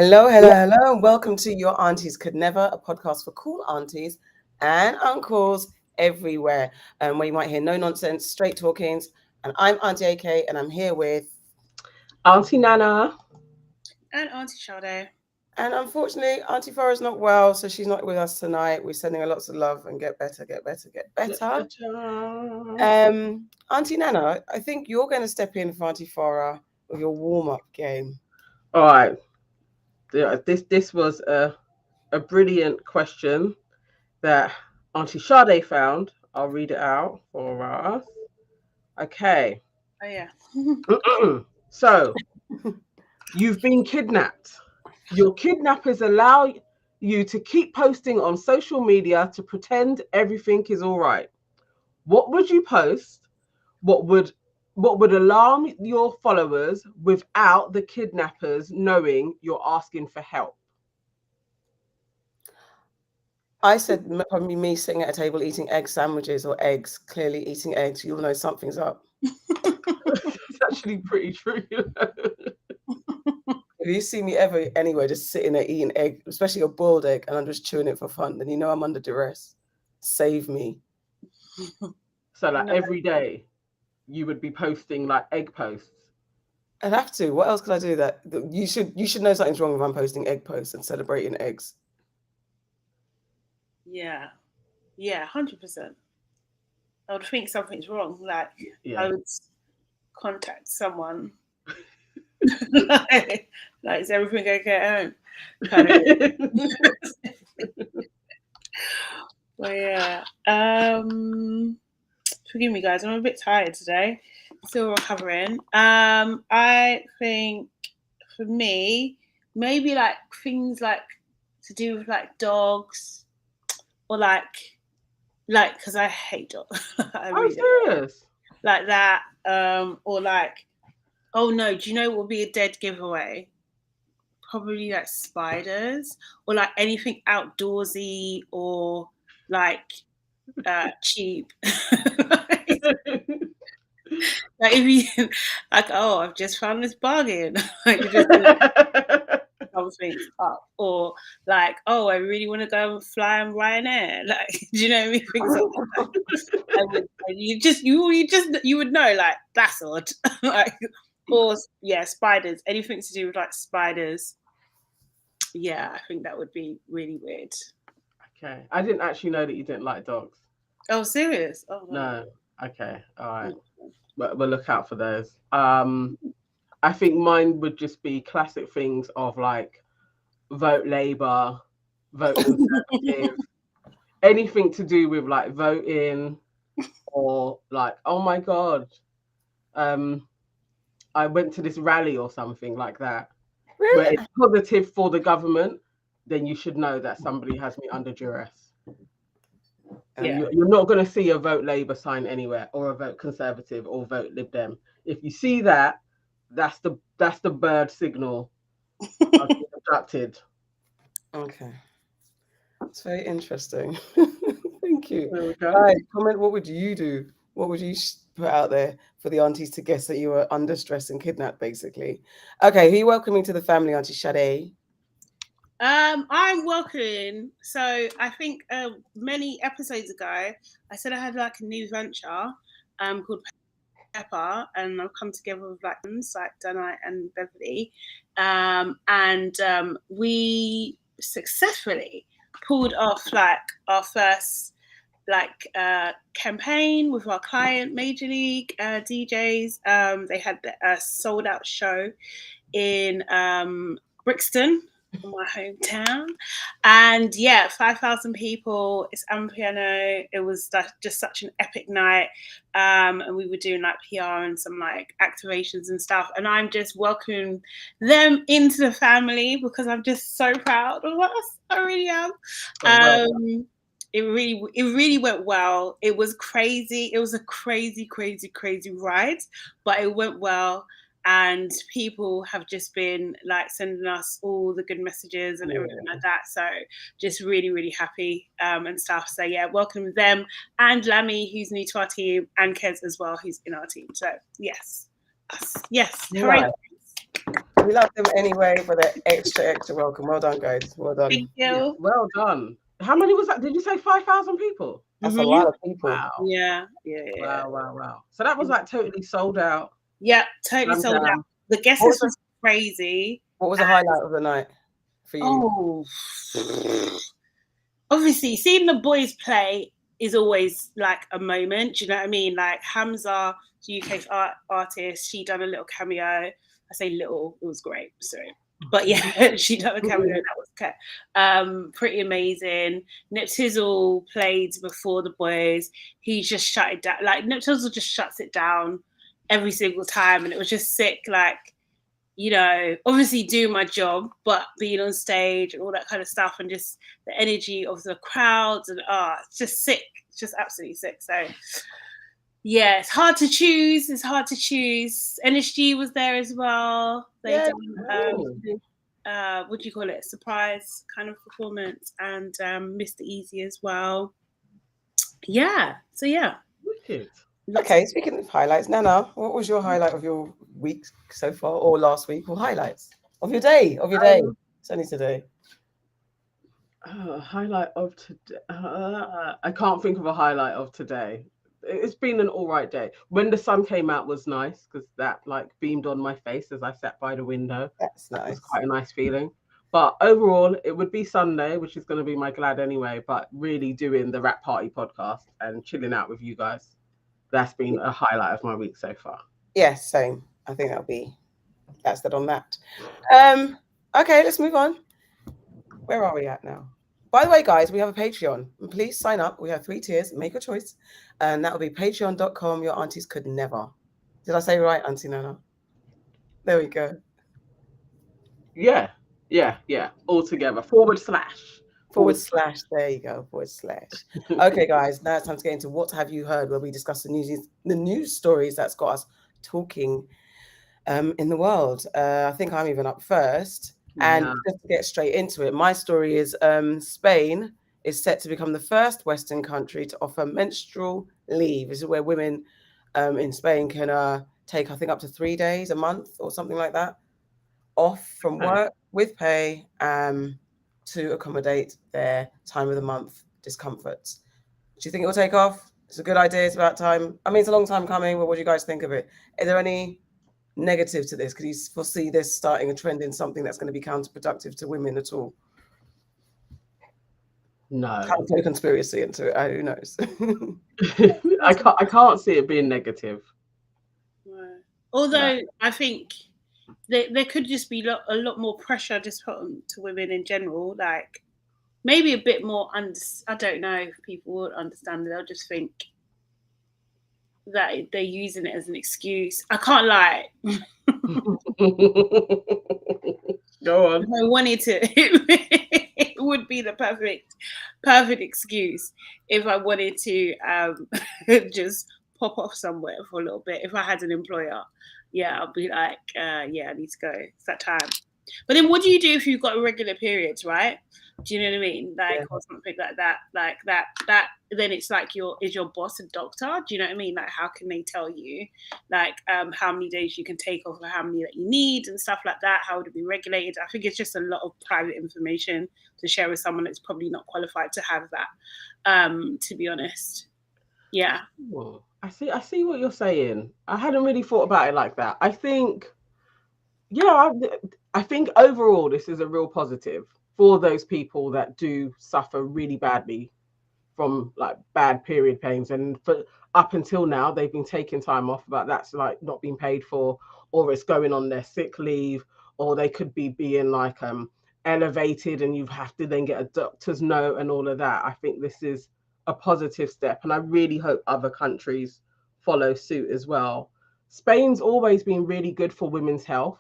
Hello, and welcome to Your Aunties Could Never, a podcast for cool aunties and uncles everywhere, where you might hear no nonsense, straight talkings. And I'm Auntie AK, and I'm here with Auntie Nana and Auntie Sade. And unfortunately, Auntie Farah's not well, so she's not with us tonight. We're sending her lots of love and get better. Auntie Nana, I think you're going to step in for Auntie Farah with your warm-up game. All right. This was a brilliant question that Auntie Sade found. I'll read it out for us. Okay. Oh yeah. So, you've been kidnapped. Your kidnappers allow you to keep posting on social media to pretend everything is all right. What would you post? What would alarm your followers without the kidnappers knowing you're asking for help? I said probably me sitting at a table eating egg sandwiches or eggs, clearly eating eggs. You'll know something's up. It's actually pretty true. If you see me ever anywhere just sitting there eating egg, especially a boiled egg, and I'm just chewing it for fun, then you know I'm under duress. Save me. So like every day you would be posting like egg posts. I'd have to. What else could I do? That you should know something's wrong if I'm posting egg posts and celebrating eggs. Yeah, 100%. I would think something's wrong. Like Yeah. I would contact someone. like, is everything okay at home? Kind of. Well, yeah. Forgive me, guys. I'm a bit tired today. Still recovering. I think for me, maybe like things like to do with like dogs, or like because I hate dogs. I'm serious. Like that, or like, oh no, do you know what would be a dead giveaway? Probably like spiders, or like anything outdoorsy, or like cheap. Like if you like, oh, I've just found this bargain. Like you just something up, or like, oh, I really want to go and fly on Ryanair. Like, do you know what I mean? Things like that. You would know, like that's odd. Like, or yeah, spiders. Anything to do with like spiders. Yeah, I think that would be really weird. Okay, I didn't actually know that you didn't like dogs. Oh, serious? Oh no. Okay, all right. But we'll look out for those. I think mine would just be classic things of like vote Labour, vote Conservative, anything to do with like voting, or like, oh my God, I went to this rally or something like that. Really? Where it's positive for the government, then you should know that somebody has me under duress. Yeah. You're not going to see a vote Labour sign anywhere, or a vote Conservative, or vote Lib Dem. If you see that, that's the bird signal. I've been abducted. Okay, it's very interesting. Thank you. There we go. All right, comment. What would you do? What would you put out there for the aunties to guess that you were under stress and kidnapped, basically? Okay, who are you welcoming to the family, Auntie Sade? I'm welcoming. So I think many episodes ago, I said I had like a new venture called Peppeh, and I've come together with like Dana and Beverly, and we successfully pulled off like our first like campaign with our client Major League DJs. They had a sold out show in Brixton, my hometown, and yeah, 5,000 people. It's piano. It was just such an epic night, and we were doing like PR and some like activations and stuff, and I'm just welcoming them into the family because I'm just so proud of us. I really am. It really went well. It was crazy. It was a crazy ride, but it went well. And people have just been like sending us all the good messages and everything like that. So just really happy and stuff. So yeah, welcome them and Lammy, who's new to our team, and Kez as well, who's in our team. So yes. Right. We love them anyway, but they're extra welcome. Well done, guys. Well done. Thank you. Yeah, well done. How many was that? Did you say 5,000 people? That's a lot of people. Wow. Yeah. Wow. So that was like totally sold out. Yeah, totally sold out. The guest list was crazy. What was the highlight of the night for you? Oh, obviously, seeing the boys play is always like a moment. Do you know what I mean? Like Hamza, UK's artist, she done a little cameo. I say little, it was great. Sorry. But yeah, she done a cameo. That was okay. Pretty amazing. Nip Tizzle played before the boys. He just shut it down. Like Nip Tizzle just shuts it down every single time, and it was just sick. Like, you know, obviously doing my job, but being on stage and all that kind of stuff, and just the energy of the crowds, and it's just sick. It's just absolutely sick. So yeah, it's hard to choose. NSG was there as well. They done what do you call it? Surprise kind of performance, and Mr. Easy as well. Yeah. So yeah. Wicked. Okay, speaking of highlights, Nana, what was your highlight of your week so far, or last week, or highlights of your day? It's only today. Highlight of today. I can't think of a highlight of today. It's been an all right day. When the sun came out was nice, because that like beamed on my face as I sat by the window. That's nice. It was quite a nice feeling. But overall, it would be Sunday, which is going to be my glad anyway. But really doing the Rap Party podcast and chilling out with you guys. That's been a highlight of my week so far. Yes, same. I think that's that on that. Okay, let's move on. Where are we at now? By the way, guys, we have a Patreon. Please sign up. We have 3 tiers. Make a choice. And that will be patreon.com. Your aunties could never. Did I say right, Auntie Nana? There we go. Yeah. All together. // There you go. // Okay, guys. Now it's time to get into what have you heard, where we discuss the news stories that's got us talking in the world. I think I'm even up first. And just to get straight into it, my story is Spain is set to become the first Western country to offer menstrual leave. This is where women in Spain can take, I think, up to 3 days a month or something like that off from work with pay to accommodate their time of the month discomforts. Do you think it will take off? It's a good idea. It's about time. I mean, it's a long time coming, but what do you guys think of it? Is there any negative to this? Could you foresee this starting a trend in something that's going to be counterproductive to women at all? No. Can't put a conspiracy into it. Who knows? I can't see it being negative. Right. Although I think there could just be a lot more pressure just put on to women in general. Like maybe a bit more. I don't know if people would understand it. They'll just think that they're using it as an excuse. I can't lie. Go on. If I wanted to, it would be the perfect excuse if I wanted to just pop off somewhere for a little bit. If I had an employer, yeah, I'll be like, I need to go. It's that time. But then what do you do if you've got irregular periods, right? Do you know what I mean? Like, or something like that. Like that. Then it's like is your boss a doctor? Do you know what I mean? Like, how can they tell you, like, how many days you can take off or how many that you need and stuff like that? How would it be regulated? I think it's just a lot of private information to share with someone that's probably not qualified to have that. To be honest, yeah. Well, I see what you're saying. I hadn't really thought about it like that. I think, I think overall this is a real positive for those people that do suffer really badly from like bad period pains, and for up until now they've been taking time off, but that's like not being paid for, or it's going on their sick leave, or they could be being like elevated and you have to then get a doctor's note and all of that. I think this is a positive step, and I really hope other countries follow suit as well. Spain's always been really good for women's health,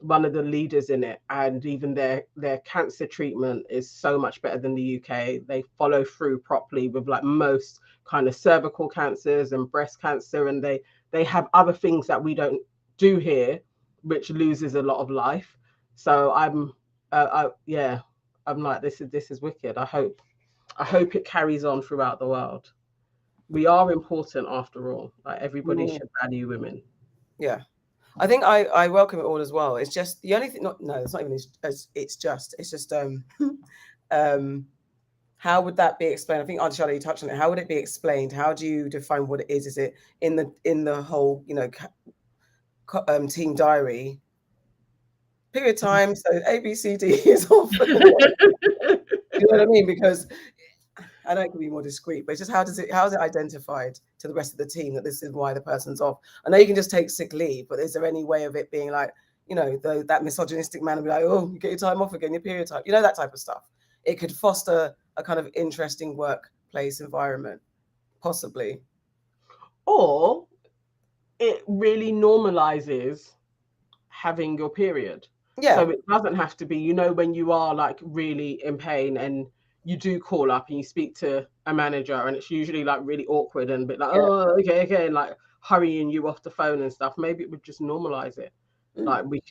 one of the leaders in it, and even their cancer treatment is so much better than the UK. They follow through properly with like most kind of cervical cancers and breast cancer, and they have other things that we don't do here, which loses a lot of life. So I'm like, this is wicked. I hope it carries on throughout the world. We are important after all. Like everybody should value women. Yeah. I think I welcome it all as well. It's just the only thing. It's not even. It's just. How would that be explained? I think Auntie Charlotte, you touched on it. How would it be explained? How do you define what it is? Is it in the whole, team diary? Period time. So A, B, C, D is off. You know what I mean? Because I know it can be more discreet, but it's just how is it identified to the rest of the team that this is why the person's off? I know you can just take sick leave, but is there any way of it being like, that misogynistic man will be like, oh, you get your time off again, your period time, that type of stuff. It could foster a kind of interesting workplace environment, possibly. Or it really normalizes having your period. Yeah. So it doesn't have to be, when you are like really in pain and you do call up and you speak to a manager and it's usually like really awkward and a bit like, oh, okay, and like hurrying you off the phone and stuff. Maybe it would just normalize it. Like we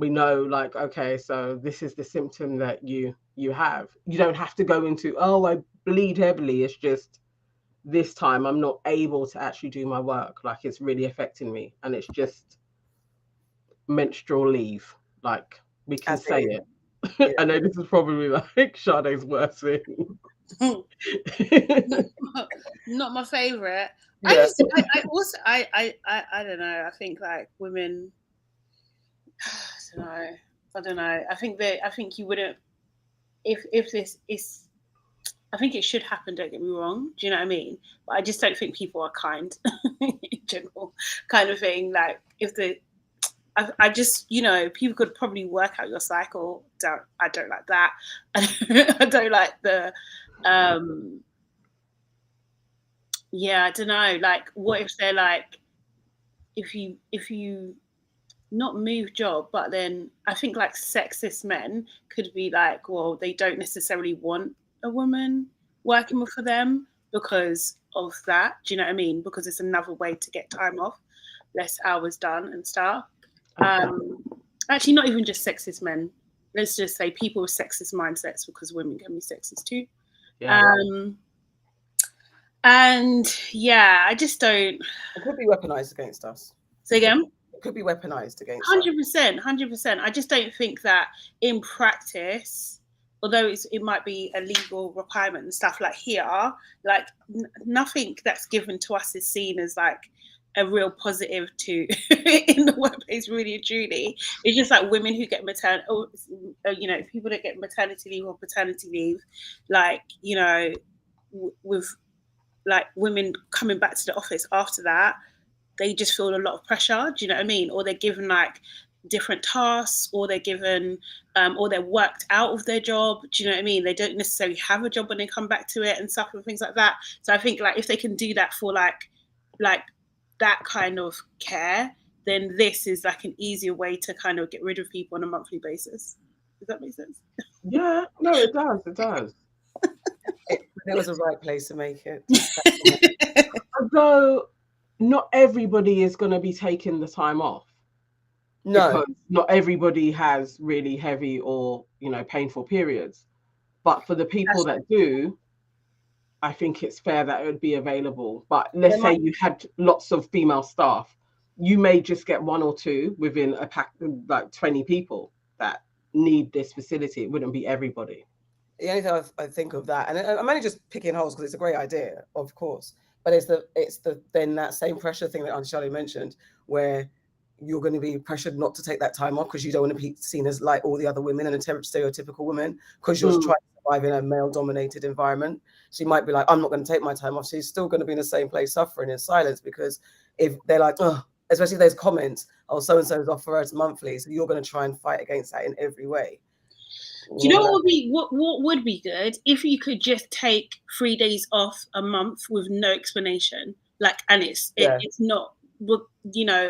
know, like, okay, so this is the symptom that you have. You don't have to go into, oh, I bleed heavily. It's just this time I'm not able to actually do my work. Like, it's really affecting me. And it's just menstrual leave. Like, we can say it. Yeah. I know this is probably like Sade's worst thing. Not my favorite. Yeah. I don't know. I think like women, I don't know. I think you wouldn't, if this is, I think it should happen, don't get me wrong. Do you know what I mean? But I just don't think people are kind in general, kind of thing. Like I just, people could probably work out your cycle. I don't like that. I don't like the, I don't know. Like, what if they're like, if you not move job, but then I think like sexist men could be like, well, they don't necessarily want a woman working for them because of that. Do you know what I mean? Because it's another way to get time off, less hours done and stuff. Actually, not even just sexist men. Let's just say people with sexist mindsets, because women can be sexist too. Yeah. I just don't. It could be weaponized against us. Say again? It could be weaponized against 100%. I just don't think that in practice, although it might be a legal requirement and stuff, like here, like nothing that's given to us is seen as like a real positive to in the workplace, really and truly. It's just like women who get people that get maternity leave or paternity leave, like, with like women coming back to the office after that, they just feel a lot of pressure. Do you know what I mean? Or they're given like different tasks, or they're given, or they're worked out of their job. Do you know what I mean? They don't necessarily have a job when they come back to it and stuff and things like that. So I think like if they can do that for like that kind of care, then this is like an easier way to kind of get rid of people on a monthly basis. Does that make sense? Yeah, no, it does. It does. It was a right place to make it. Although not everybody is going to be taking the time off. No. Because not everybody has really heavy or, painful periods. But for the people that do, I think it's fair that it would be available. But let's say you had lots of female staff, you may just get one or two within a pack, like 20 people that need this facility. It wouldn't be everybody. The only thing I think of that, and I'm only just picking holes because it's a great idea, of course, but it's the then that same pressure thing that Auntie Charlie mentioned, where you're going to be pressured not to take that time off because you don't want to be seen as like all the other women and a stereotypical woman, because you're trying to survive in a male-dominated environment. So you might be like, I'm not going to take my time off. So you're still going to be in the same place suffering in silence, because if they're like, oh, especially if there's comments, oh, so-and-so is off for us monthly, so you're going to try and fight against that in every way. Do you know what would be good? If you could just take 3 days off a month with no explanation, like, and it's not,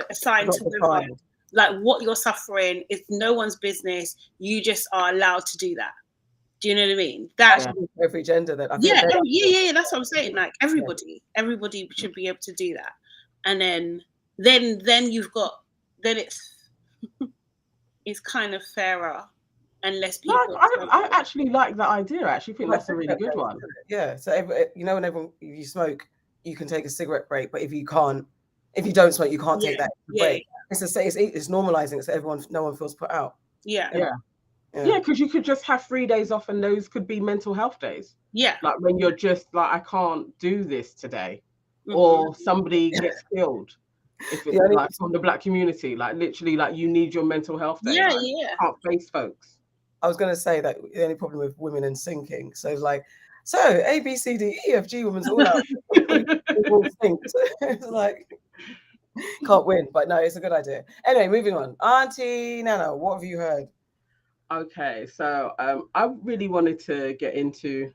assigned to no one. Like, what you're suffering is no one's business. You just are allowed to do that. Do you know what I mean? That's every gender that. Yeah. That's what I'm saying. Like everybody should be able to do that, and then you've got it's kind of fairer. And less people. I actually like that idea. I actually think that's a really good one. Yeah. So, when you smoke, you can take a cigarette break, but if you can't, If you don't smoke, you can't take that Yeah. break. It's normalizing it so no one feels put out. Yeah. Yeah, because you could just have 3 days off and those could be mental health days. Yeah. Like when you're just like, I can't do this today. Or somebody gets killed. If it's like from the Black community, like literally like you need your mental health day. Yeah, like, you can't face folks. I was going to say that the only problem with women and sinking. So like, so A, B, C, D, E, F, G, women's all out. All synced. It's like, can't win, but no, it's a good idea. Anyway, moving on. Auntie Nana, what have you heard? Okay, so I really wanted to get into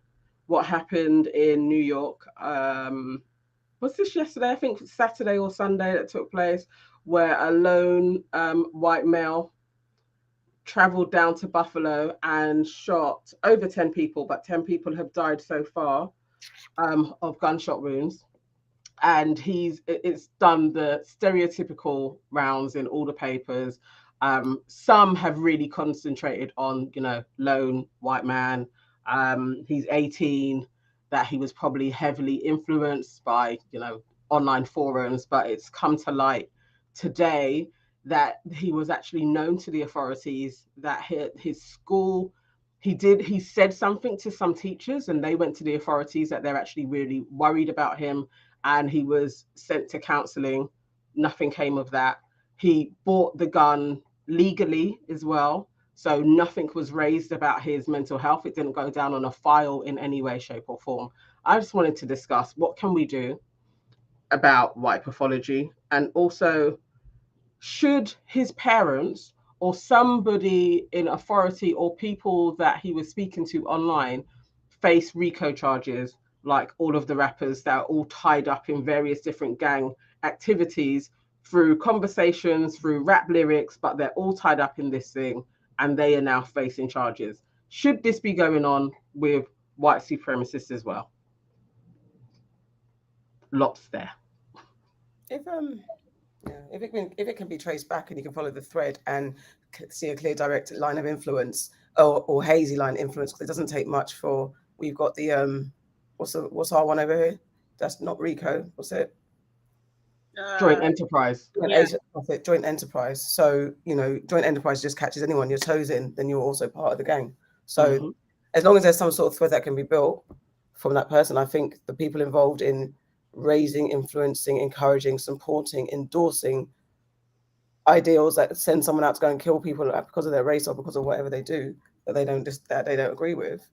what happened in New York. Was this yesterday? I think Saturday or Sunday that took place, where a lone white male traveled down to Buffalo and shot over 10 people, but 10 people have died so far of gunshot wounds. And it's done the stereotypical rounds in all the papers. Some have really concentrated on, lone white man. He's 18, that he was probably heavily influenced by, online forums, but it's come to light today that he was actually known to the authorities, that his school, he said something to some teachers and they went to the authorities that they're actually really worried about him, and he was sent to counseling. Nothing came of that. He bought the gun legally as well, so nothing was raised about his mental health. It didn't go down on a file in any way, shape or form. I just wanted to discuss what can we do about white pathology, and also should his parents or somebody in authority or people that he was speaking to online face RICO charges, like all of the rappers that are all tied up in various different gang activities through conversations, through rap lyrics, but they're all tied up in this thing and they are now facing charges. Should this be going on with white supremacists as well? Lots there. If it can be traced back and you can follow the thread and see a clear direct line of influence or hazy line of influence, because it doesn't take much for. We've got the what's our one over here? That's not RICO. What's it? Joint enterprise. Joint enterprise. So joint enterprise just catches anyone you're chosen, then you're also part of the gang. So as long as there's some sort of thread that can be built from that person, I think the people involved in raising, influencing, encouraging, supporting, endorsing ideals that send someone out to go and kill people because of their race or because of whatever they do that they don't agree with,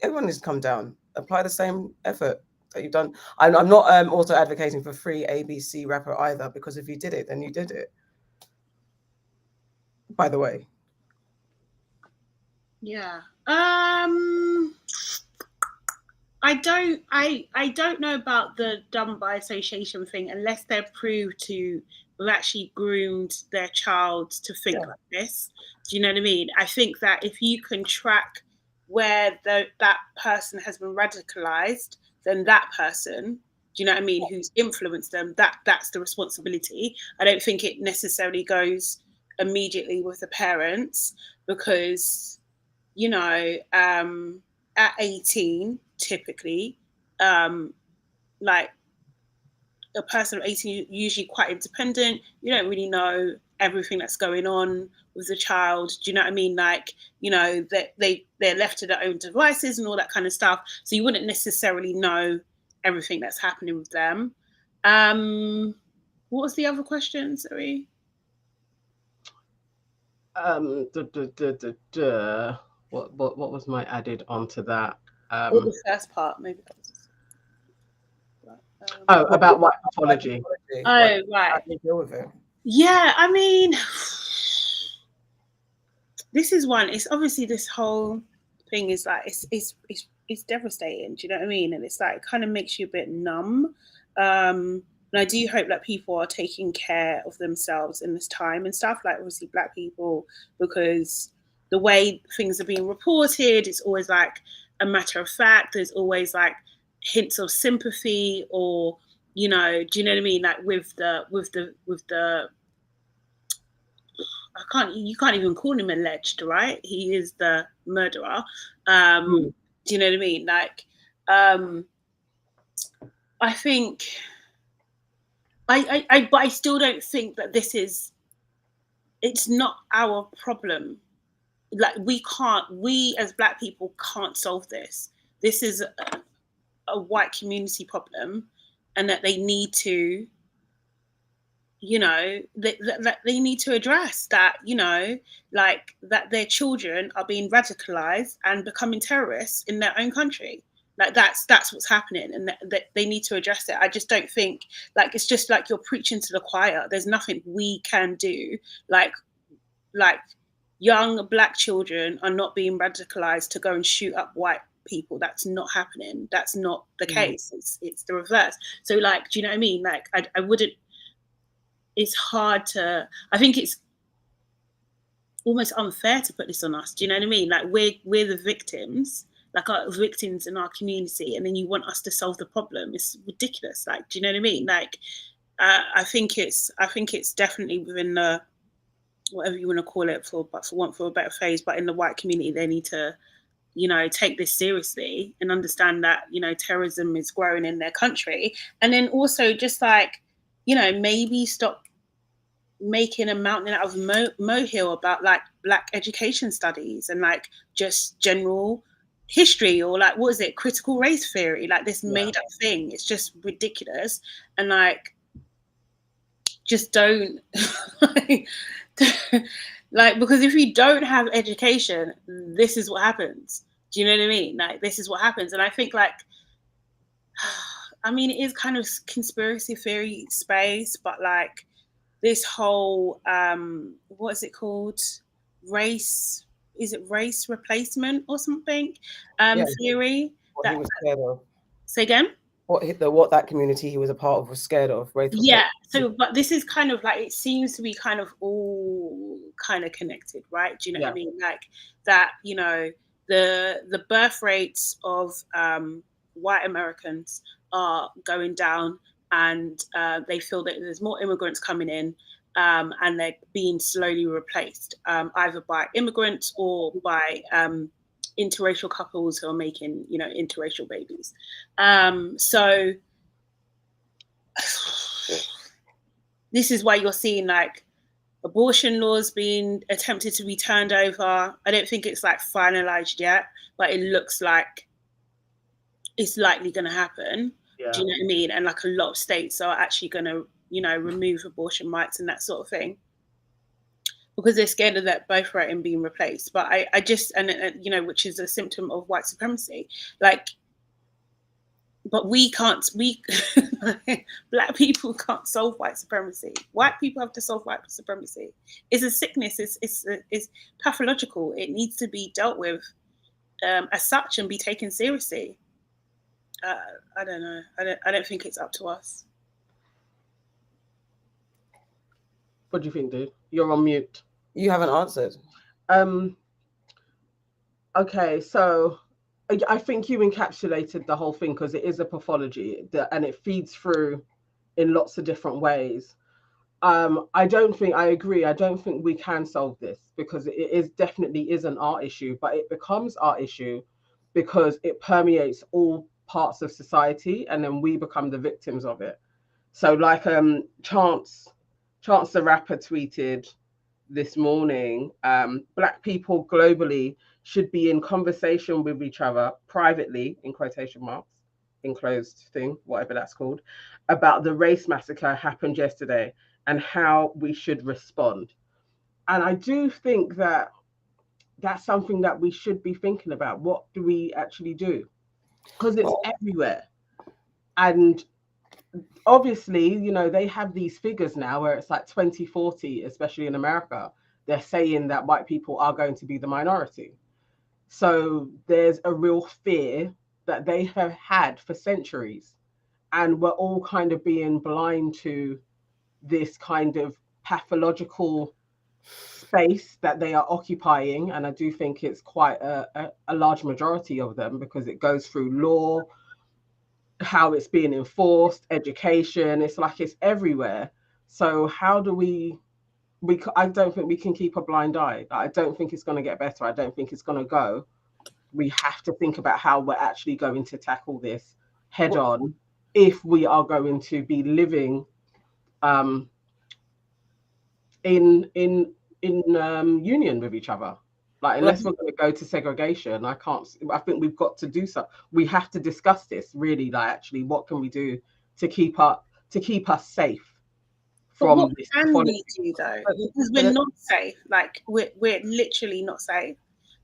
everyone needs to come down, apply the same effort that you've done. I'm not also advocating for free ABC rapper either, because if you did it, then you did it. By the way. Yeah. I don't know about the done by association thing unless they're proved to have actually groomed their child to think like this. Do you know what I mean? I think that if you can track where that person has been radicalized, then that person, do you know what I mean, who's influenced them, that's the responsibility. I don't think it necessarily goes immediately with the parents, because at 18 typically, like a person of 18 usually quite independent. You don't really know everything that's going on with the child. Do you know what I mean? Like, they're left to their own devices and all that kind of stuff. So you wouldn't necessarily know everything that's happening with them. What was the other question? Sorry. What was my added onto that? Or the first part, maybe that was. About white pathology. Oh, right. How do you deal with it? Yeah, I mean, this is one. It's obviously this whole thing is like it's devastating. Do you know what I mean? And it's like it kind of makes you a bit numb. And I do hope that people are taking care of themselves in this time and stuff. Like obviously Black people, because the way things are being reported, it's always like a matter of fact. There's always like hints of sympathy, or do you know what I mean? Like with the you can't even call him alleged, right? He is the murderer. Do you know what I mean? Like, I think But I still don't think that it's not our problem. Like, we as Black people can't solve this. This is a white community problem, and that they need to, that they need to address that, like, that their children are being radicalized and becoming terrorists in their own country. Like, that's what's happening, and that they need to address it. I just don't think, like, it's just like you're preaching to the choir. There's nothing we can do. Like young Black children are not being radicalized to go and shoot up white people. That's not happening. That's not the case. It's the reverse. So, like, do you know what I mean? Like, I wouldn't. It's hard to. I think it's almost unfair to put this on us. Do you know what I mean? Like, we're the victims, like, our victims in our community, and then you want us to solve the problem. It's ridiculous. Like, do you know what I mean? Like, I think it's definitely within the, whatever you want to call it, for a better phrase, but in the white community, they need to, take this seriously and understand that, terrorism is growing in their country. And then also just, like, maybe stop making a mountain out of molehill about, like, Black education studies and, like, just general history, or, like, what is it, critical race theory, like, this made up thing. It's just ridiculous. And, like, just don't like, because if you don't have education, this is what happens. Do you know what I mean? Like, this is what happens. And I think, like, I mean, it is kind of conspiracy theory space, but, like, this whole what is it called, race replacement or something, theory what he was scared of. Say again? What that community he was a part of was scared of. Yeah. So, but this is kind of like, it seems to be kind of all kind of connected, right? Do you know what I mean? Like, that, the birth rates of white Americans are going down, and they feel that there's more immigrants coming in, and they're being slowly replaced, either by immigrants or by interracial couples who are making, interracial babies. So this is why you're seeing, like, abortion laws being attempted to be turned over. I don't think it's, like, finalized yet, but it looks like it's likely going to happen. Yeah. Do you know what I mean? And, like, a lot of states are actually going to, remove abortion rights and that sort of thing, because they're scared of that birth rate and being replaced. But I just, which is a symptom of white supremacy. Like, but we Black people can't solve white supremacy. White people have to solve white supremacy. It's a sickness. It's pathological. It needs to be dealt with as such and be taken seriously. I don't know. I don't think it's up to us. What do you think, dude? You're on mute. You haven't answered. Okay, so I think you encapsulated the whole thing, because it is a pathology and it feeds through in lots of different ways. I agree. I don't think we can solve this, because it definitely is an art issue, but it becomes art issue because it permeates all parts of society, and then we become the victims of it. So, like, Chance the rapper tweeted this morning, Black people globally should be in conversation with each other privately, in quotation marks, enclosed thing, whatever that's called, about the race massacre happened yesterday and how we should respond. And I do think that that's something that we should be thinking about. What do we actually do? Because it's everywhere. And obviously, they have these figures now where it's like 2040, especially in America, they're saying that white people are going to be the minority. So there's a real fear that they have had for centuries. And we're all kind of being blind to this kind of pathological space that they are occupying. And I do think it's quite a large majority of them, because it goes through law, how it's being enforced, education. It's like it's everywhere. So how do we I don't think we can keep a blind eye. I don't think it's going to get better. I don't think it's going to go. We have to think about how we're actually going to tackle this head on, if we are going to be living in union with each other. Like, unless we're going to go to segregation, I think we've got to do so. We have to discuss this really, like, actually, what can we do to keep us safe from what this? can we do though? Because we're not safe. Like, we're literally not safe.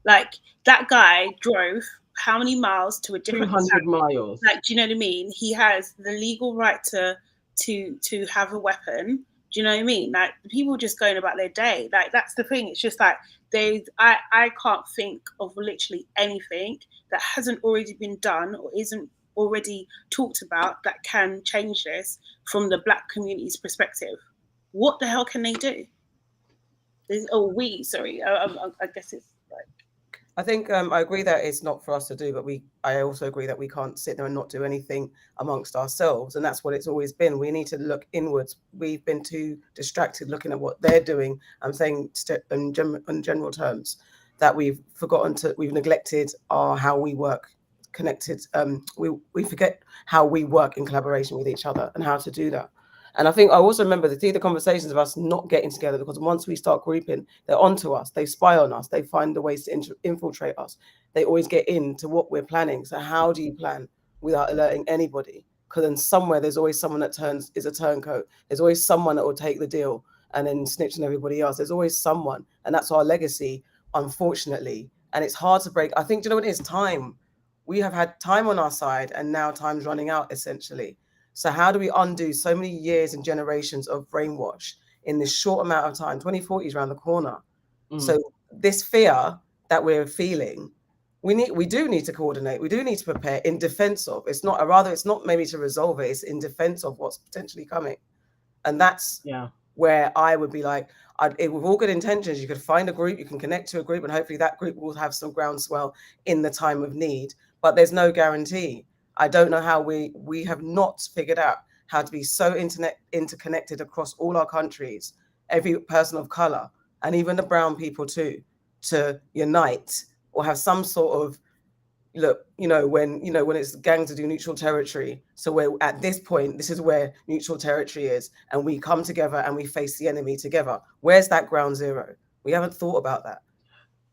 Like, that guy drove how many miles to a different 200 miles. Like, do you know what I mean? He has the legal right to have a weapon. Do you know what I mean? Like, people just going about their day. Like, that's the thing. It's just like I can't think of literally anything that hasn't already been done or isn't already talked about that can change this from the Black community's perspective. What the hell can they do? Sorry. I guess it's like. I think I agree that it's not for us to do, but I also agree that we can't sit there and not do anything amongst ourselves. And that's what it's always been. We need to look inwards. We've been too distracted looking at what they're doing. I'm saying in general terms that we've neglected how we work connected. We forget how we work in collaboration with each other and how to do that. And I think I also remember the conversations of us not getting together, because once we start grouping, they're onto us. They spy on us. They find the ways to infiltrate us. They always get into what we're planning. So how do you plan without alerting anybody? Because then somewhere there's always someone that is a turncoat. There's always someone that will take the deal and then snitch on everybody else. There's always someone. And that's our legacy, unfortunately. And it's hard to break. I think, do you know what it is? Time. We have had time on our side, and now time's running out, essentially. So how do we undo so many years and generations of brainwash in this short amount of time? 2040 is around the corner. So this fear that we're feeling, we do need to coordinate. We do need to prepare in defense of. It's not maybe to resolve it. It's in defense of what's potentially coming. And that's where I would be like, with all good intentions, you could find a group, you can connect to a group, and hopefully that group will have some groundswell in the time of need. But there's no guarantee. I don't know how we have not figured out how to be so interconnected across all our countries, every person of color, and even the brown people too, to unite or have some sort of look, when it's gang to do neutral territory. So we're at this point, this is where neutral territory is, and we come together and we face the enemy together. Where's that ground zero? We haven't thought about that.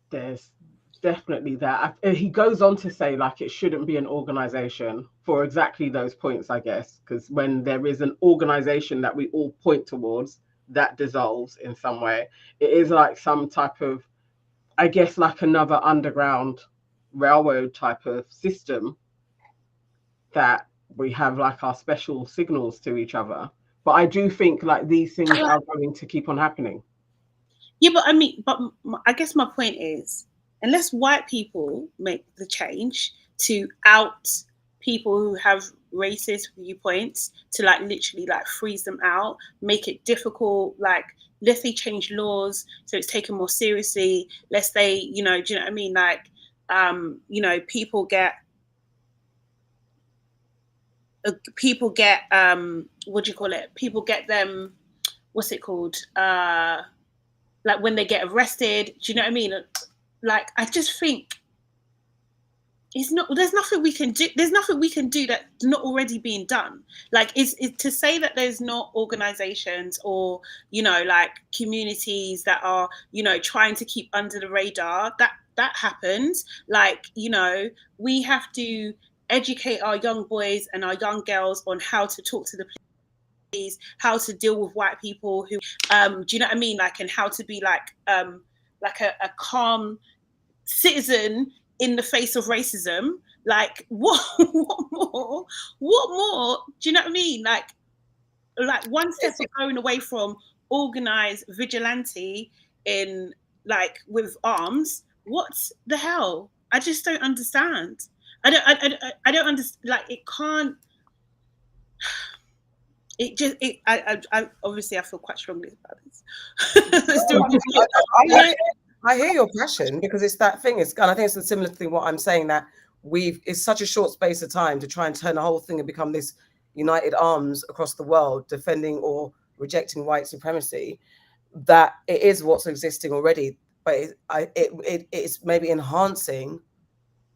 There's definitely that. He goes on to say, like, it shouldn't be an organization for exactly those points, I guess, because when there is an organization that we all point towards that dissolves in some way, it is like some type of, I guess, like another underground railroad type of system that we have like our special signals to each other. But I do think like these things are going to keep on happening. Yeah, but I guess my point is, unless white people make the change to out people who have racist viewpoints, to like literally like freeze them out, make it difficult, like let's say change laws so it's taken more seriously. Let's say, do you know what I mean? Like, people get what do you call it? People get them, what's it called? Like when they get arrested, do you know what I mean? Like, I just think there's nothing we can do. There's nothing we can do that's not already being done. Like, is to say that there's not organizations or, like communities that are, trying to keep under the radar, that happens. Like, we have to educate our young boys and our young girls on how to talk to the police, how to deal with white people who, do you know what I mean? Like, and how to be like a calm citizen in the face of racism. Like, what more? Do you know what I mean? Like one step of going away from organized vigilante in like with arms. What the hell? I just don't understand. I don't understand. Like, it can't. I obviously I feel quite strongly about this. I hear your passion, because it's that thing. And I think it's a similar thing. What I'm saying, that it's such a short space of time to try and turn the whole thing and become this united arms across the world, defending or rejecting white supremacy. That it is what's existing already, but it's maybe enhancing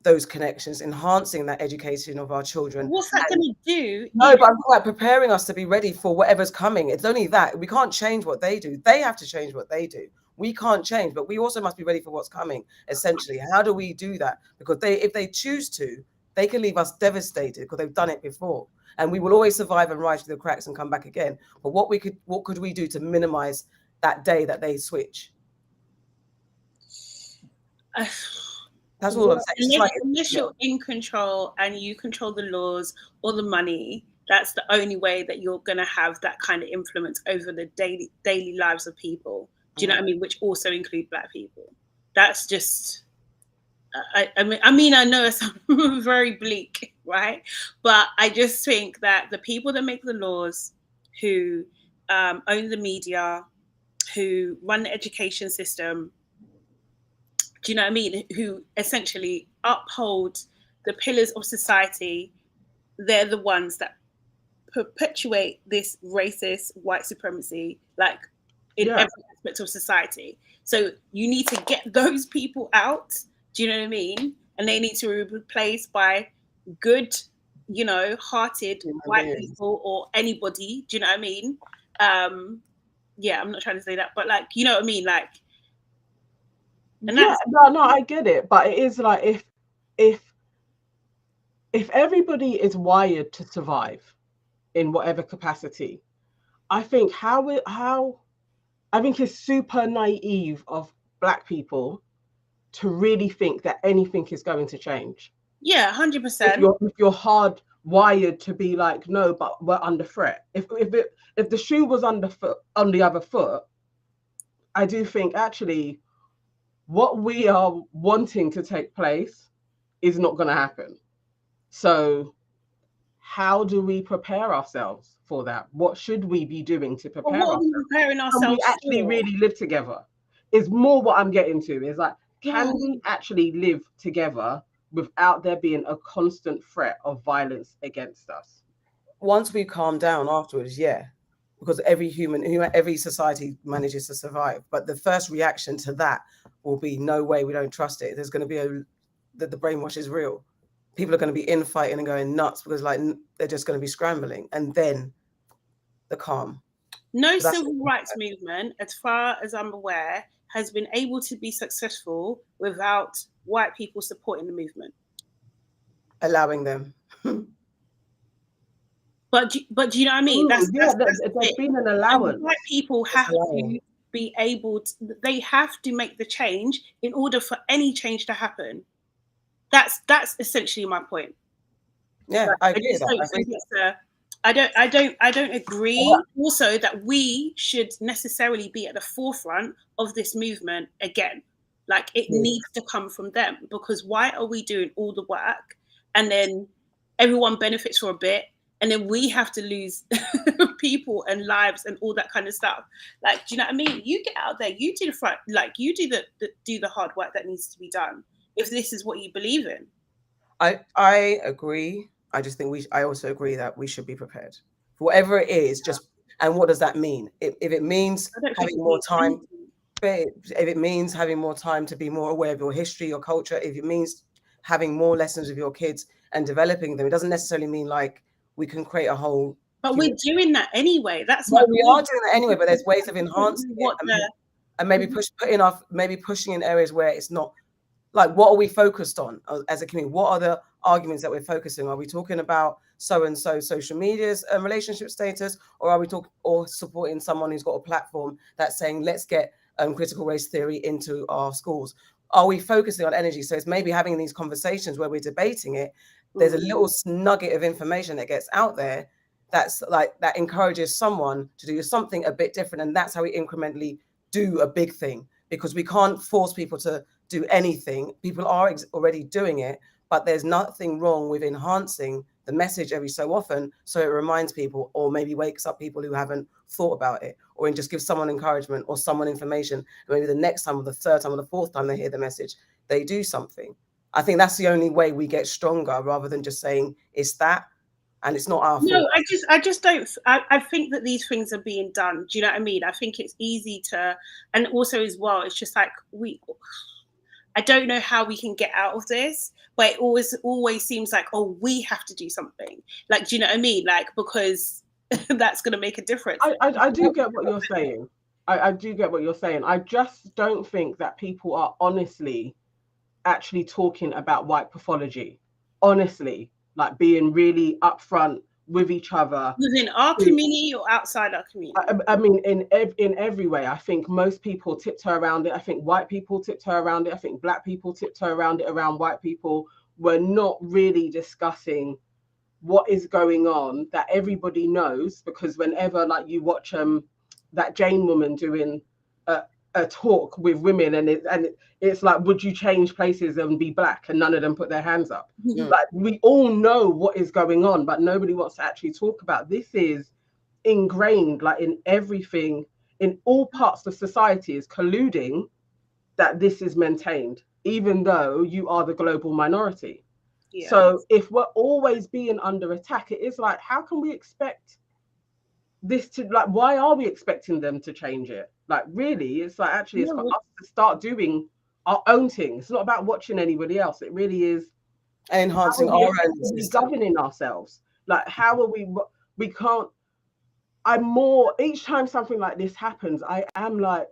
those connections, enhancing that education of our children. What's that going to do? No, but I'm quite preparing us to be ready for whatever's coming. It's only that we can't change what they do. They have to change what they do. We can't change, but we also must be ready for what's coming. Essentially, how do we do that? Because if they choose to, they can leave us devastated because they've done it before, and we will always survive and rise through the cracks and come back again. But what could we do to minimize that day that they switch? That's all I'm saying. Unless you're in control and you control the laws or the money, that's the only way that you're going to have that kind of influence over the daily lives of people. Do you know what I mean? Which also include Black people. That's just, I mean, I know it's very bleak, right? But I just think that the people that make the laws, who own the media, who run the education system, do you know what I mean? Who essentially uphold the pillars of society, they're the ones that perpetuate this racist white supremacy, like in every aspect of society. So you need to get those people out. Do you know what I mean? And they need to be replaced by good, hearted white people or anybody. Do you know what I mean? Yeah, I'm not trying to say that, but like, you know what I mean? Like, and no, I get it, but it is like if everybody is wired to survive in whatever capacity, I think I think it's super naive of Black people to really think that anything is going to change. Yeah, 100%. If you're hardwired to be like, no, but we're under threat. If the shoe was on the other foot, I do think actually what we are wanting to take place is not going to happen. So how do we prepare ourselves for that? What should we be doing to prepare ourselves? What are we preparing ourselves Can we actually really live together? Is more what I'm getting to. Is like, can we actually live together without there being a constant threat of violence against us? Once we calm down afterwards, yeah. Because every society manages to survive. But the first reaction to that will be, no way, we don't trust it. There's going to be the brainwash is real. People are going to be infighting and going nuts because like they're just going to be scrambling. And then the calm. No civil rights movement, as far as I'm aware, has been able to be successful without white people supporting the movement. Allowing them. But do you know what I mean? There's been an allowance. And white people have to be able to, they have to make the change in order for any change to happen. That's essentially my point. Yeah, but I agree with that. I don't agree also that we should necessarily be at the forefront of this movement again. Like it needs to come from them, because why are we doing all the work and then everyone benefits for a bit and then we have to lose people and lives and all that kind of stuff? Like, do you know what I mean? You get out there, you do the front, like you do the hard work that needs to be done if this is what you believe in. I agree. I just think I also agree that we should be prepared for whatever it is. And what does that mean? If it means having more time, if it means having more time to be more aware of your history, your culture, if it means having more lessons with your kids and developing them, it doesn't necessarily mean like we can create a whole. But we're doing that anyway. That's what we are doing that anyway. But there's ways of enhancing it and maybe pushing in areas where it's not. Like, what are we focused on as a community? What are the arguments that we're focusing on? Are we talking about so-and-so social media's relationship status, or are we supporting someone who's got a platform that's saying, let's get critical race theory into our schools? Are we focusing on energy? So it's maybe having these conversations where we're debating it. There's a little nugget of information that gets out there that's like, that encourages someone to do something a bit different. And that's how we incrementally do a big thing, because we can't force people to do anything. People are already doing it, but there's nothing wrong with enhancing the message every so often, so it reminds people, or maybe wakes up people who haven't thought about it, or just gives someone encouragement or someone information, and maybe the next time or the third time or the fourth time they hear the message, they do something. I think that's the only way we get stronger, rather than just saying it's that and it's not our fault. No, I just don't. I think that these things are being done. Do you know what I mean? I think it's easy to, and also as well, it's just like I don't know how we can get out of this, but it always seems like, oh, we have to do something. Like, do you know what I mean? Like, because that's going to make a difference. I do get what you're saying. I do get what you're saying. I just don't think that people are honestly actually talking about white pathology. Honestly, like being really upfront with each other. Within our community or outside our community? I mean, in every way. I think most people tiptoe around it. I think white people tiptoe around it. I think black people tiptoe around it, around white people. We're not really discussing what is going on that everybody knows, because whenever like you watch that Jane woman doing a talk with women, and it's like, would you change places and be black? And none of them put their hands up. Like, we all know what is going on, but nobody wants to actually talk about. This is ingrained, like in everything, in all parts of society is colluding that this is maintained, even though you are the global minority. Yeah. So if we're always being under attack, it is like, how can we expect this to, like, why are we expecting them to change it? Like, really, it's like, actually, it's for us to start doing our own thing. It's not about watching anybody else. It really is enhancing our own governing ourselves. Like, how are we can't, I'm more, each time something like this happens, I am like,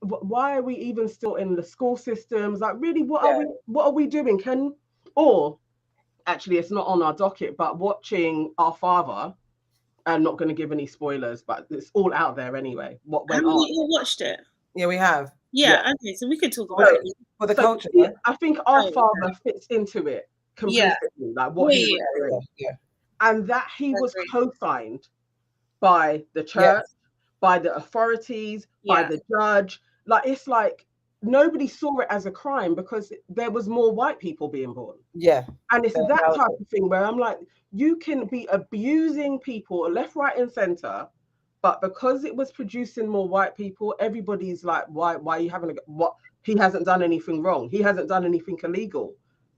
why are we even still in the school systems? Like, really, what are we doing? Or actually, it's not on our docket, but watching Our Father, I'm not going to give any spoilers, but it's all out there anyway. What went on? You watched it? Yeah, we have. Yeah. Okay, so we could talk about it. For the culture. I think Our Father fits into it completely. Like what he was doing. Yeah. And that he was co-signed by the church, by the authorities, by the judge. Like, it's like nobody saw it as a crime because there was more white people being born. Yeah. And it's that type of thing where I'm like, you can be abusing people left, right, and center, but because it was producing more white people, everybody's like, why are you having what? He hasn't done anything wrong. He hasn't done anything illegal.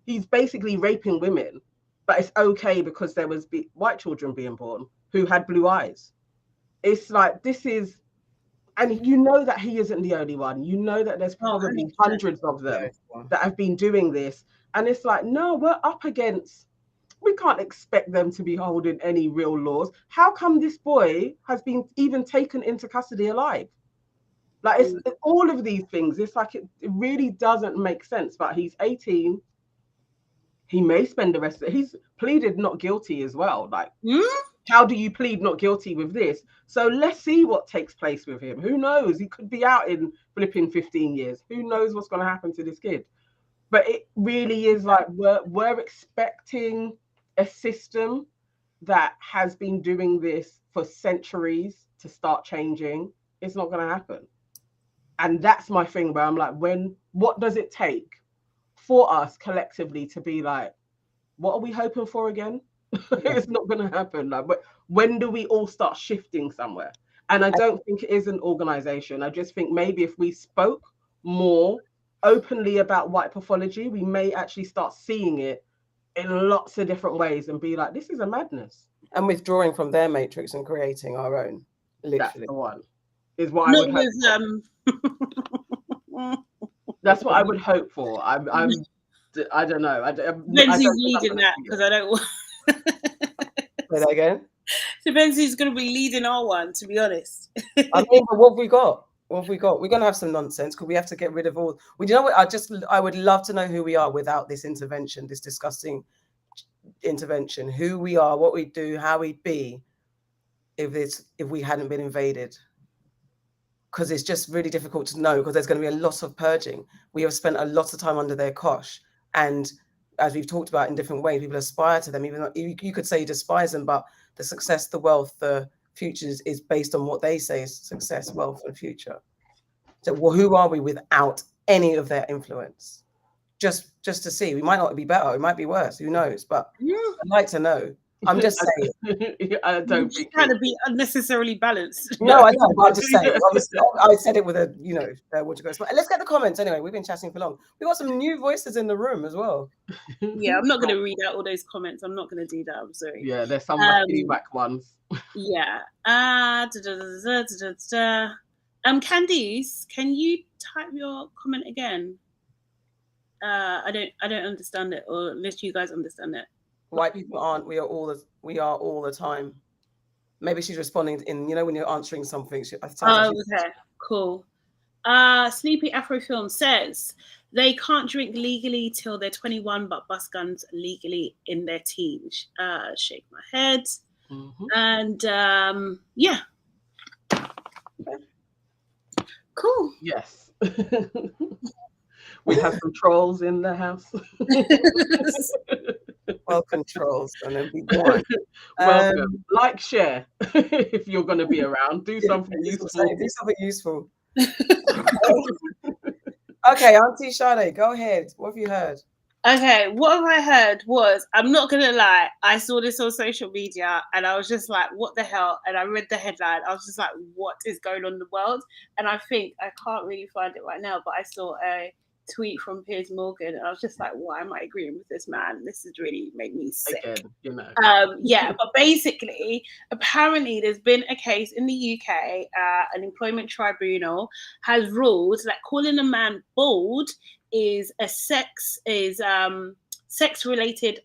He's basically raping women, but it's okay because there was white children being born who had blue eyes. It's like, this is, and you know that he isn't the only one. You know that there's probably hundreds of them that have been doing this. And it's like, no, we're up against, we can't expect them to be holding any real laws. How come this boy has been even taken into custody alive? Like, it's all of these things. It's like, it really doesn't make sense. But he's 18. He may spend the rest of it. He's pleaded not guilty as well. Like, how do you plead not guilty with this? So let's see what takes place with him. Who knows? He could be out in flipping 15 years. Who knows what's going to happen to this kid? But it really is like, we're expecting a system that has been doing this for centuries to start changing. It's not going to happen. And that's my thing where I'm like, what does it take for us collectively to be like, what are we hoping for again? It's not going to happen. Like, but when do we all start shifting somewhere? And I don't think it is an organization. I just think maybe if we spoke more openly about white pathology, we may actually start seeing it in lots of different ways and be like, this is a madness. And withdrawing from their matrix and creating our own. Literally. That's the one. Is what I would hope. That's what I would hope for. I don't know. Depends who's leading that, because I don't want. Say that again. Depends who's going to be leading our one, to be honest. I mean, but what have we got? What have we got? We're going to have some nonsense because we have to get rid of all. Well, you know what? I would love to know who we are without this intervention, this disgusting intervention. Who we are, what we do, how we'd be if we hadn't been invaded. Because it's just really difficult to know, because there's going to be a lot of purging. We have spent a lot of time under their cosh, and as we've talked about in different ways, people aspire to them, even though you could say you despise them, but the success, the wealth, the future is based on what they say is success, wealth, and future. So who are we without any of their influence? Just to see. We might not be better, it might be worse, who knows? But I'd like to know. I'm just saying. I don't think trying to be unnecessarily balanced. No, I know. I'm just saying. Obviously, I said it with a, what you guys. Let's get the comments anyway. We've been chatting for long. We've got some new voices in the room as well. Yeah, I'm not going to read out all those comments. I'm not going to do that. I'm sorry. Yeah, there's some lucky whack ones. Yeah. Candice, can you type your comment again? I don't understand it, or unless you guys understand it. White people aren't. We are all the time. Maybe she's responding in, when you're answering something. Okay, cool. Sleepy Afro Film says they can't drink legally till they're 21, but bust guns legally in their teens. Shake my head. Mm-hmm. And yeah. Cool. Yes. We have some trolls in the house. Welcome, trolls, and then be gone. Welcome. Like, share if you're going to be around. Do something useful. Do something useful. Okay, Auntie Sade, go ahead. What have you heard? Okay, what have I heard was, I'm not going to lie, I saw this on social media and I was just like, what the hell? And I read the headline. I was just like, what is going on in the world? And I think, I can't really find it right now, but I saw a tweet from Piers Morgan and I was just like, why am I agreeing with this man? This has really made me sick. Again, Yeah, but basically, apparently there's been a case in the UK, an employment tribunal has ruled that calling a man bald is sex-related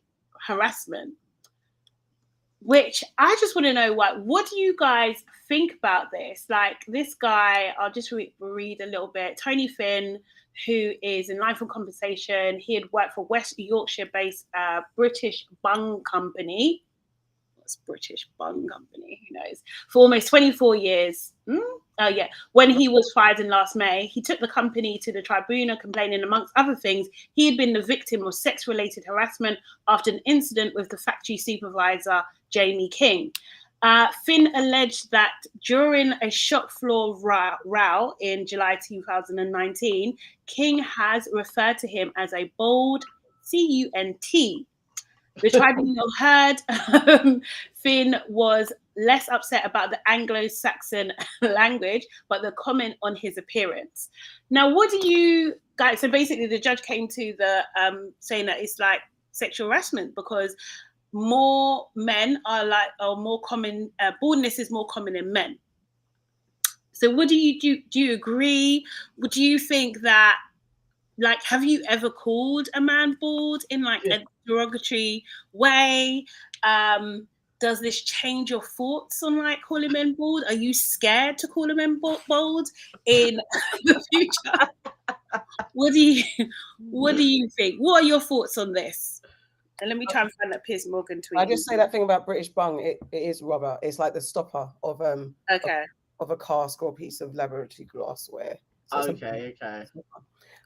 harassment. Which I just want to know, what do you guys think about this? Like this guy, I'll just read a little bit. Tony Finn, who is in Life on Compensation, he had worked for West Yorkshire-based British Bung Company. What's British Bung Company? Who knows? For almost 24 years. Oh, yeah. When he was fired in last May, he took the company to the tribunal, complaining, amongst other things, he had been the victim of sex-related harassment after an incident with the factory supervisor, Jamie King. Finn alleged that during a shop floor row in July 2019, King has referred to him as a bald cunt. The tribunal heard Finn was less upset about the Anglo-Saxon language, but the comment on his appearance. Now, what do you guys? So basically, the judge came to the saying that it's like sexual harassment because more men are more common. Baldness is more common in men. So, what do you do? Do you agree? Do you think that? Like, have you ever called a man bald in like a derogatory way? Does this change your thoughts on like calling men bald? Are you scared to call a man bald in the future? What do you think? What are your thoughts on this? And let me try and find that Piers Morgan tweet. I just say that thing about British Bung. It is rubber. It's like the stopper of of a cask or piece of laboratory glassware. So okay.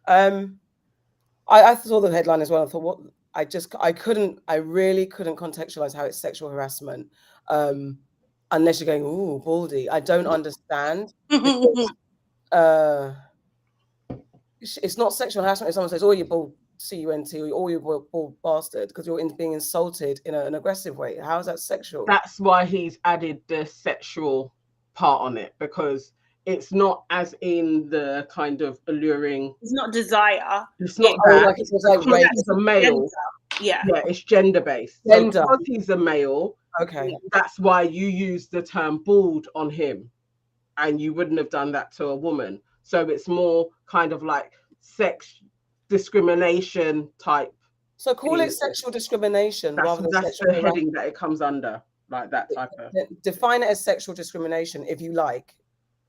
I saw the headline as well. I thought, I really couldn't contextualize how it's sexual harassment, unless you're going, ooh, baldy. I don't understand. Because, it's not sexual harassment if someone says, oh, you bald cunt, or you bald bastard, because you're being insulted in an aggressive way. How is that sexual? That's why he's added the sexual part on it, because it's not as in the kind of alluring. It's not desire. It's not that. Like it's like rape. He's a male. Yeah, it's gender based. Gender. So because he's a male, okay, that's why you use the term bald on him, and you wouldn't have done that to a woman. So it's more kind of like sex discrimination type. So call it sexual discrimination rather than that's sexual the heading that it comes under, like that type of. Define it as sexual discrimination if you like.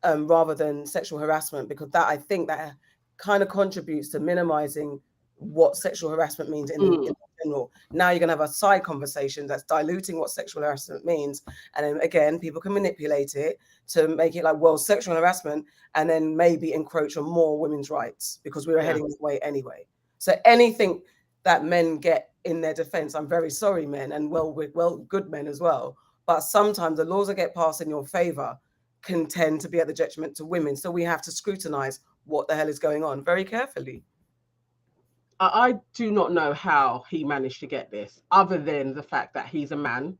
Rather than sexual harassment, because that I think that kind of contributes to minimizing what sexual harassment means in general. Now you're going to have a side conversation that's diluting what sexual harassment means, and then again people can manipulate it to make it like, well, sexual harassment, and then maybe encroach on more women's rights because we were heading this way anyway. So anything that men get in their defense, I'm very sorry, men, and good men as well, but sometimes the laws that get passed in your favor can tend to be at the detriment to women. So we have to scrutinize what the hell is going on very carefully. I do not know how he managed to get this, other than the fact that he's a man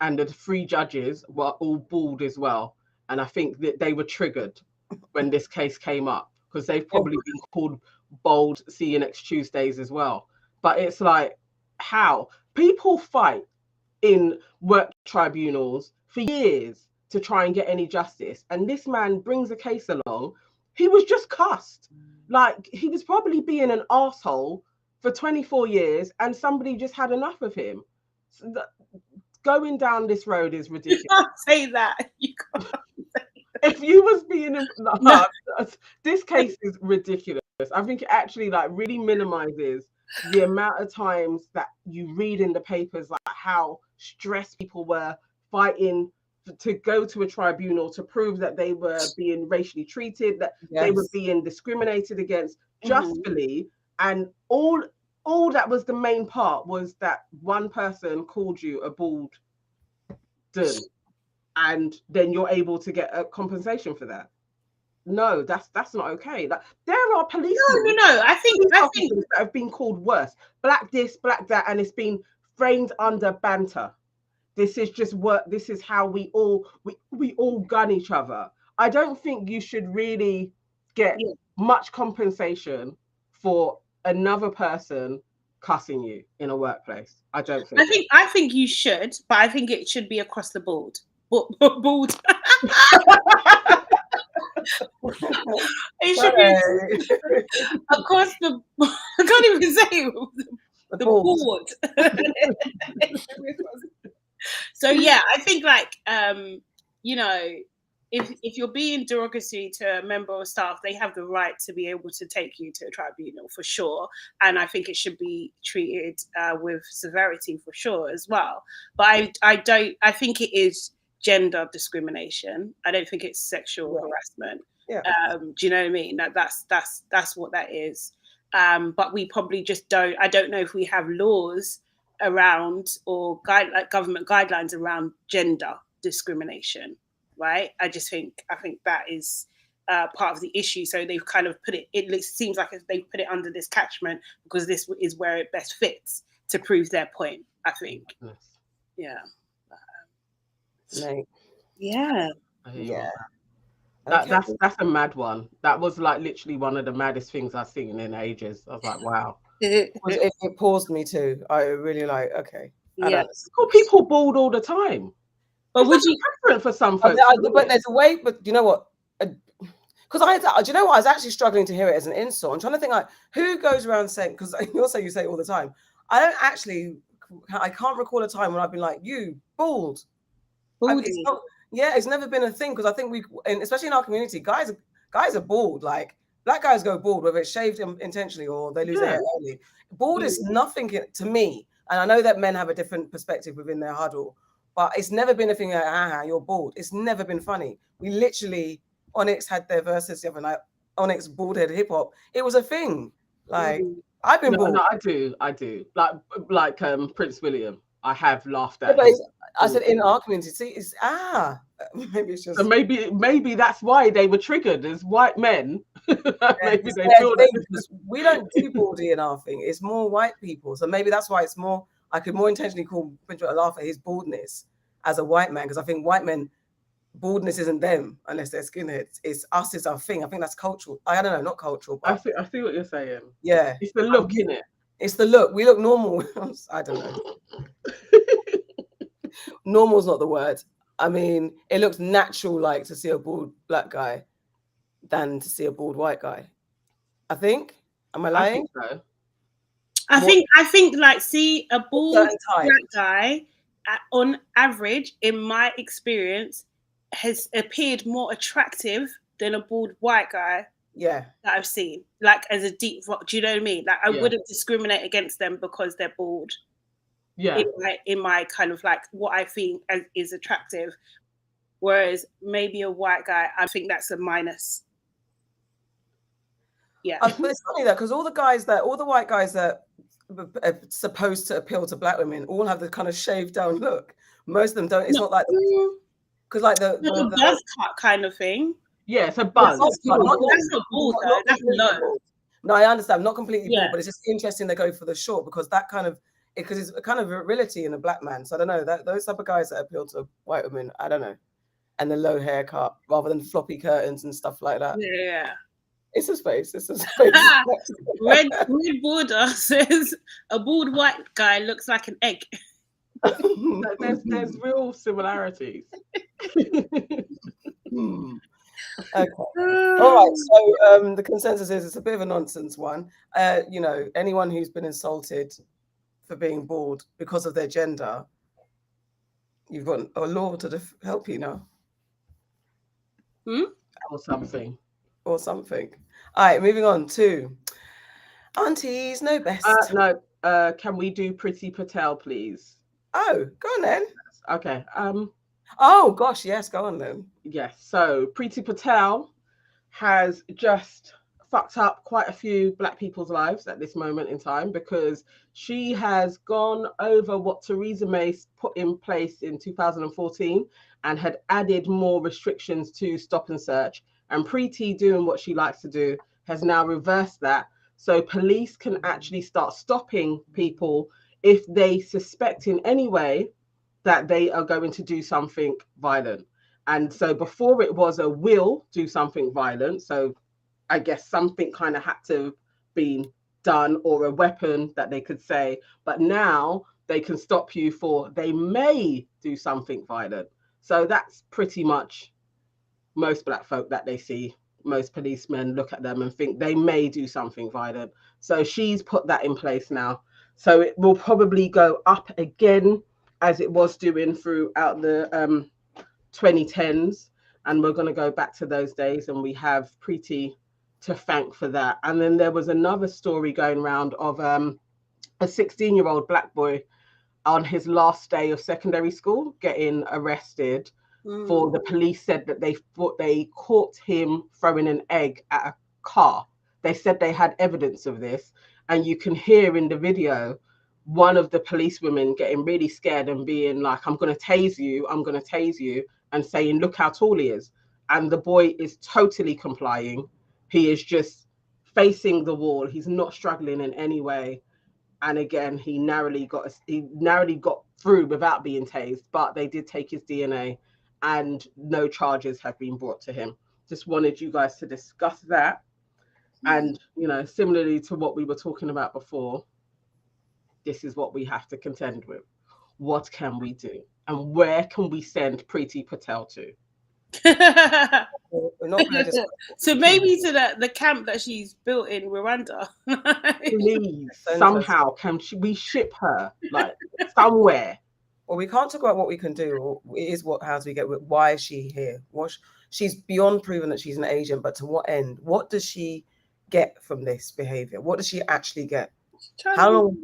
and the 3 judges were all bald as well. And I think that they were triggered when this case came up, because they've probably been called bald see you next Tuesdays as well. But it's like, how? People fight in work tribunals for years to try and get any justice, and this man brings a case along. He was just cussed, like he was probably being an arsehole for 24 years and somebody just had enough of him. So going down this road is ridiculous. You can't say that. You can't. If you was being this case is ridiculous. I think it actually like really minimizes the amount of times that you read in the papers like how stressed people were fighting to go to a tribunal to prove that they were being racially treated, that they were being discriminated against justly, and all that was the main part was that one person called you a bald dun, and then you're able to get a compensation for that. No, that's not okay. Like, there are police. No. I think that have been called worse. Black this, black that, and it's been framed under banter. This is just work. This is how we all gun each other. I don't think you should really get much compensation for another person cussing you in a workplace. I don't think. I think you should, but I think it should be across the board. Board. It should be across the. I can't even say the board. So yeah, I think like you know, if you're being derogatory to a member of staff, they have the right to be able to take you to a tribunal for sure, and I think it should be treated with severity for sure as well. But I think it is gender discrimination. I don't think it's sexual harassment. Yeah. Do you know what I mean? That's what that is. But we probably just don't. I don't know if we have laws around or government guidelines around gender discrimination, right? I think that is part of the issue. So they've kind of put it. It seems like they've put it under this catchment because this is where it best fits to prove their point. I think. Yeah. Mate. Yeah. That's a mad one. That was like literally one of the maddest things I've seen in ages. I was like, wow. It paused me too. I really like, okay. Yeah. People bald all the time. But would you different for some folks? But there's a way, but you know what? Because do you know what? I was actually struggling to hear it as an insult. I'm trying to think like who goes around saying, because you say it all the time. I can't recall a time when I've been like, you bald. It's never been a thing because I think especially in our community, guys are bald. Like black guys go bald, whether it's shaved intentionally or they lose their hair early. Bald is nothing to me, and I know that men have a different perspective within their huddle, but it's never been a thing like, you're bald. It's never been funny. We literally, Onyx had their verses the other night. Onyx bald head hip hop. It was a thing. Like I've been bald. No, I do. Like Prince William. I have laughed at. But I said in our community, see, it's maybe it's just so maybe that's why they were triggered as white men. Maybe they feel that we don't do baldy in our thing. It's more white people, so maybe that's why it's more. I could more intentionally call Benjamin laugh at his baldness as a white man because I think white men baldness isn't them unless they're skinheads. It's us, is our thing. I think that's cultural. I don't know, not cultural. But I see what you're saying. Yeah, it's the look, isn't it? It's the look. We look normal. I don't know. Normal's not the word. I mean, it looks natural like to see a bald black guy than to see a bald white guy. I think. Am I lying? I think so. I think like see a bald black guy on average, in my experience, has appeared more attractive than a bald white guy. Yeah, that I've seen, like as a deep. Do you know what I mean? Like I wouldn't discriminate against them because they're bald. Yeah, in my kind of like what I think is attractive, whereas maybe a white guy, I think that's a minus. Yeah, but it's funny though because all the white guys that are supposed to appeal to black women all have the kind of shaved down look. Most of them don't. It's not like because like the buzz cut kind of thing. Yeah, it's a buzz. That's not bald though. That's low. No, I understand. Not completely bald, but it's just interesting they go for the short because that kind of because it's a kind of virility in a black man. So I don't know that those type of guys that appeal to white women. I don't know, and the low haircut rather than floppy curtains and stuff like that. Yeah. It's a space. Red border says a bald white guy looks like an egg. There's real similarities. Okay. All right. So the consensus is it's a bit of a nonsense one. You know, anyone who's been insulted for being bald because of their gender, you've got a law to help you now. Or something. Or something. All right, moving on to Aunties Know Best. No, can we do Priti Patel, please? Oh, go on then. Okay. Oh gosh, yes, go on then. Yes. So Priti Patel has just fucked up quite a few Black people's lives at this moment in time, because she has gone over what Theresa May put in place in 2014 and had added more restrictions to stop and search. And Priti, doing what she likes to do, has now reversed that. So police can actually start stopping people if they suspect in any way that they are going to do something violent. And so before it was a will do something violent. So I guess something kind of had to be done, or a weapon that they could say. But now they can stop you for they may do something violent. So that's pretty much most Black folk that they see. Most policemen look at them and think they may do something violent. So she's put that in place now. So it will probably go up again, as it was doing throughout the 2010s. And we're going to go back to those days, and we have Priti to thank for that. And then there was another story going around of a 16-year-old Black boy on his last day of secondary school getting arrested. For the police said that they thought they caught him throwing an egg at a car. They said they had evidence of this, and you can hear in the video one of the policewomen getting really scared and being like, I'm going to tase you, I'm going to tase you, and saying, look how tall he is. And the boy is totally complying. He is just facing the wall. He's not struggling in any way. And again, he narrowly got through without being tased, but they did take his DNA, and no charges have been brought to him. Just wanted you guys to discuss that. And, you know, similarly to what we were talking about before, this is what we have to contend with. What can we do? And where can we send Priti Patel to? We're not going to So maybe to the camp that she's built in Rwanda. Please, somehow, we ship her like somewhere? Well, we can't talk about what we can do. It is how do we get? Why is she here? She's beyond proven that she's an agent, but to what end? What does she get from this behavior? What does she actually get? How long?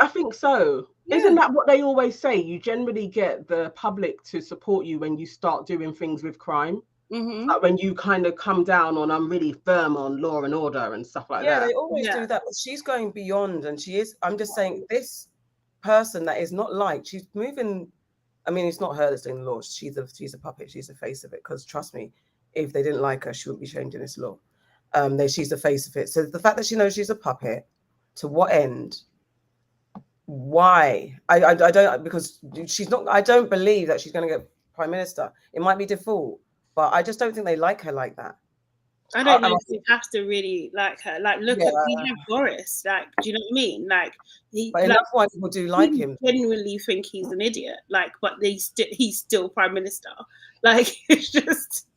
I think so. Yeah. Isn't that what they always say? You generally get the public to support you when you start doing things with crime. Like when you kind of come down on, I'm really firm on law and order and stuff like that. Yeah, they always do that. But she's going beyond, and she is. I'm just saying, this person that is not liked, she's moving. I mean, it's not her that's doing the law. She's a puppet. She's the face of it. Because trust me, if they didn't like her, she wouldn't be changing this law. She's the face of it. So the fact that she knows she's a puppet, to what end? Why? I don't, because she's not. I don't believe that she's going to get prime minister. It might be default. But I just don't think they like her like that. I don't know if you have to really like her. Like, look at we have Boris. Like, do you know what I mean? Like, but enough white people do like him. Genuinely think he's an idiot. Like, but he's still prime minister. Like, it's just,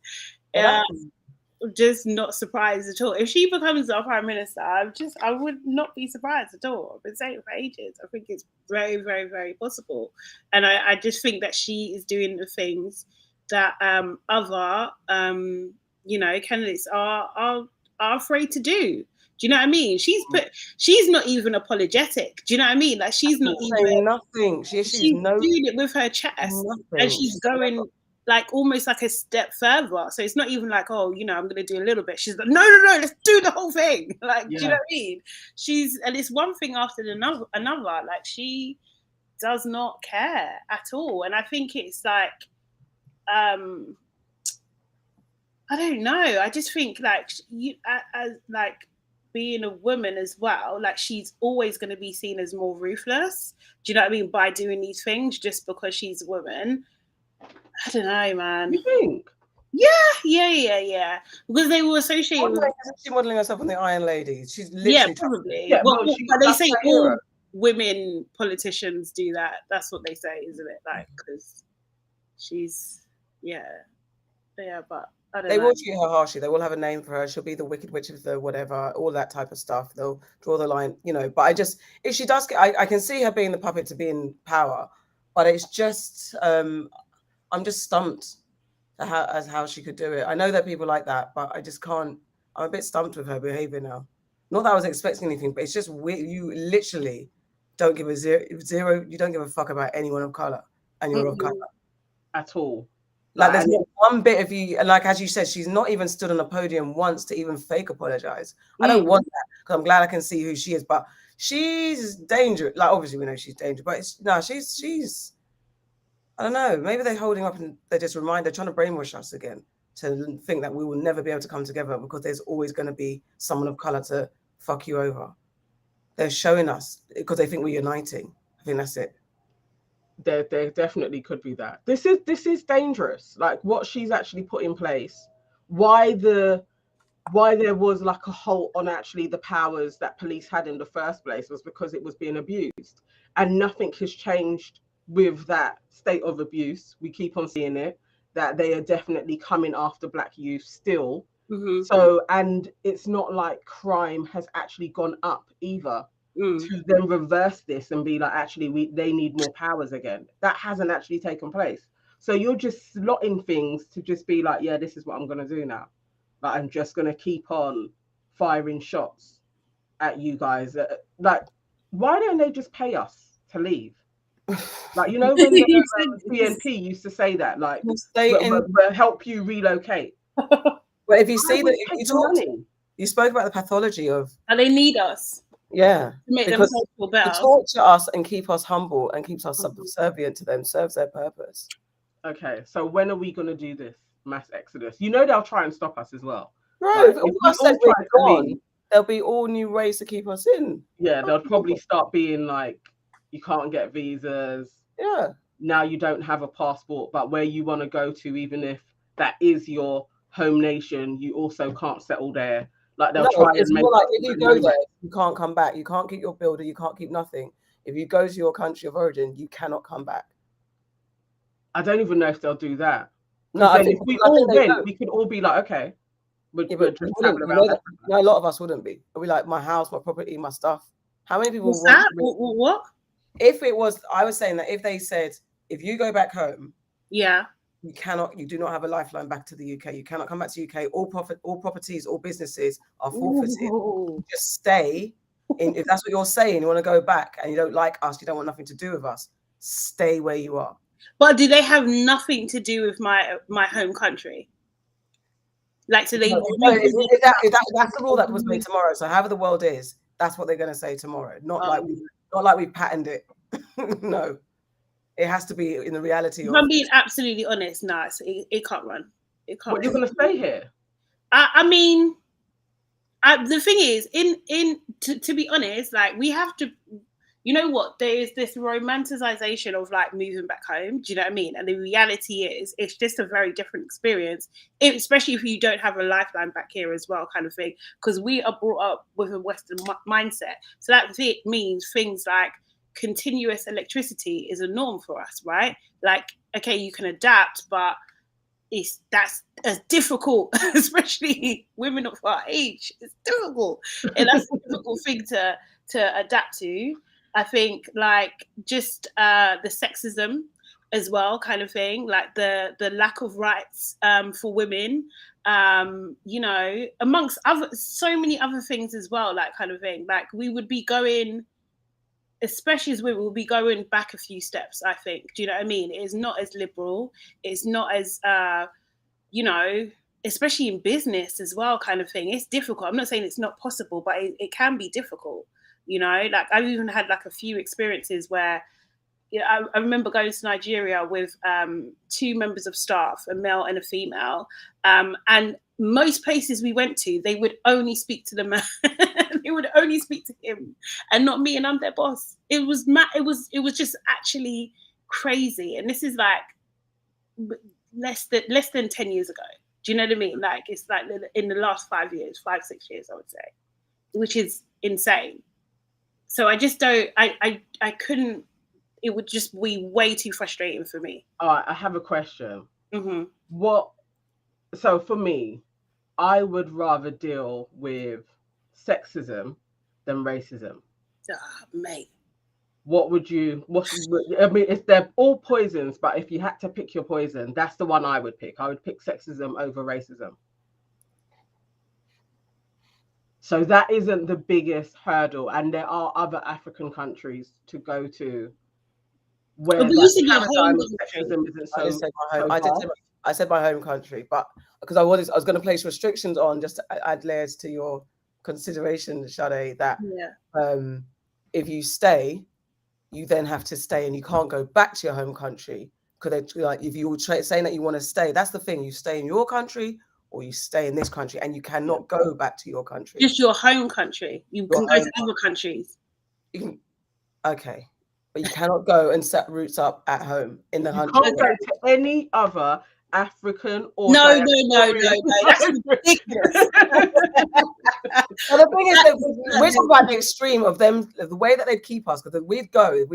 just not surprised at all. If she becomes our prime minister, I would not be surprised at all. I've been saying it for ages. I think it's very, very, very possible, and I just think that she is doing the things that other candidates are afraid to do. Do you know what I mean? She's not even apologetic. Do you know what I mean? Like, she's not even nothing. She's doing it with her chest, and she's going like almost like a step further. So it's not even like, oh, I'm going to do a little bit. She's like, no, let's do the whole thing. Like, do you know what I mean? And it's one thing after another. Like, she does not care at all, and I think it's like. I don't know. I just think like you, as like being a woman as well, like she's always going to be seen as more ruthless. Do you know what I mean? By doing these things just because she's a woman. I don't know, man. You think? Yeah. Because they were associated with. She's modeling herself on the Iron Lady. She's literally probably. Yeah, but they say all women politicians do that. That's what they say, isn't it? Like, because. she's but I don't They know. will treat her harshly. They will have a name for her. She'll be the Wicked Witch of the whatever, all that type of stuff. They'll draw the line, But if she does get, I can see her being the puppet to be in power, but it's just, I'm just stumped as how she could do it. I know that people like that, but I just can't. I'm a bit stumped with her behavior now. Not that I was expecting anything, but it's just weird. You literally don't give a zero. You don't give a fuck about anyone of color, and you're of color at all. Like there's not one bit of you, and like as you said, she's not even stood on a podium once to even fake apologize. I don't want that because I'm glad I can see who she is, but she's dangerous. Like obviously we know she's dangerous, but she's I don't know. Maybe they're holding up and they're trying to brainwash us again to think that we will never be able to come together because there's always going to be someone of color to fuck you over. They're showing us because they think we're uniting. I think that's it. There definitely could be that. This is dangerous. Like what she's actually put in place. Why there was like a halt on actually the powers that police had in the first place was because it was being abused, and nothing has changed with that state of abuse. We keep on seeing it, that they are definitely coming after Black youth still. So, and it's not like crime has actually gone up either. To then reverse this and be like, actually, they need more powers again. That hasn't actually taken place. So you're just slotting things to just be like, yeah, this is what I'm going to do now. Like, I'm just going to keep on firing shots at you guys. Like, why don't they just pay us to leave? Like, when the BNP used to say that, like, we'll help you relocate. But if you see that, you spoke about the pathology of... And they need us. Yeah, to make them feel better. To torture us and keep us humble and keeps us subservient to them serves their purpose. Okay, so when are we going to do this mass exodus? They'll try and stop us as well. Right, there'll be all new ways to keep us in. Yeah, they'll probably start being like, you can't get visas. Yeah. Now you don't have a passport, but where you want to go to, even if that is your home nation, you also can't settle there. Like they'll try and make like if you go there, you can't come back. You can't keep your builder. You can't keep nothing. If you go to your country of origin, you cannot come back. I don't even know if they'll do that. No, I think we could all be like, okay, we're just traveling around. No, a lot of us wouldn't be. We'd be like, my house, my property, my stuff. How many people want that? What? If it was, I was saying that if they said, if you go back home, yeah, you do not have a lifeline back to the UK. You cannot come back to the UK. All properties, all businesses are forfeited. Just stay in. If that's what you're saying, you want to go back and you don't like us, you don't want nothing to do with us, stay where you are. But do they have nothing to do with my home country? Like, so they... that's the rule that was made tomorrow. So however the world is, that's what they're going to say tomorrow. Not like we patterned it. No. It has to be in the reality. If I'm being absolutely honest, no, it can't run. It can't. What, you're going to stay here? I mean, the thing is, to be honest, like we have to, you know what? There is this romanticization of like moving back home. Do you know what I mean? And the reality is, it's just a very different experience, especially if you don't have a lifeline back here as well, kind of thing. Because we are brought up with a Western mindset, so that means things like continuous electricity is a norm for us, right? Like, okay, you can adapt, but that's as difficult, especially women of our age. It's difficult, and that's a difficult thing to adapt to. I think, like, just the sexism as well, kind of thing, like the lack of rights for women, amongst so many other things as well, like kind of thing. Like we would be going, especially as women, we'll be going back a few steps, I think. Do you know what I mean? It is not as liberal. It's not as, especially in business as well, kind of thing. It's difficult. I'm not saying it's not possible, but it can be difficult. Like I've even had like a few experiences where, I remember going to Nigeria with 2 members of staff, a male and a female, and most places we went to, they would only speak to the man. They would only speak to him and not me, and I'm their boss. It was just actually crazy. And this is like less than 10 years ago. Do you know what I mean? Like it's like in the last 5 years, 5-6 years, I would say, which is insane. So I just don't. I couldn't. it would just be way too frustrating for me. All right, I have a question. Mm-hmm. So for me, I would rather deal with sexism than racism. Mate. What would you, I mean, if they're all poisons, but if you had to pick your poison, that's the one I would pick. I would pick sexism over racism. So that isn't the biggest hurdle. And there are other African countries to go to where that paradigm of sexism isn't so. I said my home country, but because I was going to place restrictions on, just to add layers to your consideration, Sade, that if you stay, you then have to stay and you can't go back to your home country, because like, if you were saying that you want to stay, that's the thing, you stay in your country or you stay in this country, and you cannot go back to your country. Just your home country. You can go to other countries. Okay. But you cannot go and set roots up at home in the country. You can't go to any other African or no. That's ridiculous. So the thing is that we're talking about the extreme of them, the way that they keep us, because we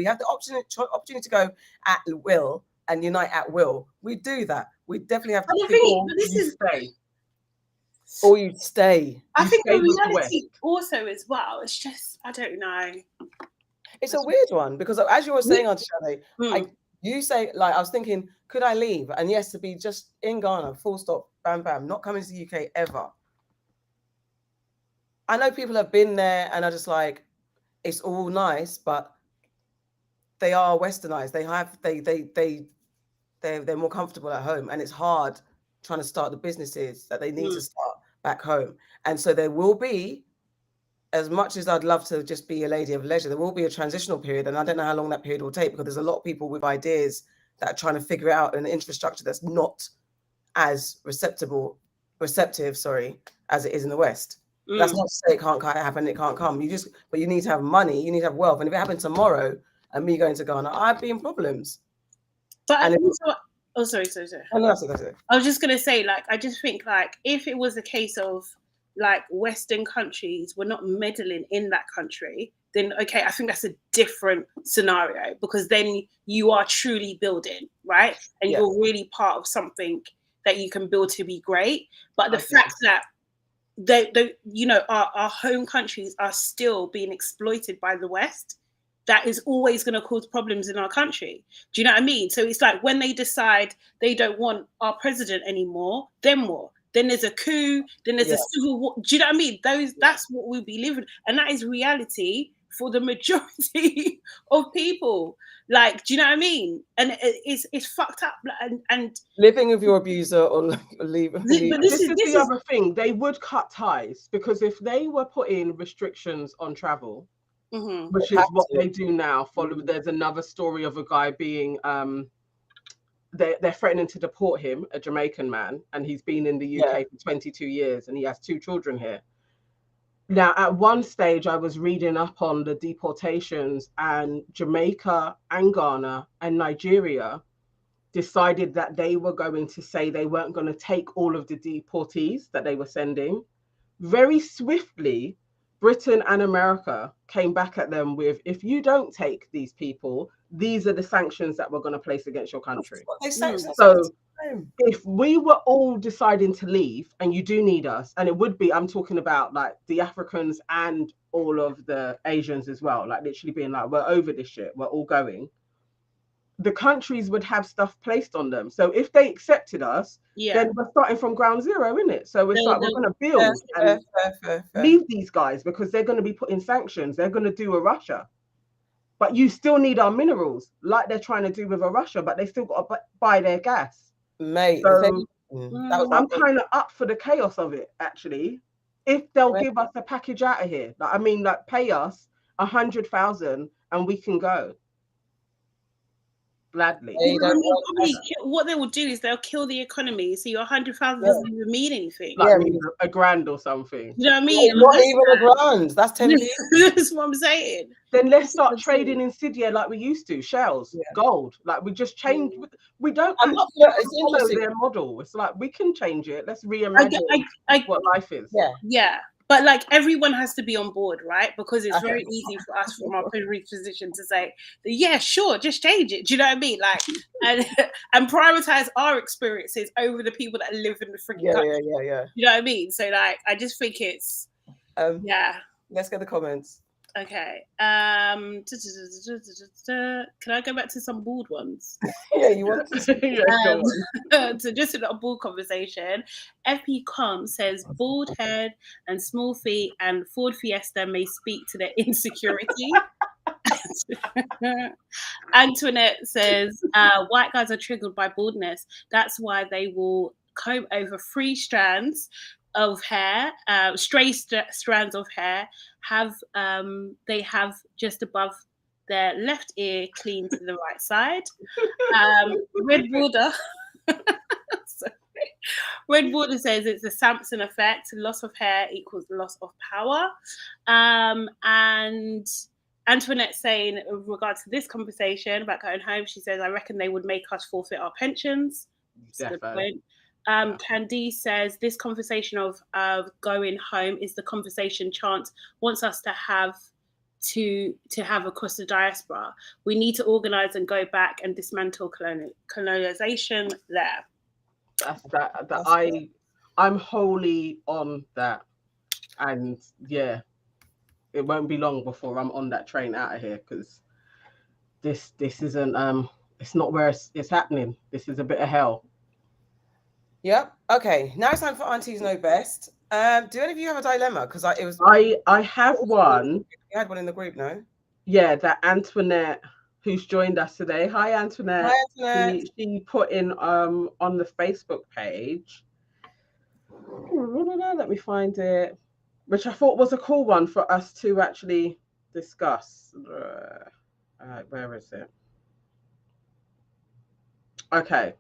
have the opportunity to go at will and unite at will. We do that. We definitely have to stay. Or you stay. I think the reality also as well, it's just, I don't know. It's a weird one, because as you were saying, Auntie Shade, you say, like, I was thinking, could I leave? And yes, to be just in Ghana, full stop, bam, bam, not coming to the UK ever. I know people have been there and are just like, it's all nice, but they are westernized. They're more comfortable at home, and it's hard trying to start the businesses that they need to start back home. And so there will be, as much as I'd love to just be a lady of leisure, there will be a transitional period, and I don't know how long that period will take, because there's a lot of people with ideas that are trying to figure out an infrastructure that's not as receptive, as it is in the West. That's not to say it can't happen, it can't come. But you need to have money, you need to have wealth, and if it happened tomorrow, and me going to Ghana, I'd be in problems. But sorry. Oh, no, that's it. I was just gonna say, like, I just think, like, if it was a case of like Western countries were not meddling in that country, then okay, I think that's a different scenario, because then you are truly building, right? And you're really part of something that you can build to be great. But the fact that our home countries are still being exploited by the West, that is always going to cause problems in our country. Do you know what I mean? So it's like, when they decide they don't want our president anymore, then what? Then there's a coup, then there's a civil war. Do you know what I mean? That's what we'll be living. And that is reality for the majority of people. Like, do you know what I mean? And it's fucked up. And living with your abuser or leaving. But this is the other thing. They would cut ties, because if they were putting restrictions on travel, which is what they do now, there's another story of a guy being they're threatening to deport him, a Jamaican man, and he's been in the UK for 22 years and he has 2 children here. Now, at one stage, I was reading up on the deportations, and Jamaica and Ghana and Nigeria decided that they were going to say they weren't going to take all of the deportees that they were sending. Very swiftly, Britain and America came back at them with, if you don't take these people, these are the sanctions that we're going to place against your country. So if we were all deciding to leave, and you do need us, and it would be, I'm talking about like the Africans and all of the Asians as well, like literally being like, we're over this shit, we're all going. The countries would have stuff placed on them. So if they accepted us, then we're starting from ground zero, isn't it? So it's like, we're going to build and leave these guys, because they're going to be putting sanctions. They're going to do a Russia. But you still need our minerals, like they're trying to do with a Russia, but they still got to buy their gas. Mate, so I'm kind of up for the chaos of it, actually. If they'll give us a package out of here. Like, I mean, like, pay us 100,000 and we can go. Gladly. What they will do is they'll kill the economy, so your 100,000 doesn't even mean anything. Like a grand or something. You know what I mean? Not even a grand. That's 10 million. That's what I'm saying. Then let's start trading in Sydia like we used to. Shells, gold. Like, we just change. We don't follow their model. It's like, we can change it. Let's reimagine what life is. Yeah. But like everyone has to be on board, right? Because it's very easy for us from our privileged position to say, yeah, sure, just change it. Do you know what I mean? Like, and prioritize our experiences over the people that live in the freaking country. Yeah. You know what I mean? So like, I just think it's yeah. Let's get the comments. Okay. Can I go back to some bald ones? Yeah, you want to? So just a bald conversation. EP109 says bald head and small feet and Ford Fiesta may speak to their insecurity. Antoinette says white guys are triggered by baldness. That's why they will comb over 3 strands of hair, stray strands of hair. They have just above their left ear clean to the right side. Red Border. Red Border says it's a Samson effect. Loss of hair equals loss of power. And Antoinette saying, in regards to this conversation about going home, she says, I reckon they would make us forfeit our pensions. That's a good point. Candice says, this conversation of going home is the conversation Chance wants us to have across the diaspora. We need to organise and go back and dismantle colonization there. I'm wholly on that. And yeah, it won't be long before I'm on that train out of here, because this isn't it's not where it's happening. This is a bit of hell. Yep. Okay. Now it's time for Aunties Know Best. Do any of you have a dilemma? Because I have one. You had one in the group, no? Yeah, that Antoinette, who's joined us today. Hi, Antoinette. Hi, Antoinette. She put in on the Facebook page. Let me find it. Which I thought was a cool one for us to actually discuss. Where is it? Okay.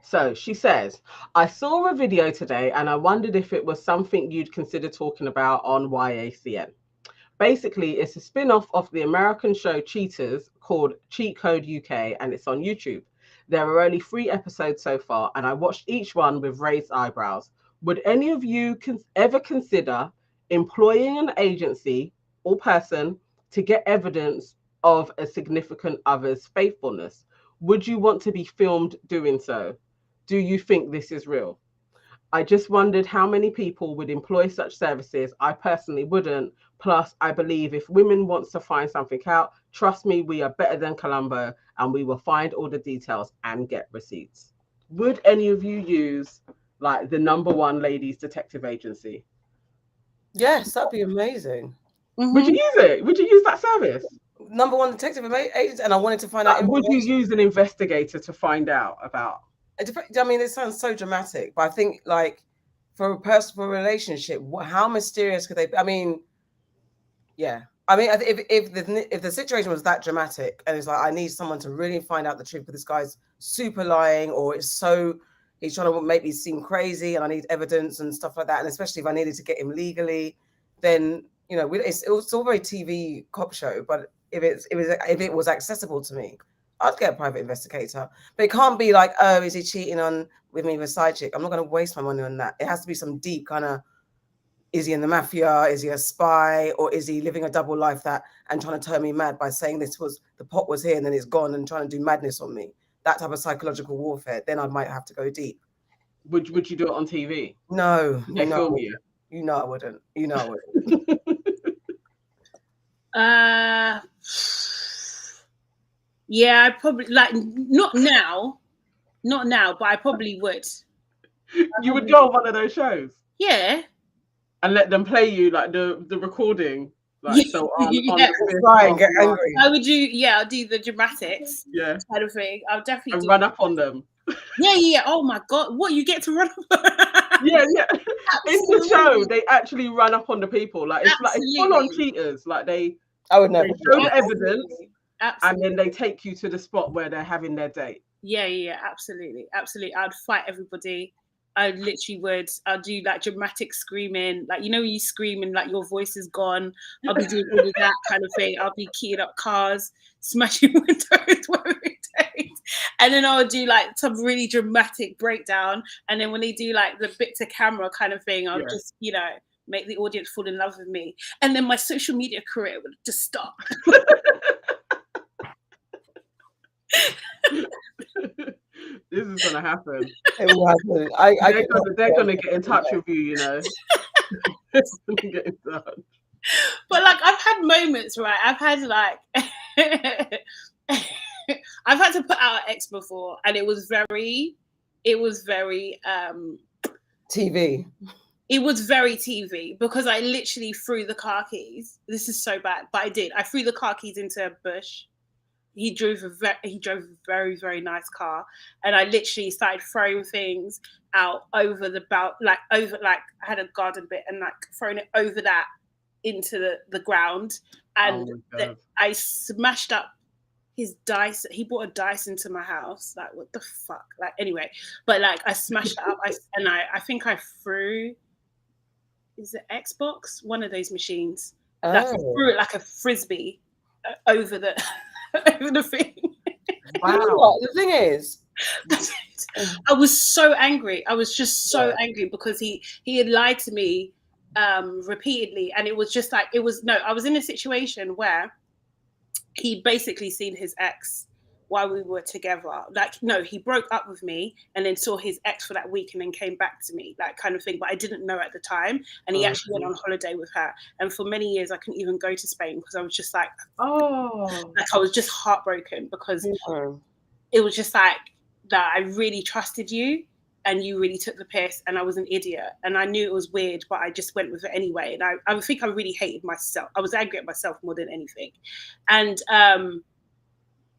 So she says, I saw a video today and I wondered if it was something you'd consider talking about on YACN. Basically, it's a spin-off of the American show Cheaters called Cheat Code UK, and it's on YouTube. There are only 3 episodes so far, and I watched each one with raised eyebrows. Would any of you ever consider employing an agency or person to get evidence of a significant other's faithfulness? Would you want to be filmed doing so? Do you think this is real? I just wondered how many people would employ such services. I personally wouldn't. Plus, I believe if women want to find something out, trust me, we are better than Columbo and we will find all the details and get receipts. Would any of you use like the #1 ladies detective agency? Yes, that'd be amazing. Mm-hmm. Would you use it? Would you use that service? #1 detective agency, and I wanted to find out. Would you use an investigator to find out about? I mean, it sounds so dramatic, but I think like for a personal relationship, how mysterious could they be? I mean, yeah. I mean, if the situation was that dramatic and it's like, I need someone to really find out the truth, but this guy's super lying, or he's trying to make me seem crazy and I need evidence and stuff like that. And especially if I needed to get him legally, then, you know, it's all very TV cop show, but if it was accessible to me, I'd get a private investigator. But it can't be like, oh, is he cheating with me with a side chick? I'm not going to waste my money on that. It has to be some deep kind of, is he in the mafia? Is he a spy? Or is he living a double life and trying to turn me mad by saying the pot was here and then it's gone and trying to do madness on me? That type of psychological warfare. Then I might have to go deep. Would you do it on TV? No. They film you? You know I wouldn't. Yeah, I probably not now, but I probably would. You would go on one of those shows? Yeah. And let them play you like the recording. Like, so get angry. I would I'll do the dramatics. Yeah. Kind of thing. I'll definitely run up on them. Yeah. Oh my God. What, you get to run up? Yeah. In the show, they actually run up on the people. Like it's full on cheaters. Like I would never show the evidence. Absolutely. And then they take you to the spot where they're having their date. Yeah, absolutely. I'd fight everybody. I literally would. I'll do like dramatic screaming, like, you know, when you scream and like your voice is gone. I'll be doing all of that kind of thing. I'll be keying up cars, smashing windows, whatever it takes. And then I'll do like some really dramatic breakdown. And then when they do like the bit to camera kind of thing, I'll just, you know, make the audience fall in love with me, and then my social media career would just stop. This is gonna happen. It will happen. They're gonna get in touch with you, you know. Get in touch. But like, I've had moments, right? I've had like, I've had to put out an ex before, and it was very TV. It was very TV, because I literally threw the car keys. This is so bad, but I did. I threw the car keys into a bush. He drove a very, very nice car, and I literally started throwing things out over the I had a garden bit, and like throwing it over that into the ground, and I smashed up his dice. He brought a dice into my house. Like, what the fuck? Like, anyway, but like, I smashed it up. I think I threw, is it Xbox? One of those machines. Like, I threw it like a frisbee over the over the thing. Wow. You know what? The thing is, I was so angry. I was just so angry, because he had lied to me repeatedly, and it was just like, I was in a situation where he basically seen his ex while we were together. Like, no, he broke up with me and then saw his ex for that week and then came back to me, that kind of thing. But I didn't know at the time. And he actually went on holiday with her. And for many years, I couldn't even go to Spain, because I was just like, like, I was just heartbroken, because it was just like that I really trusted you, and you really took the piss, and I was an idiot, and I knew it was weird, but I just went with it anyway. And I think I really hated myself. I was angry at myself more than anything. And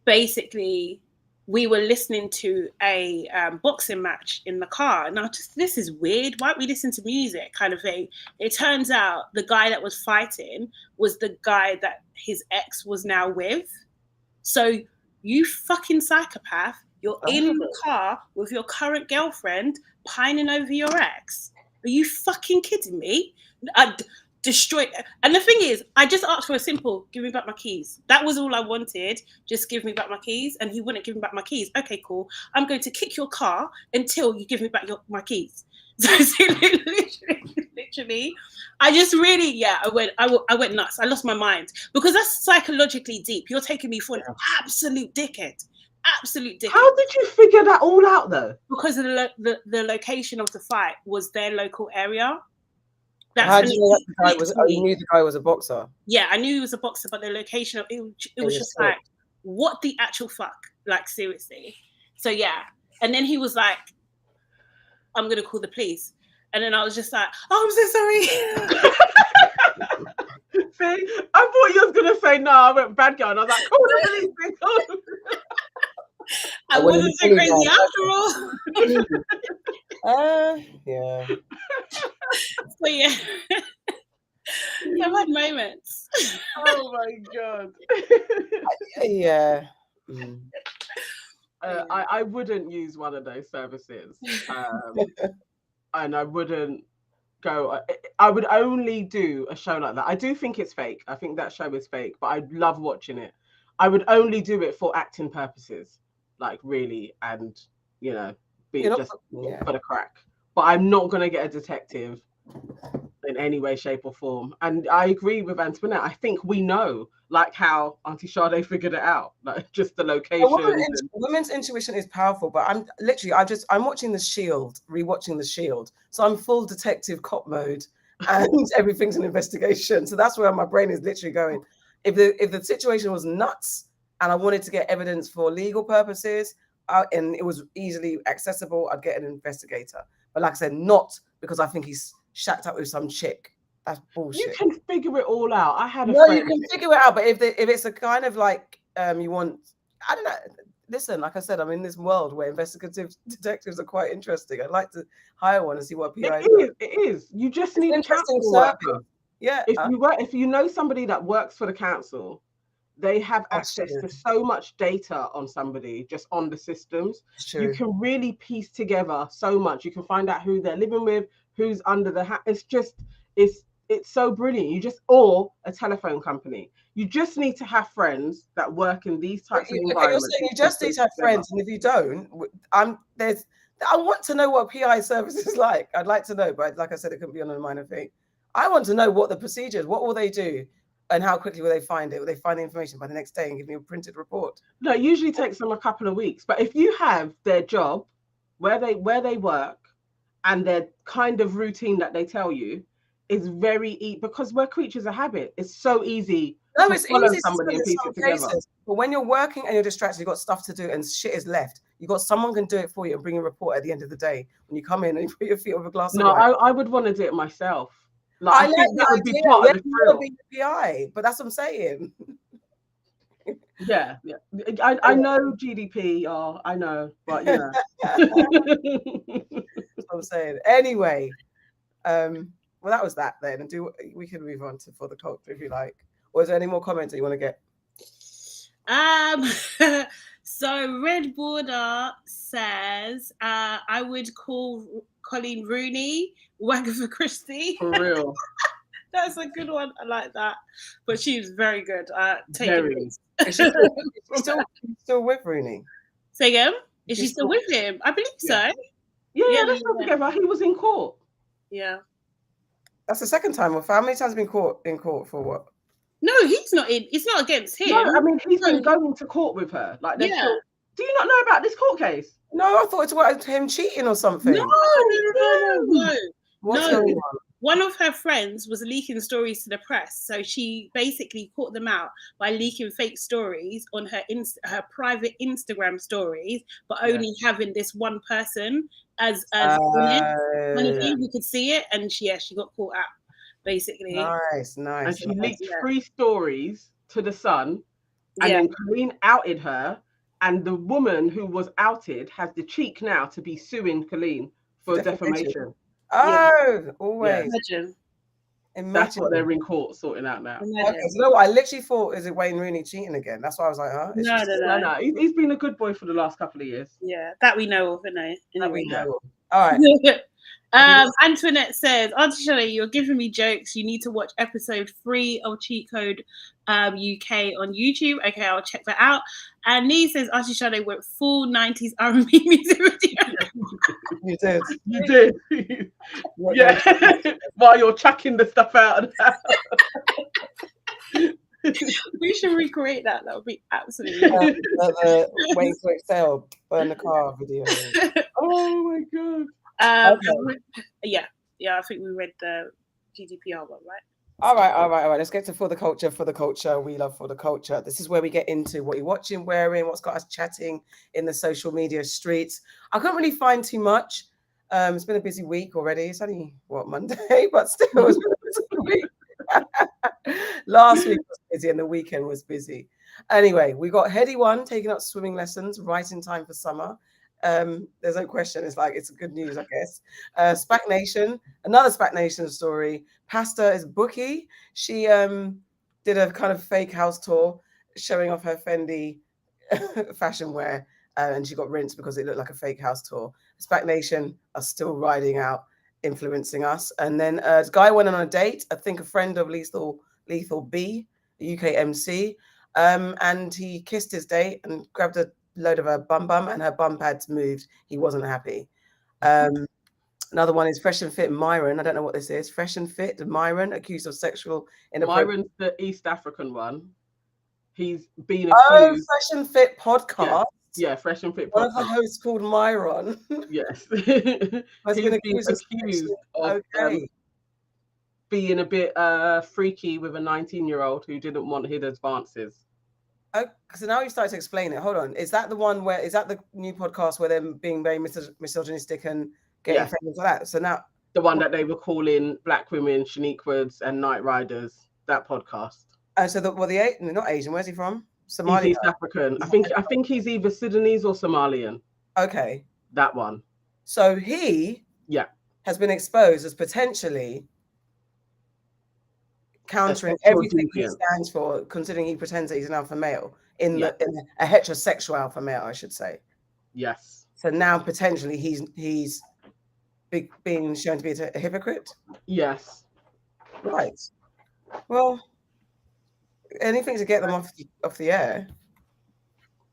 basically, we were listening to a boxing match in the car, and I was just, this is weird. Why don't we listen to music, kind of thing? It turns out the guy that was fighting was the guy that his ex was now with. So, you fucking psychopath. You're in the car with your current girlfriend, pining over your ex. Are you fucking kidding me? I destroyed. And the thing is, I just asked for a simple, give me back my keys. That was all I wanted. Just give me back my keys. And he wouldn't give me back my keys. Okay, cool. I'm going to kick your car until you give me back my keys. So literally, I just really, I went nuts. I lost my mind, because that's psychologically deep. You're taking me for an absolute dickhead. Absolute dickhead. How did you figure that all out, though? Because of the location of the fight was their local area. How did you know that the guy was? You knew the guy was a boxer. Yeah, I knew he was a boxer, but the location of it was just like, what the actual fuck? Like, seriously. So yeah, and then he was like, I'm gonna call the police, and then I was just like, oh, I'm so sorry. See, I thought you was gonna say no. I went bad girl, and I was like, call the police. I wasn't so crazy after all. Yeah. So yeah, I've had moments. Oh my god. Yeah. I wouldn't use one of those services, and I wouldn't go. I would only do a show like that. I do think it's fake. I think that show is fake, but I love watching it. I would only do it for acting purposes, like really, and you know, for the crack. But I'm not gonna get a detective in any way, shape, or form. And I agree with Antoinette. I think we know, like how Auntie Sade figured it out, like just the location. Women's intuition is powerful, but I'm watching The Shield, rewatching The Shield, so I'm full detective cop mode, and everything's an investigation. So that's where my brain is literally going. If the situation was nuts and I wanted to get evidence for legal purposes, and it was easily accessible, I'd get an investigator. But like I said, not because I think he's shacked up with some chick. That's bullshit. You can figure it all out. I had a friend. No, you can figure it out, but if it's a kind of like you want, I don't know. Listen, like I said, I'm in this world where investigative detectives are quite interesting. I'd like to hire one and see what PI It is. You just need a council worker. Yeah. If you know somebody that works for the council, they have access to so much data on somebody, just on the systems. You can really piece together so much. You can find out who they're living with, who's under the hat. It's so brilliant. Or a telephone company. You just need to have friends that work in these types of environments. You just need to have friends, and if you don't, I want to know what PI service is like. I'd like to know, but like I said, it could be on a minor thing. I want to know what the procedure is. What will they do? And how quickly will they find it? Will they find the information by the next day and give me a printed report? No, it usually takes them a couple of weeks. But if you have their job, where they work, and their kind of routine that they tell you is very easy, because we're creatures of habit. It's so easy to follow somebody and piece it together. But when you're working and you're distracted, you've got stuff to do and shit is left. You've got someone can do it for you and bring a report at the end of the day when you come in and you put your feet over a glass of wine. I would want to do it myself. Like, I think that would be part of the thrill. Be the PI, but that's what I'm saying. Yeah. I know GDPR, I know, but yeah. That's what I'm saying. Anyway, well, that was that then. And we can move on to For the Culture if you like. Or is there any more comments that you want to get? So Red Border says, I would call Colleen Rooney Wagatha Christie. For real. That's a good one. I like that. But she was very good at taking Is she still with Rooney? Say again? Is she still with him? I believe so. Yeah, let's not forget, he was in court. Yeah. That's the second time. How many times has he been in court for what? No, he's not in. It's not against him. No, I mean, he's been going to court with her. Like, do you not know about this court case? No, I thought it was him cheating or something. No. What's going on? One of her friends was leaking stories to the press, so she basically caught them out by leaking fake stories on her private Instagram stories, but only having this one person as one of you who could see it, and she got caught out. Basically, nice. And she leaked 3 stories to the Sun, and then Colleen outed her, and the woman who was outed has the cheek now to be suing Colleen for defamation. Oh, always. Imagine. That's what they're in court sorting out now. Okay, so you know what? I literally thought, is it Wayne Rooney cheating again? That's why I was like, huh? No. He's been a good boy for the last couple of years. Yeah, that we know of, That we know. All right. Antoinette says, Auntie Shelley, you're giving me jokes. You need to watch episode 3 of Cheat Code UK on YouTube. Okay, I'll check that out. And Nee says, Auntie Shelley went full 90s R&B music video. You did. Yeah. While you're chucking the stuff out of the house. We should recreate that. That would be absolutely the wait for Excel, burn the car video. Oh my god. Yeah, I think we read the GDPR one, right? All right. Let's get to For the Culture. For the Culture, we love For the Culture. This is where we get into what you're watching, wearing, what's got us chatting in the social media streets. I couldn't really find too much. It's been a busy week already. It's only Monday, but still, it's been a busy week. Last week was busy and the weekend was busy. Anyway, we got Heady One taking up swimming lessons right in time for summer. There's no question. It's good news, I guess. SPAC Nation, another SPAC Nation story. Pasta is bookie. She did a kind of fake house tour showing off her Fendi fashion wear, and she got rinsed because it looked like a fake house tour. SPAC Nation are still riding out, influencing us. And then this guy went on a date, I think a friend of Lethal B, the UK MC, and he kissed his date and grabbed a load of her bum, and her bum pads moved. He wasn't happy. Another one is Fresh and Fit MYRON. I don't know what this is. Fresh and Fit MYRON, accused of sexual inappropriate. MYRON's the East African one. He's been accused. Fresh and Fit podcast. Yeah, Fresh and Fit podcast. One of the hosts called MYRON. Yes. He's been accused of being a bit freaky with a 19-year-old who didn't want his advances. So now you started to explain it. Hold on. Is that the new podcast where they're being very misogynistic and getting famous like that? So now the one that they were calling black women Shaniquas and night riders, that podcast. So not Asian, where's he from? Somalia. He's East African. I think he's either Sudanese or Somalian. Okay. That one. So he has been exposed as potentially countering everything he stands for, considering he pretends that he's an alpha male, in a heterosexual alpha male, I should say. Yes. So now potentially he's being shown to be a hypocrite. Yes. Right. Well, anything to get them off the air.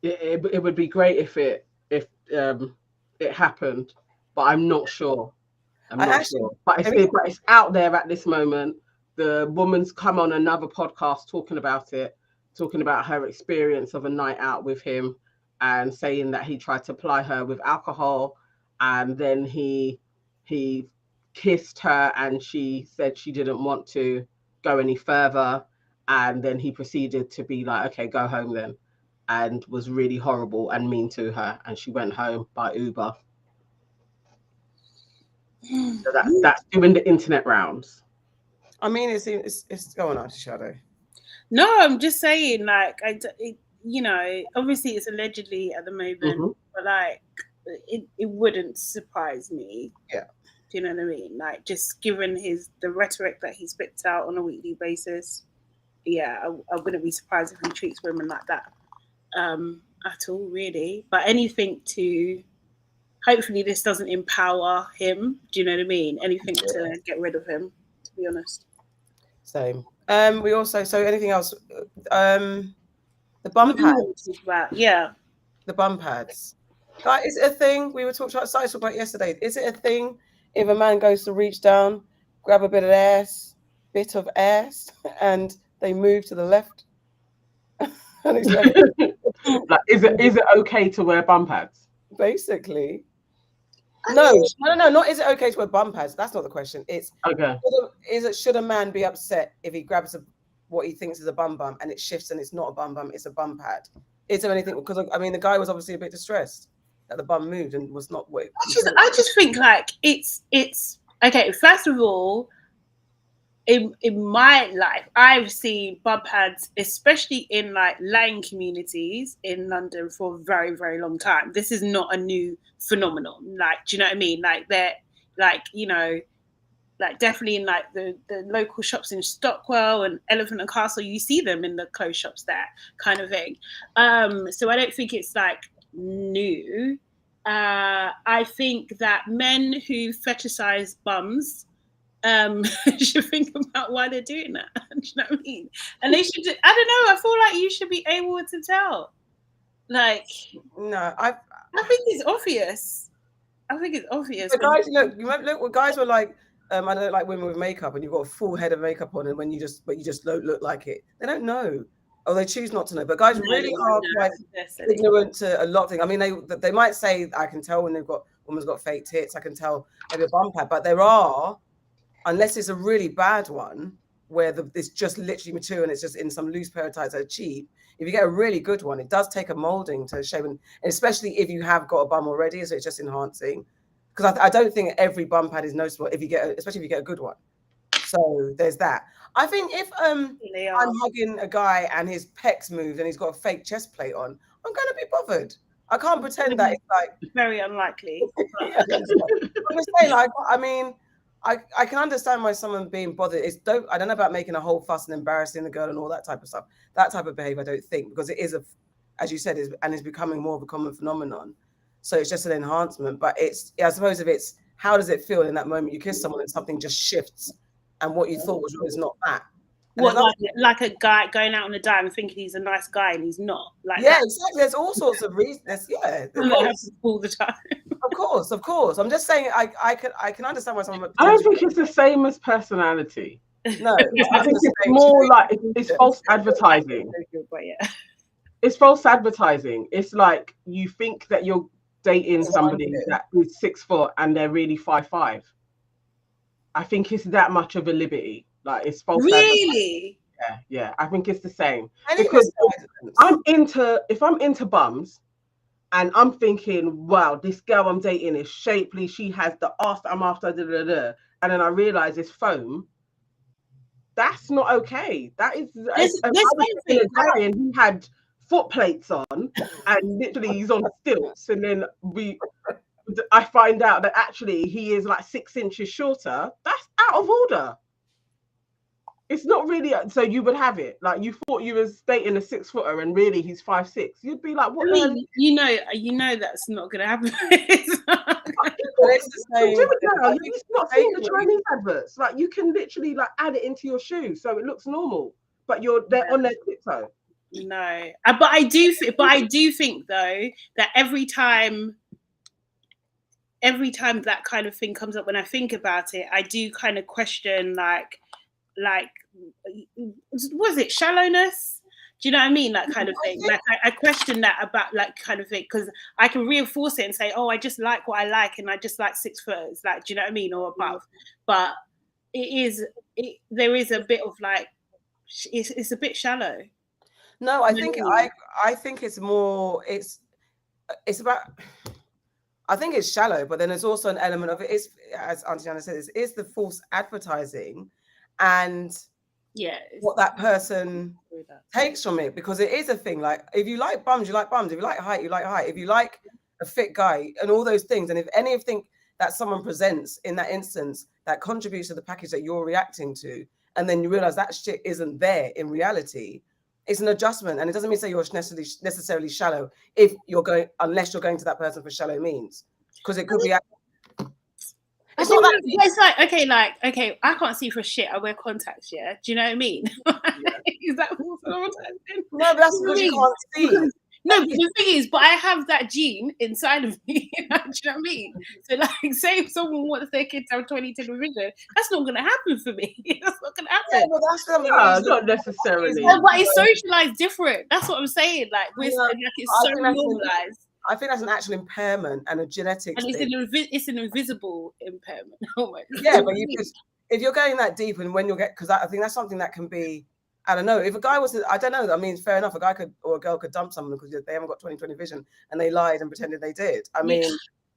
It would be great if it happened, but I'm not sure. I'm not sure, but it's out there at this moment. The woman's come on another podcast talking about her experience of a night out with him, and saying that he tried to ply her with alcohol, and then he kissed her, and she said she didn't want to go any further, and then he proceeded to be like, okay, go home then, and was really horrible and mean to her, and she went home by Uber. So that's doing the internet rounds. I mean, it's going on, Shadow. No, I'm just saying, like, obviously it's allegedly at the moment, but like, it wouldn't surprise me. Yeah. Do you know what I mean? Like, just given the rhetoric that he spits out on a weekly basis, yeah, I wouldn't be surprised if he treats women like that at all, really. But anything to, hopefully this doesn't empower him. Do you know what I mean? Anything to get rid of him, to be honest. Same. We also, so anything else? The bum pads. Yeah. The bum pads. Like, is it a thing? We were talking about yesterday. Is it a thing if a man goes to reach down, grab a bit of ass, and they move to the left? And he's like, like, is it okay to wear bum pads? Basically. No, not is it okay to wear bum pads? That's not the question. It's okay. Should a man be upset if he grabs what he thinks is a bum and it shifts and it's not a bum, it's a bum pad? Is there anything? Because I mean, the guy was obviously a bit distressed that the bum moved and was not what. I just think like it's okay. First of all, in my life, I've seen bum pads, especially in like Lang communities in London, for a very, very long time. This is not a new phenomenon. Like, do you know what I mean? Like they're like, like definitely in like the local shops in Stockwell and Elephant and Castle, you see them in the clothes shops there, kind of thing. So I don't think it's like new. I think that men who fetishize bums should think about why they're doing that. Do you know what I mean? And they should. I don't know. I feel like you should be able to tell. Like, no, I think it's obvious. The guys, look, guys were like, I don't like women with makeup, and you've got a full head of makeup on, and you just don't look like it. They don't know, or they choose not to know. But guys really are quite ignorant to a lot of things. I mean, they might say, I can tell when woman's got fake tits. I can tell maybe a bum pad, but there are, unless it's a really bad one where it's just literally material and it's just in some loose pair of tights that are cheap. If you get a really good one, it does take a molding to shape, and especially if you have got a bum already, so it's just enhancing. Because I don't think every bum pad is noticeable especially if you get a good one. So there's that. I think if I'm hugging a guy and his pecs moved and he's got a fake chest plate on, I'm going to be bothered. I can't pretend that it's like very unlikely. Yeah, I'm just saying, like, I mean, I can understand why someone being bothered. I don't know about making a whole fuss and embarrassing the girl and all that type of stuff. That type of behavior, I don't think, because it is as you said, it's becoming more of a common phenomenon. So it's just an enhancement. But I suppose if it's, how does it feel in that moment you kiss someone and something just shifts and what you thought was not that? Like a guy going out on a dime and thinking he's a nice guy and he's not. Like exactly. There's all sorts of reasons. All the time. Of course. I'm just saying I can understand why someone. I don't think it's the same as personality. No, I think it's more like it's false advertising. It's false advertising. It's like you think that you're dating somebody that is 6 foot and they're really 5'5". I think it's that much of a liberty. Like, it's false. Really? Yeah. I think it's the same. Because if I'm into bums and I'm thinking, wow, this girl I'm dating is shapely, she has the ass that I'm after, and then I realize it's foam. That's not okay. That is a guy and he had foot plates on and literally he's on stilts, and then I find out that actually he is like 6 inches shorter. That's out of order. It's not really. So you would have it like you thought you was dating a 6 footer and really he's 5'6". You'd be like, what? I mean, you know that's not going to happen. It's not seeing the Chinese adverts. Like, you can literally like add it into your shoe so it looks normal, but they're on their tiptoe. No, but I do think though that every time every time that kind of thing comes up, when I think about it, I do kind of question like was it shallowness? Do you know what I mean? That kind of thing. Like I question that about like kind of thing, because I can reinforce it and say, oh, I just like what I like, and I just like 6 footers, like, do you know what I mean, or above. But there is a bit of like it's a bit shallow. No, I think it's more it's about. I think it's shallow, but then there's also an element of it is, as Auntie Jana said, is the false advertising and what that person takes from it, because it is a thing. Like, if you like bums, you like bums. If you like height, you like height. If you like a fit guy and all those things, and if anything that someone presents in that instance that contributes to the package that you're reacting to, and then you realize that shit isn't there in reality, it's an adjustment. And it doesn't mean say you're necessarily shallow unless you're going to that person for shallow means, because it could be. It's like okay, I can't see for shit. I wear contacts. Yeah, do you know what I mean? Is that what I'm saying? No, but that's because you can't see. No, but the thing is, I have that gene inside of me. Do you know what I mean? So, like, say if someone wants their kid to have 20/20 vision, that's not going to happen for me. That's not going to happen. Yeah, but that's not necessarily. But it's socialized different. That's what I'm saying. Like, it's so normalized. I think that's an actual impairment and a genetic thing. It's an invisible impairment. Almost. Yeah, but if you're going that deep, and when because I think that's something that can be, I don't know, if a guy was, I don't know, I mean, fair enough, a guy could, or a girl could dump someone because they haven't got 20/20 vision and they lied and pretended they did. I mean,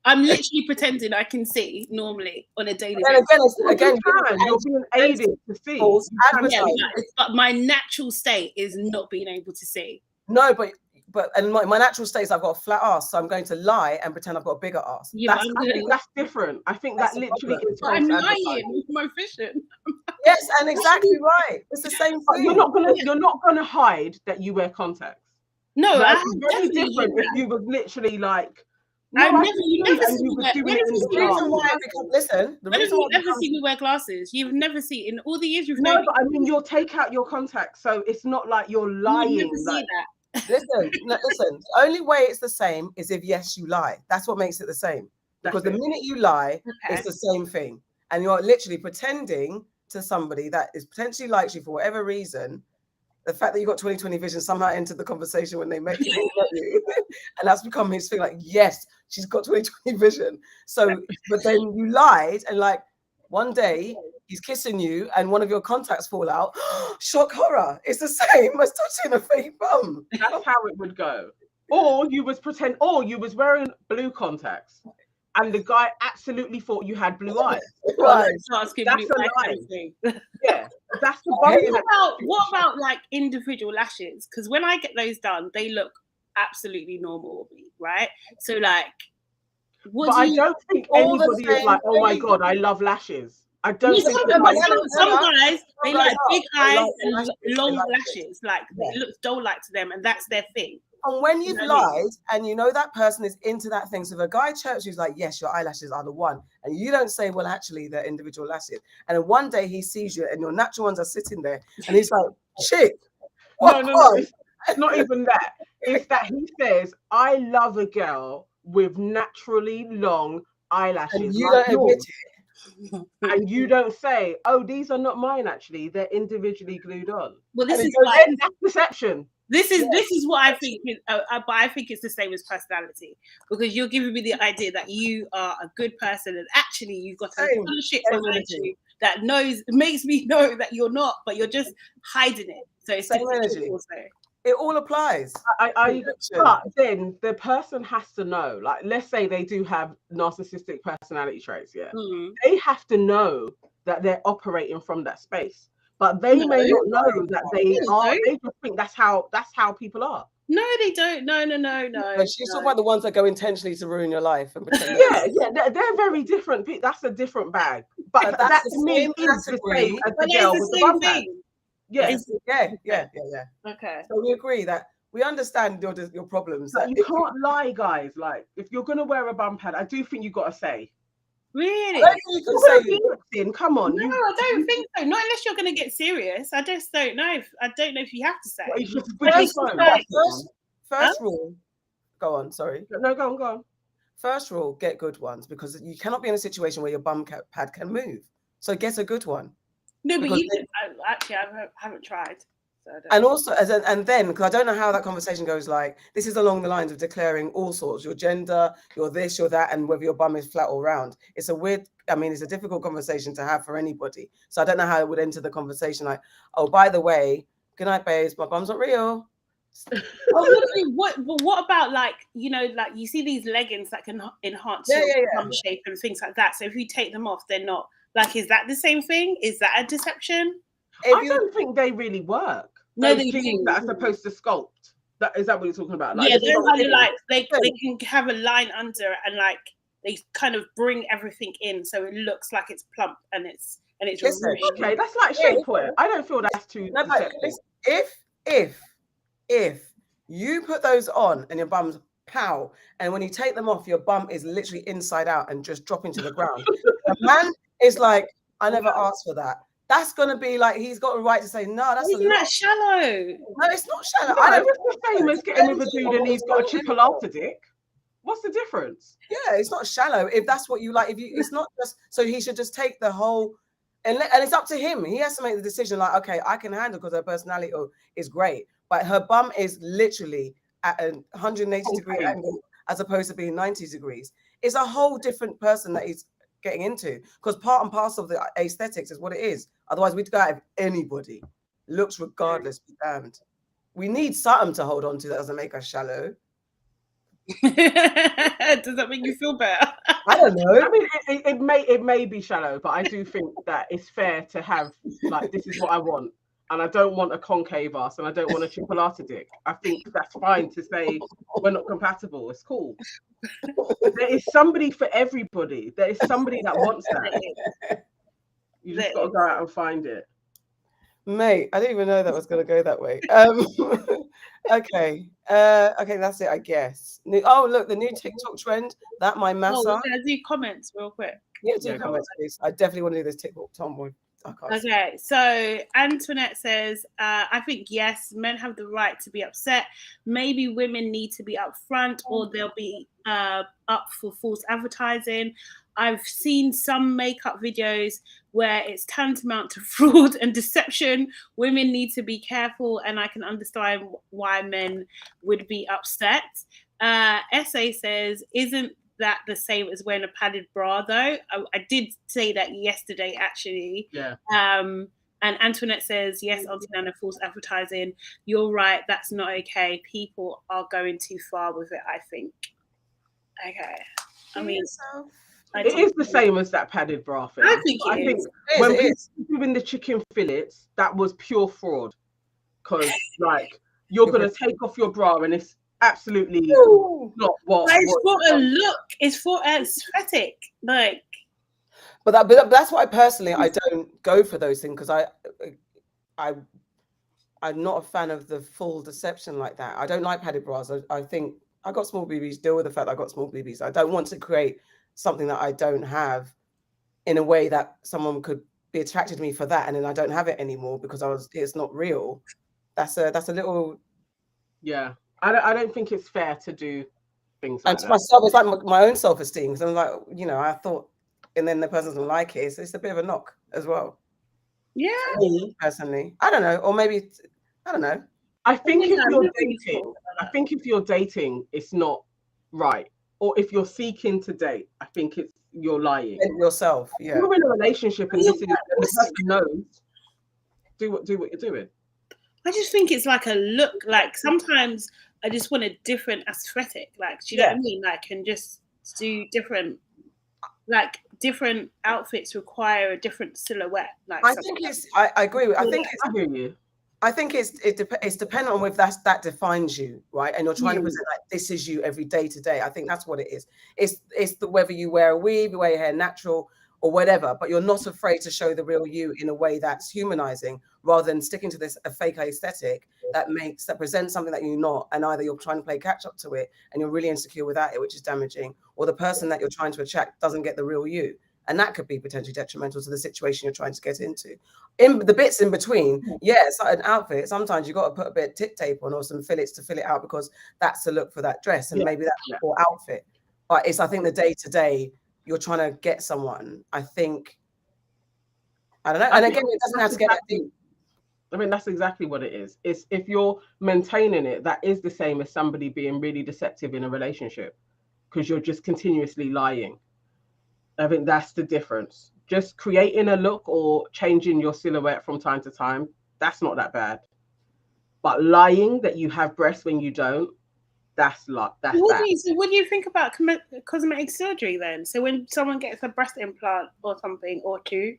I'm literally pretending I can see normally on a daily basis. Again, you're being aided to see. But my natural state is not being able to see. No, but my natural state is I've got a flat ass, so I'm going to lie and pretend I've got a bigger ass. Yeah, I think that's different. I think that literally is. I'm lying with my vision. Yes, and exactly right. It's the same thing. You're not gonna hide that you wear contacts. No, that's very different. If you were literally like. I've never seen me wear glasses. You've never seen in all the years you've known. No, but I mean, you'll take out your contacts, so it's not like you're lying. You never see that. Listen. The only way it's the same is if you lie. That's what makes it the same. Because the minute you lie, it's the same thing, and you're literally pretending to somebody that is potentially likes you for whatever reason. The fact that you got 20/20 vision somehow entered the conversation when they met you, and that's become his thing. Like, yes, she's got 20/20 vision. So, but then you lied, and like one day he's kissing you, and one of your contacts fall out. Shock horror! It's the same as touching a fake bum. That's how it would go. Or you was wearing blue contacts, and the guy absolutely thought you had blue eyes. Right. That's a lie. Yeah, that's the what about like individual lashes? Because when I get those done, they look absolutely normal on me, right? So like, I don't think anybody is like, oh my god, I love lashes. I don't think some guys they like big eyes and long lashes, like it looks doll-like to them, and that's their thing. And when you've lied and you know that person is into that thing, so if a guy chirps you, like, yes, your eyelashes are the one, and you don't say, well, actually, they're individual lashes, and then one day he sees you and your natural ones are sitting there, and he's like, chick, no, it's not even that. It's that he says, I love a girl with naturally long eyelashes. And you don't admit it. And you don't say, oh, these are not mine, actually. They're individually glued on. Well, this is that's deception. This is what I think, but I think it's the same as personality, because you're giving me the idea that you are a good person, and actually you've got a ton of shit behind you that makes me know that you're not, but you're just hiding it. So it's same energy. It all applies. But then the person has to know. Like, let's say they do have narcissistic personality traits. Yeah, they have to know that they're operating from that space. But they may not know that they are. They just think that's how people are. No, they don't. No. She's talking about the ones that go intentionally to ruin your life and pretend. They're very different. That's a different bag. But that to me is the same as the girl with the bum pad. Yeah. Okay. So we agree that we understand your problems. But you can't lie, guys. Like, if you're gonna wear a bum pad, I do think you got to say. Really? Come on. No, I don't think so. Not unless you're going to get serious. I just don't know. I don't know if you have to say. First rule. Go on. Sorry. No, go on. first rule, get good ones, because you cannot be in a situation where your bum pad can move. So get a good one. No, but I haven't tried. So and also, and then, because I don't know how that conversation goes, like, this is along the lines of declaring all sorts, your gender, your this, your that, and whether your bum is flat or round. It's a weird, I mean, it's a difficult conversation to have for anybody. So I don't know how it would enter the conversation, like, oh, by the way, good night, babes, my bum's not real. What about, like, you know, like you see these leggings that can enhance your bum shape and things like that. So if you take them off, they're not, like, is that the same thing? Is that a deception? I don't think they really work. No, those things that are supposed to sculpt. Is that what you're talking about? Like, yeah, they're kind of like they can have a line under and like they kind of bring everything in, so it looks like it's plump and it's okay. That's like shapewear. I don't feel that's too. No, but if you put those on and your bum's pow, and when you take them off, your bum is literally inside out and just dropping to the ground. The man is like, I never asked for that. That's gonna be like, he's got a right to say no. That's isn't that shallow? No, it's not shallow. No, it's the same as getting with a dude and he's got a chipolata dick. What's the difference? Yeah, it's not shallow if that's what you like. If you, it's not just so he should just take the whole, and it's up to him. He has to make the decision. Like, okay, I can handle because her personality is great, but her bum is literally at a 180 degree angle as opposed to being 90 degrees. It's a whole different person that he's getting into, because part and parcel of the aesthetics is what it is. Otherwise, we'd go out if anybody looks regardless, be damned. We need something to hold on to that doesn't make us shallow. Does that make you feel better? I don't know. I mean, it may be shallow, but I do think that it's fair to have, like, this is what I want, and I don't want a concave ass, and I don't want a chipolata dick. I think that's fine to say we're not compatible. It's cool. There is somebody for everybody. There is somebody that wants that. You just got to go out and find it. Mate, I didn't even know that was going to go that way. Okay. Okay, that's it, I guess. Oh, look, the new TikTok trend, that my massacre. Oh, we're going to do comments real quick. Yeah, do comments, please. I definitely want to do this TikTok tomboy. Okay, so Antoinette says, I think, yes, men have the right to be upset. Maybe women need to be upfront, or they'll be up for false advertising. I've seen some makeup videos where it's tantamount to fraud and deception. Women need to be careful, and I can understand why men would be upset. Essay says, isn't that the same as wearing a padded bra, though? I did say that yesterday, actually. Yeah. And Antoinette says, yes, Auntie Nana, false advertising. You're right. That's not okay. People are going too far with it, I think. Okay. I mean, it is the same as that padded bra thing. I think when people were doing the chicken fillets, that was pure fraud. Because, like, you're going to take off your bra and it's absolutely not what. But it's for a look. It's for aesthetic. Like, but that's why personally I don't go for those things, because I'm not a fan of the full deception like that. I don't like padded bras. I think I got small BBs. Deal with the fact that I got small BBs. I don't want to create something that I don't have in a way that someone could be attracted to me for that, and then I don't have it anymore because it's not real. That's a little. Yeah. I don't think it's fair to do things like that. And to myself, it's like my own self-esteem. Because I'm like, you know, I thought, and then the person doesn't like it. So it's a bit of a knock as well. Yeah. Me, personally. I don't know. Or maybe, I don't know. I think if you're dating, it's not right. Or if you're seeking to date, I think you're lying. And yourself, yeah. You're in a relationship and the person knows, do what you're doing. I just think it's like a look. Like, sometimes I just want a different aesthetic. Like, do you know what I mean? Like, and just do different outfits require a different silhouette. Like, I think I agree with. I think it's dependent on if that defines you, right? And you're trying to present like this is you every day to day. I think that's what it is. It's whether you wear a weave, you wear your hair natural, or whatever, but you're not afraid to show the real you in a way that's humanizing, rather than sticking to a fake aesthetic that presents something that you're not, and either you're trying to play catch up to it and you're really insecure without it, which is damaging, or the person that you're trying to attract doesn't get the real you, and that could be potentially detrimental to the situation you're trying to get into. In the bits in between, it's like an outfit. Sometimes you got to put a bit of tip tape on or some fillets to fill it out, because that's the look for that dress, and maybe that's your outfit. But it's, I think, the day to day, you're trying to get someone. I think, I don't know. And again, it doesn't have to get that deep. I mean, that's exactly what it is. It's if you're maintaining it, that is the same as somebody being really deceptive in a relationship, because you're just continuously lying. I think that's the difference. Just creating a look or changing your silhouette from time to time, that's not that bad. But lying that you have breasts when you don't, that's bad. What do you think about cosmetic surgery then? So when someone gets a breast implant or something or two,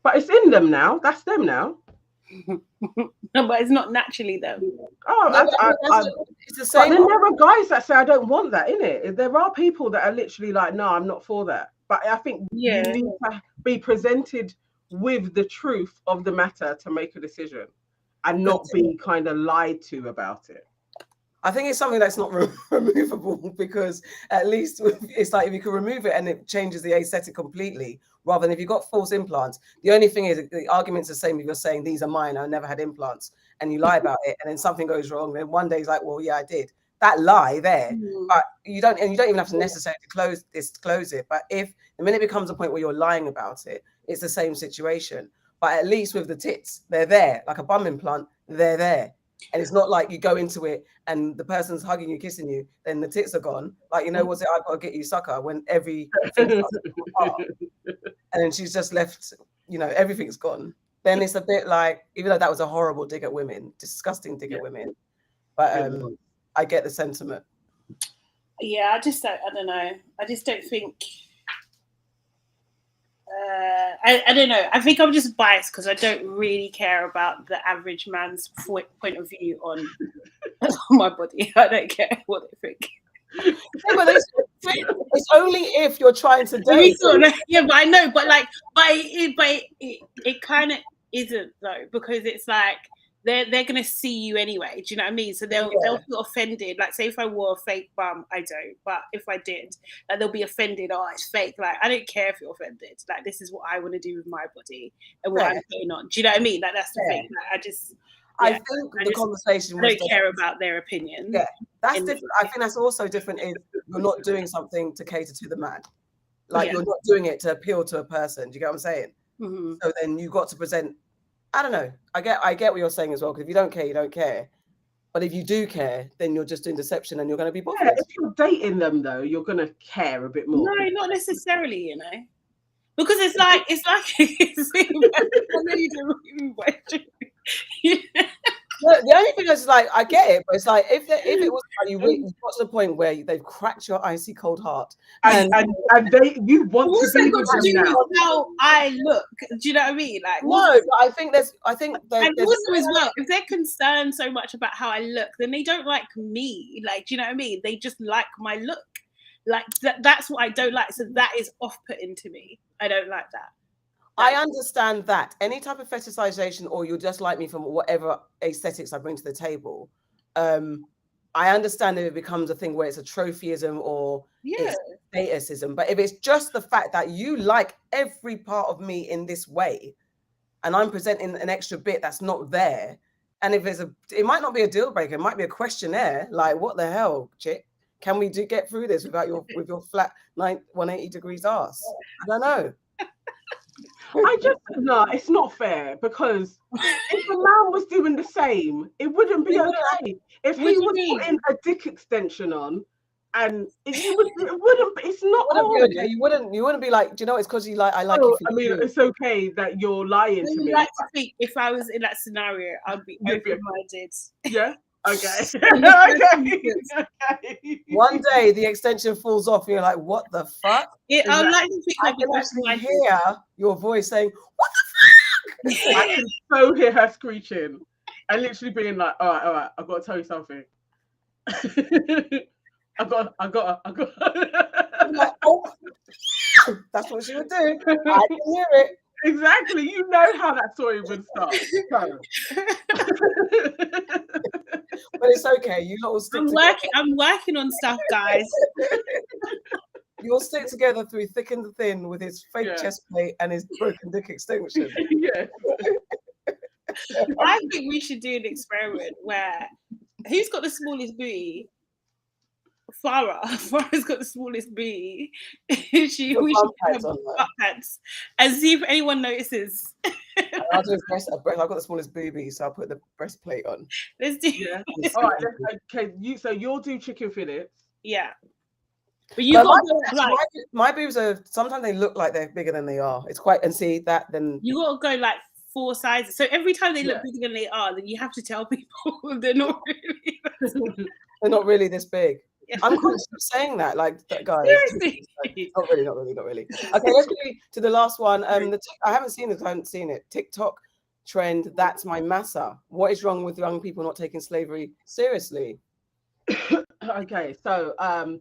but it's in them now. That's them now. No, but it's not naturally though. It's the same. But then there are guys that say, I don't want that in it. There are people that are literally like, no, I'm not for that. But I think you need to be presented with the truth of the matter to make a decision and not be kind of lied to about it. I think it's something that's not removable, because at least it's like if you can remove it and it changes the aesthetic completely, rather than if you've got false implants. The only thing is the argument's the same if you're saying these are mine, I never had implants, and you lie about it, and then something goes wrong. Then one day it's like, well, yeah, I did. That lie there, but you don't even have to necessarily disclose it. But if the minute it becomes a point where you're lying about it, it's the same situation. But at least with the tits, they're there, like a bum implant, they're there. And it's not like you go into it and the person's hugging you, kissing you, then the tits are gone. Like, you know, what's it? I've got to get you sucker, when everything and then she's just left, you know, everything's gone. Then it's a bit like, even though that was a horrible dig at women, disgusting dig at women. But I get the sentiment. Yeah, I don't know. I just don't think. I don't know. I think I'm just biased because I don't really care about the average man's point of view on my body. I don't care what they think. Yeah, but it's only if you're trying to date. Yeah, but I know, but it kind of isn't though, because it's like they're gonna see you anyway. Do you know what I mean? So they'll feel offended. Like, say if I wore a fake bum, I don't. But if I did, they'll be offended. Oh, it's fake. Like, I don't care if you're offended. Like, this is what I want to do with my body and what I'm putting on. Do you know what I mean? Like, that's the thing. Like, I think the conversation. I don't care about their opinion. Yeah, that's different. I think that's also different if you're not doing something to cater to the man. Like, you're not doing it to appeal to a person. Do you get what I'm saying? Mm-hmm. So then you got to present. I don't know. I get what you're saying as well. Because if you don't care, you don't care. But if you do care, then you're just doing deception, and you're going to be bothered. Yeah, if you're dating them, though, you're going to care a bit more. No, not necessarily. You know, because it's like The only thing is, like, I get it, but it's like if it was like you got to the point where they've cracked your icy cold heart, and you want to be with them now. How I look, do you know what I mean? Like, no, but I think there's and also as well, if they're concerned so much about how I look, then they don't like me. Like, do you know what I mean? They just like my look. Like that's what I don't like. So that is off-putting to me. I don't like that. I understand that. Any type of fetishization, or you'll just like me from whatever aesthetics I bring to the table. I understand if it becomes a thing where it's a trophyism or it's statusism. But if it's just the fact that you like every part of me in this way, and I'm presenting an extra bit that's not there, and if it might not be a deal breaker, it might be a questionnaire. Like, what the hell, chick? Can we get through this without your flat 180 degrees ass? I don't know. No, it's not fair, because if a man was doing the same, it wouldn't be okay. If he was putting a dick extension on, and it wouldn't. It's not. You wouldn't be like, do you know? It's because you like. I like. I mean, it's okay that you're lying to me. Like to think if I was in that scenario, I'd be open-minded. Yeah. Okay. Okay. One day the extension falls off, and you're like, "What the fuck?" I like to think I can actually hear your voice saying, "What the fuck?" I can so hear her screeching, and literally being like, "All right, I've got to tell you something." I got. I'm like, oh. That's what she would do. I can hear it. Exactly. You know how that story would start. But it's okay. You lot will stick together. I'm working on stuff, guys. You'll stick together through thick and thin with his fake chest plate and his broken dick extension. Yeah. I think we should do an experiment where who's got the smallest booty? Farah's got the smallest booty. We should have butt pads and see if anyone notices. I'll do I've got the smallest boobies, so I'll put the breastplate on. Let's do. Yeah. All right. Okay. You'll do chicken fillets. Yeah. But you got my boobs are sometimes they look like they're bigger than they are. It's quite and see that then you got to go like 4 sizes. So every time they look bigger than they are, then you have to tell people they're not really this big. Yeah. I'm conscious of saying that, like guys. Seriously. Not really. Okay, let's go to the last one. I haven't seen it. I haven't seen it. TikTok trend. That's my massa. What is wrong with young people not taking slavery seriously? Okay, so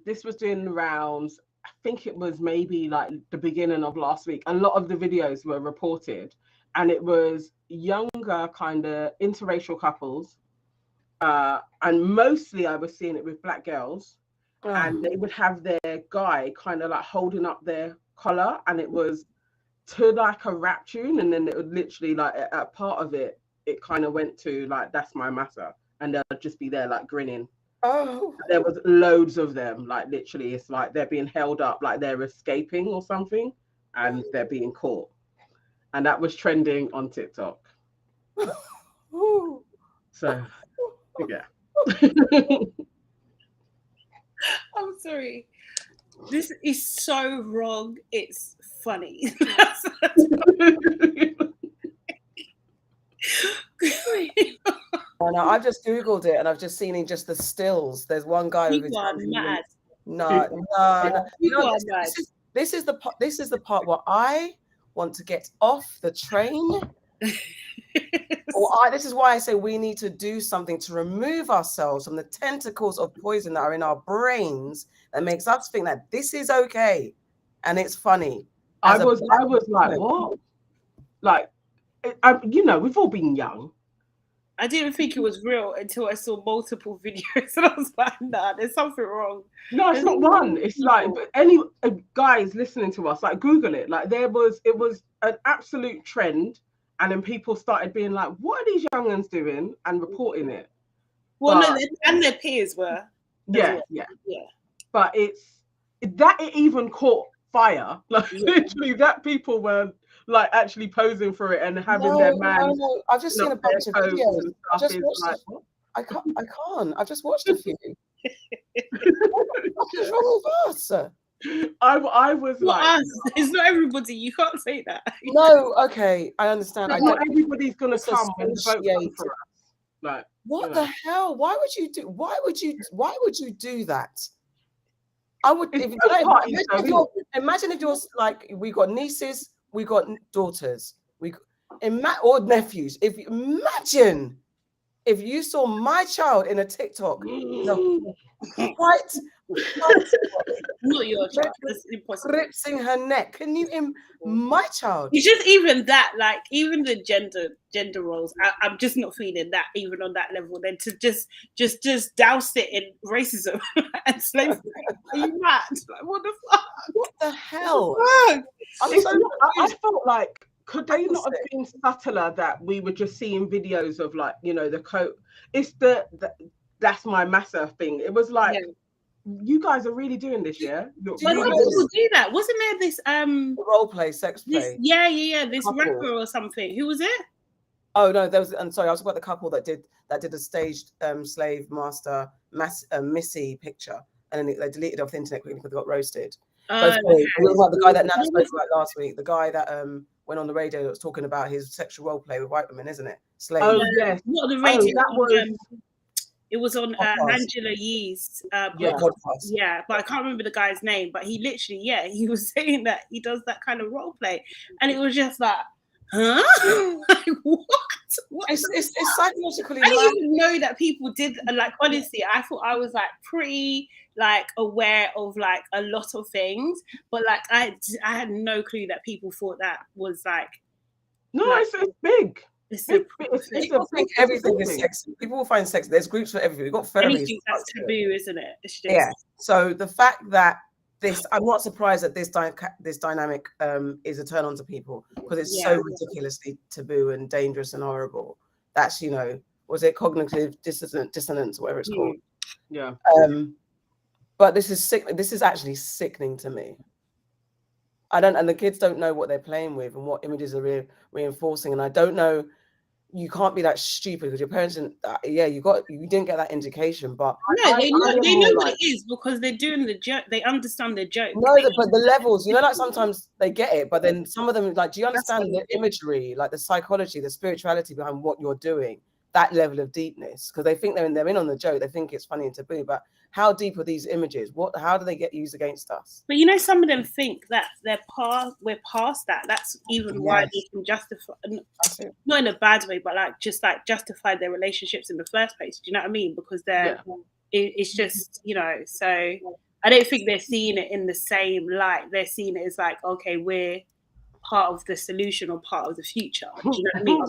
this was doing the rounds. I think it was maybe like the beginning of last week. A lot of the videos were reported, and it was younger kind of interracial couples. And mostly I was seeing it with black girls, and they would have their guy kind of like holding up their collar, and it was to like a rap tune, and then it would literally like at part of it kind of went to like "That's my massa," and they'll just be there like grinning. There was loads of them, like literally it's like they're being held up like they're escaping or something, and they're being caught, and that was trending on TikTok. So yeah. I'm sorry. This is so wrong. It's funny. Oh, no, I've just Googled it and I've just seen in just the stills. There's one guy with his hands mad. No. You know, this is the part where I want to get off the train. This is why I say we need to do something to remove ourselves from the tentacles of poison that are in our brains that makes us think that this is okay and it's funny. I was like, what? Like, we've all been young. I didn't think it was real until I saw multiple videos, and I was like, nah, there's something wrong. No, it's not one. It's like, but any guys listening to us, like, Google it. Like, it was an absolute trend. And then people started being like, what are these young'uns doing? And reporting it. Well, no, and their peers were. Yeah. But it even caught fire. Like, literally, that people were like actually posing for it and having their man. No. I've just seen a bunch of videos. I can't. I've just watched a few. What is wrong with us? I was not like, us. It's not everybody. You can't say that. No, okay, I understand. Not everybody's gonna come and vote for us. Like, what the hell? Why would you do that? I would. Imagine if you're like, we got nieces, we got daughters, or nephews. Imagine if you saw my child in a TikTok, not your child. That's impossible. Ripping her neck. Can you? My child. It's just even that, like even the gender roles. I'm just not feeling that even on that level. Then to just douse it in racism and slavery. Are you mad? Like, what the fuck? What the hell? I felt like, could they not have been subtler that we were just seeing videos of, like, the coat? It's the that's my massa thing. It was like, you guys are really doing this, yeah? People do that. Wasn't there this role play, sex play? This couple. Rapper or something. Who was it? Oh no, there was. I'm sorry, I was about the couple that did a staged slave master Missy picture, and then they deleted it off the internet quickly because they got roasted. The guy that Nana spoke about last week, the guy that went on the radio that was talking about his sexual role play with white women, isn't it? Slave. Oh yes. Not the radio. That was. It was on Angela Yee's podcast. Yeah, but I can't remember the guy's name. But he literally, he was saying that he does that kind of role play, and it was just like, huh? Like, what? It's psychologically. I didn't even know that people did. Like, honestly, I thought I was like pretty like aware of like a lot of things, but like I had no clue that people thought that was like. No, like, it's big. People think everything is sexy. People will find sex. There's groups for everything. We've got furries. Anything that's taboo, isn't it? It's just... Yeah. So the fact that I'm not surprised that this dynamic is a turn on to people because it's so ridiculously taboo and dangerous and horrible. That's was it cognitive dissonance, whatever it's called? Yeah. But this is sick. This is actually sickening to me. And the kids don't know what they're playing with and what images are reinforcing. And I don't know. You can't be that stupid because your parents didn't. You didn't get that indication. But no, they know what it is because they're doing the joke. They understand the joke. No, but the levels, like sometimes they get it, but then some of them, like, do you understand the imagery, like the psychology, the spirituality behind what you're doing? That level of deepness, because they think they're in on the joke. They think it's funny and taboo, but how deep are these images? How do they get used against us? But some of them think that we're past that. That's even why they can justify, not in a bad way, but justify their relationships in the first place. Do you know what I mean? Because it's just, so I don't think they're seeing it in the same light. They're seeing it as like, okay, we're part of the solution or part of the future. Do you know what I mean? I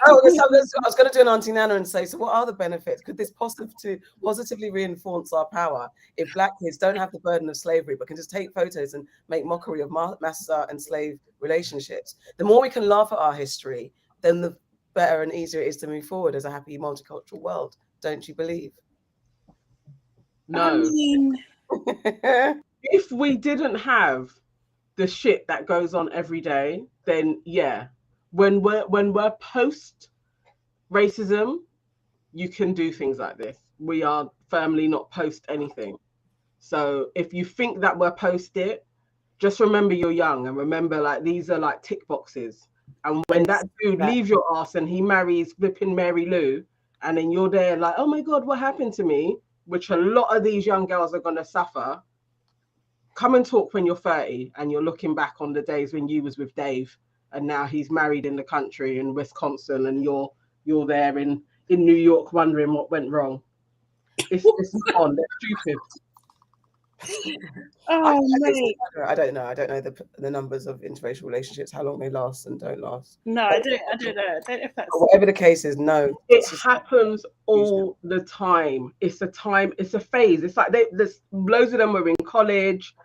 was going to do an Auntie Nana and say, so what are the benefits? Could this positively reinforce our power if Black kids don't have the burden of slavery but can just take photos and make mockery of master and slave relationships? The more we can laugh at our history, then the better and easier it is to move forward as a happy multicultural world. Don't you believe? No. If we didn't have the shit that goes on every day, then when we're post racism, you can do things like this. We are firmly not post anything. So if you think that we're post it, just remember you're young and remember, like, these are like tick boxes. And when that dude leaves your ass and he marries flipping Mary Lou, and then you're there like, oh my God, what happened to me? Which a lot of these young girls are gonna suffer. Come and talk when you're 30 and you're looking back on the days when you was with Dave and now he's married in the country in Wisconsin and you're there in New York wondering what went wrong. It's on. They're stupid. I don't know. I don't know the numbers of interracial relationships, how long they last and don't last. No, I don't know. I don't know if that's... Whatever the case is, no. It happens all the time. It's a phase. It's like there's loads of them were in college.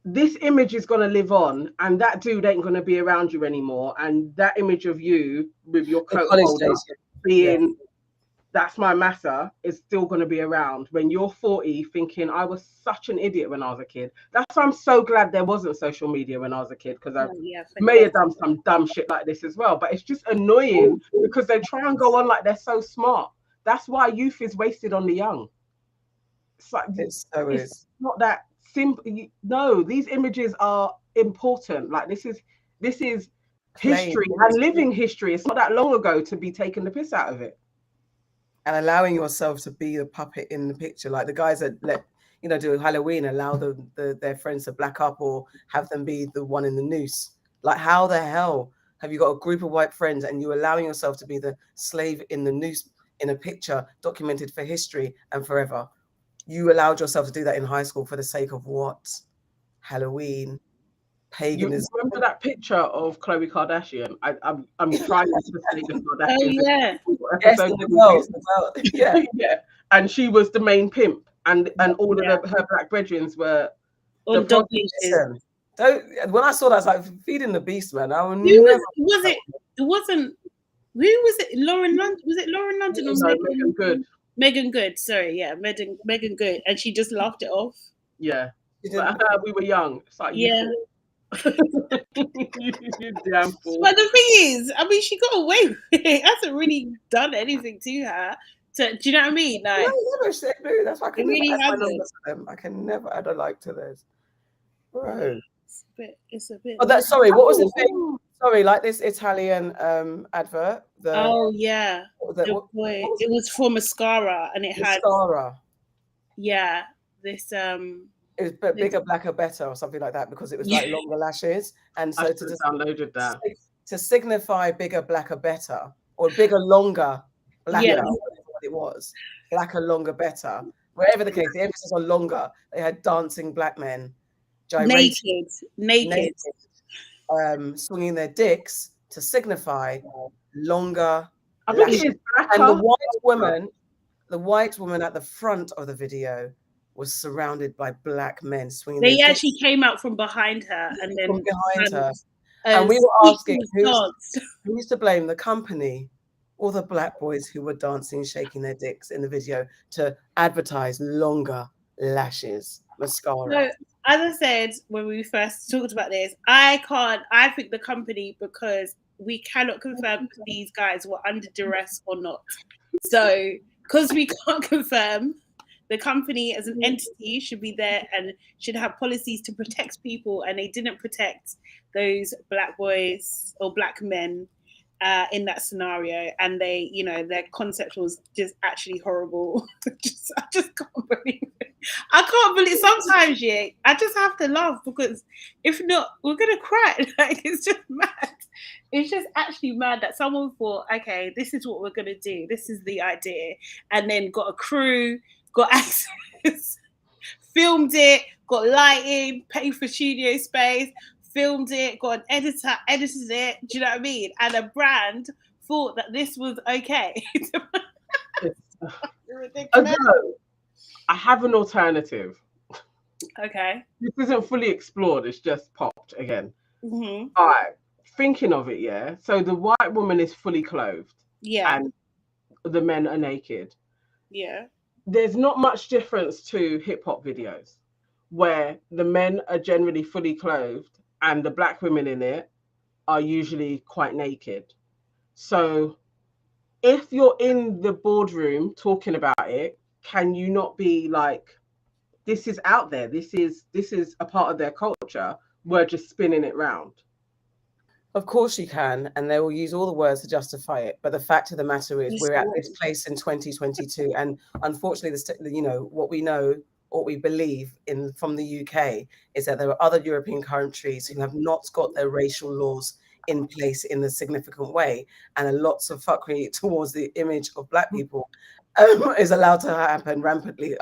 This image is going to live on, and that dude ain't going to be around you anymore. And that image of you with your coat holder being, that's my massa, is still going to be around when you're 40 thinking, I was such an idiot when I was a kid. That's why I'm so glad there wasn't social media when I was a kid, because I may have done some dumb shit like this as well. But it's just annoying because they try and go on like they're so smart. That's why youth is wasted on the young. It's like, it's not that simple. No, these images are important. Like, this is history and living history. It's not that long ago to be taking the piss out of it. And allowing yourself to be the puppet in the picture, like the guys that do Halloween, allow their friends to black up or have them be the one in the noose. Like, how the hell have you got a group of white friends and you allowing yourself to be the slave in the noose in a picture documented for history and forever? You allowed yourself to do that in high school for the sake of what? Halloween, paganism. You remember that picture of Khloe Kardashian? I'm trying to say the Kardashian. Oh yeah. Yeah. And she was the main pimp, and all of her black brethren were on dog leashes. When I saw that, I was like, feeding the beast, man. It wasn't. Who was it? Lauren London? Was it Lauren London or Megan Good? Megan Good. Sorry, yeah, Megan Good, and she just laughed it off. Yeah, but we were young. It's like, yeah. You damn fool. But the thing is, I mean, she got away with it. It hasn't really done anything to her. So, do you know what I mean? Like, that's why I can never add my numbers to them. I can never add a like to theirs. Bro. It's a bit. Oh, what was the thing? Sorry, like this Italian advert. It was for mascara, and it had mascara. Yeah, this It was bigger, blacker, better, or something like that, because it was like longer lashes, and so downloaded that to signify bigger, blacker, better, or bigger, longer, blacker. What it was, blacker, longer, better. Wherever the case, the emphasis on longer. They had dancing black men, naked, swinging their dicks to signify longer. I think lashes. And the white woman at the front of the video was surrounded by black men swinging. They actually came out from behind her, and then from behind her, and we were asking who's to blame, the company all the black boys who were dancing, shaking their dicks in the video to advertise longer lashes, mascara. So, as I said when we first talked about this, I think the company, because we cannot confirm if these guys were under duress or not. So, because we can't confirm, the company as an entity should be there and should have policies to protect people, and they didn't protect those black boys or black men in that scenario, and they, their concept was just actually horrible. I just can't believe it. I can't believe sometimes, yeah, I just have to laugh, because if not, we're gonna cry. Like, it's just mad. It's just actually mad that someone thought, okay, this is what we're gonna do. This is the idea, and then got a crew, got access, filmed it, got lighting, paid for studio space, filmed it, got an editor, edited it. Do you know what I mean? And a brand thought that this was okay. Ridiculous. I have an alternative. Okay. This isn't fully explored. It's just popped again. Mm-hmm. All right. Thinking of it, yeah. So the white woman is fully clothed. Yeah. And the men are naked. Yeah. There's not much difference to hip hop videos where the men are generally fully clothed and the black women in it are usually quite naked. So if you're in the boardroom talking about it, can you not be like, this is out there, this is a part of their culture, we're just spinning it round? Of course you can, and they will use all the words to justify it. But the fact of the matter is, we're at this place in 2022, and unfortunately, what we know, what we believe in from the UK is that there are other European countries who have not got their racial laws in place in a significant way, and lots of fuckery towards the image of black people is allowed to happen rampantly,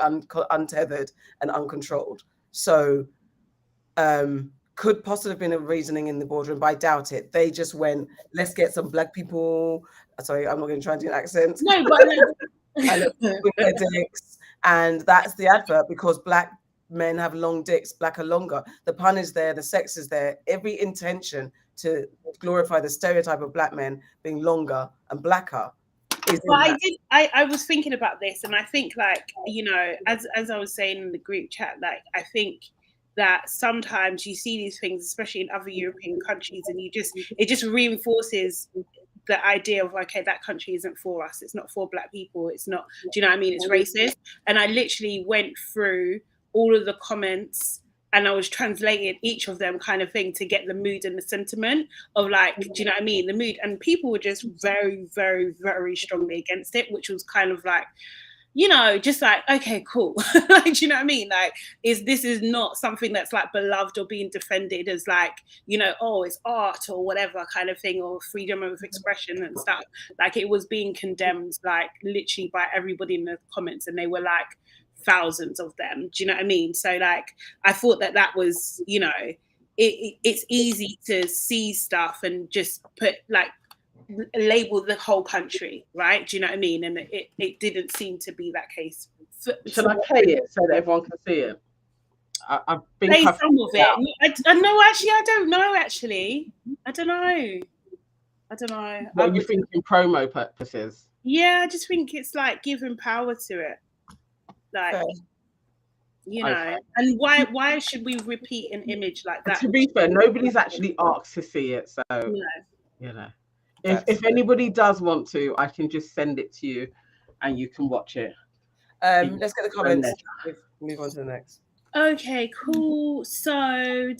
untethered and uncontrolled. So, could possibly have been a reasoning in the boardroom, but I doubt it. They just went, let's get some black people. Sorry, I'm not going to try and do an accent. No, but with their dicks. And that's the advert, because black men have long dicks, black are longer. The pun is there, the sex is there. Every intention to glorify the stereotype of black men being longer and blacker. But I was thinking about this, and I think, like, as I was saying in the group chat, like, I think that sometimes you see these things, especially in other European countries, and it just reinforces the idea of, okay, that country isn't for us. It's not for black people. It's not, do you know what I mean? It's racist. And I literally went through all of the comments and I was translating each of them kind of thing to get the mood and the sentiment of, like, do you know what I mean? The mood. And people were just very, very, very strongly against it, which was kind of like, just like, okay, cool. Like, do you know what I mean? Like, this is not something that's like beloved or being defended as, like, oh, it's art or whatever kind of thing, or freedom of expression and stuff. Like, it was being condemned, like, literally by everybody in the comments, and they were like thousands of them. Do you know what I mean? So, like, I thought that was, it's easy to see stuff and just put, like, label the whole country, right? Do you know what I mean? And it didn't seem to be that case. Shall I play it so that everyone can see it? I think play some of it. I know, actually, I don't know. Actually, I don't know. What you think in promo purposes? Yeah, I just think it's like giving power to it, like. Okay. Okay. And why should we repeat an image like that? To be fair, nobody's actually asked to see it, so If anybody does want to, I can just send it to you and you can watch it. Let's get the comments. Move on to the next. Okay, cool. So,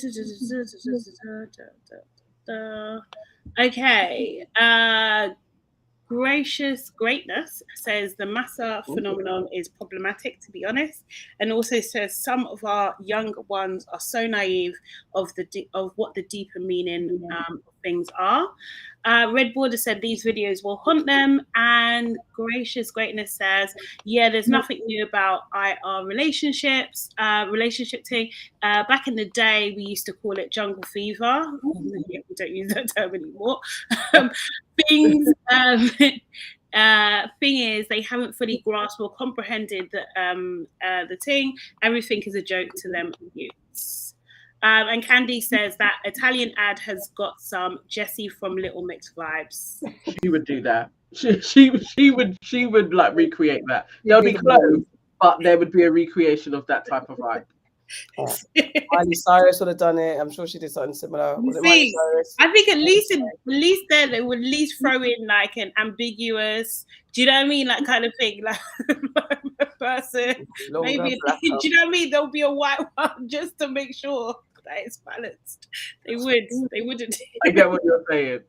okay. Gracious Greatness says the massa phenomenon is problematic, to be honest, and also says some of our younger ones are so naive of what the deeper meaning of things are. Red Border said these videos will haunt them, and Gracious Greatness says, yeah, there's nothing new about IR relationships, relationship thing. Back in the day, we used to call it jungle fever. We don't use that term anymore. Thing is, they haven't fully grasped or comprehended the thing. Everything is a joke to them youths. And Candy says that Italian ad has got some Jessie from Little Mix vibes. She would do that. She would like recreate that. There'll be clothes, but there would be a recreation of that type of vibe. Miley Cyrus would have done it. I'm sure she did something similar. Was it Miley Cyrus? I think at least there they would at least throw in like an ambiguous, do you know what I mean? Like kind of thing, like a person. Longer, Maybe blacker. do you know what I mean? There'll be a white one just to make sure that it's balanced. They wouldn't. I get what you're saying.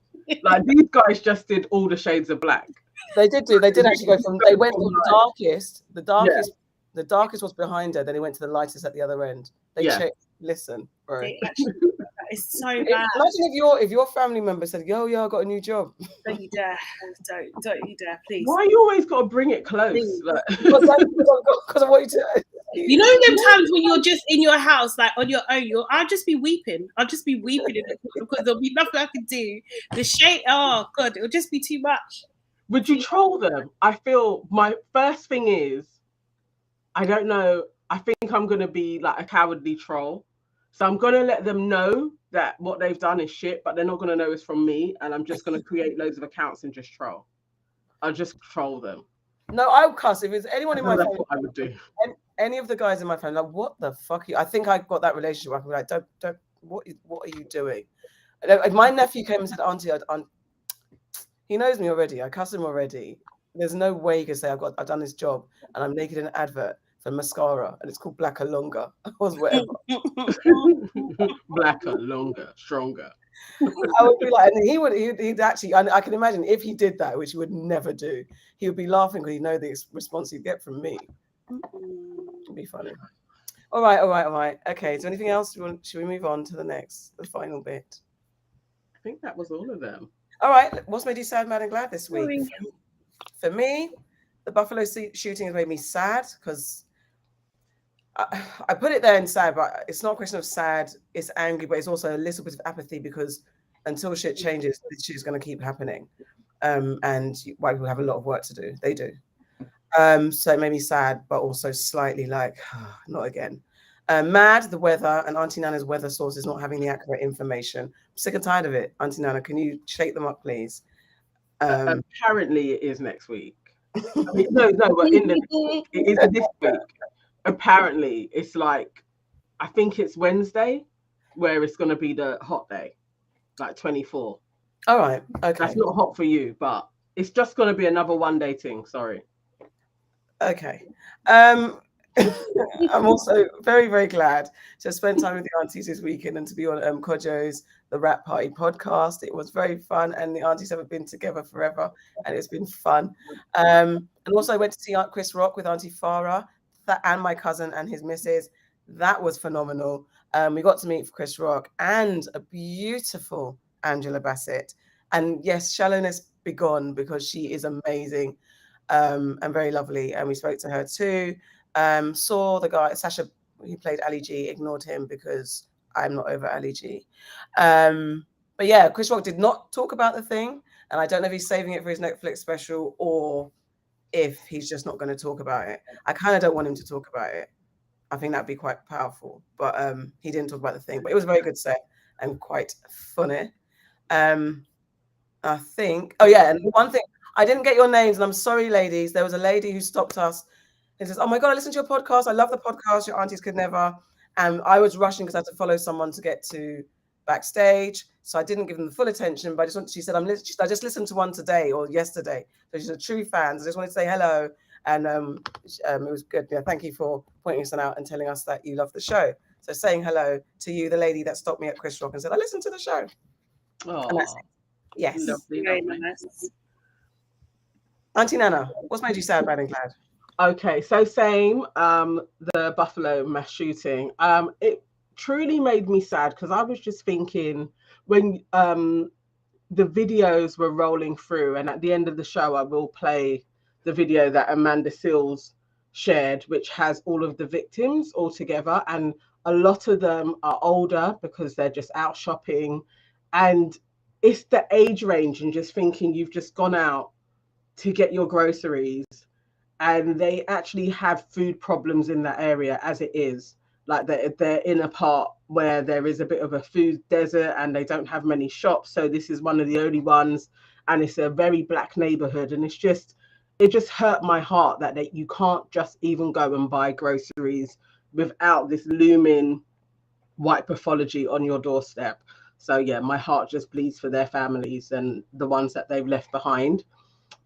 Like these guys just did all the shades of black. They did actually go from, they went from the darkest was behind her, then they went to the lightest at the other end. They checked, listen, bro. That is so bad. Imagine if your family member said, yo, I got a new job. Don't you dare. Don't you dare, please. Why you always got to bring it close? Like... Because of what you do. You know them times when you're just in your house, like on your own, I'll just be weeping. I'll just be weeping in the corner because there'll be nothing I can do. The shade, oh God, it'll just be too much. Would you troll them? I feel my first thing is, I don't know, I think I'm going to be like a cowardly troll. So I'm going to let them know that what they've done is shit, but they're not going to know it's from me. And I'm just going to create loads of accounts and just troll. I'll just troll them. No, I would cuss. If it's anyone in my family, what I would do. Any of the guys in my family, like, what the fuck are you? I think I got that relationship. I was like, don't, what are you doing? If my nephew came and said, Auntie, he knows me already. I cuss him already. There's no way he could say I've done this job and I'm naked in an advert for mascara and it's called Blacker Longer or whatever. Blacker, longer, stronger. I would be like, and he'd actually, I can imagine if he did that, which he would never do, he would be laughing because he'd know the response he'd get from me. It'd be funny. All right. Okay, is there anything else? Should we move on to the final bit? I think that was all of them. All right, what's made you sad, mad, and glad this week? For me, the Buffalo shooting has made me sad because I put it there in sad, but it's not a question of sad, it's angry, but it's also a little bit of apathy because until shit changes, this shit is going to keep happening. And white people have a lot of work to do. They do. So it made me sad, but also slightly like, not again. Mad, the weather, and Auntie Nana's weather source is not having the accurate information. I'm sick and tired of it. Auntie Nana, can you shake them up, please? Apparently it is next week. I mean, no, but it is this week. Apparently it's like, I think it's Wednesday where it's going to be the hot day, like 24. All right, okay. That's not hot for you, but it's just going to be another one-day thing. Sorry. Okay. I'm also very, very glad to spend time with the aunties this weekend and to be on Kojo's The Rap Party podcast. It was very fun, and the aunties haven't been together forever, and it's been fun. And also I went to see Aunt Chris Rock with Auntie Farah and my cousin and his missus. That was phenomenal. We got to meet Chris Rock and a beautiful Angela Bassett. And yes, shallowness be gone because she is amazing and very lovely. And we spoke to her too. Saw the guy, Sasha, who played Ali G, ignored him because I'm not over Ali G. But yeah, Chris Rock did not talk about the thing. And I don't know if he's saving it for his Netflix special or if he's just not going to talk about it. I kind of don't want him to talk about it. I think that'd be quite powerful. But he didn't talk about the thing. But it was a very good set and quite funny. I think, oh yeah, and one thing, I didn't get your names, and I'm sorry, ladies. There was a lady who stopped us and says, oh my God, I listened to your podcast. I love the podcast. Your aunties could never. And I was rushing because I had to follow someone to get to backstage. So I didn't give them the full attention, but she said, I just listened to one today or yesterday. So she's a true fan. So I just wanted to say hello. And it was good. Yeah, thank you for pointing us out and telling us that you love the show. So saying hello to you, the lady that stopped me at Chris Rock and said, I listened to the show. Oh, and that's it. Yes. Lovely. Nice. Auntie Nana, what's made you sad, bad, and glad? Okay, so same, the Buffalo mass shooting. It truly made me sad because I was just thinking when the videos were rolling through, and at the end of the show, I will play the video that Amanda Seals shared, which has all of the victims all together. And a lot of them are older because they're just out shopping. And it's the age range and just thinking you've just gone out to get your groceries and they actually have food problems in that area as it is. Like they're in a part where there is a bit of a food desert and they don't have many shops. So this is one of the only ones. and it's a very black neighborhood, and it just hurt my heart that you can't just even go and buy groceries without this looming white pathology on your doorstep. So yeah, my heart just bleeds for their families and the ones that they've left behind.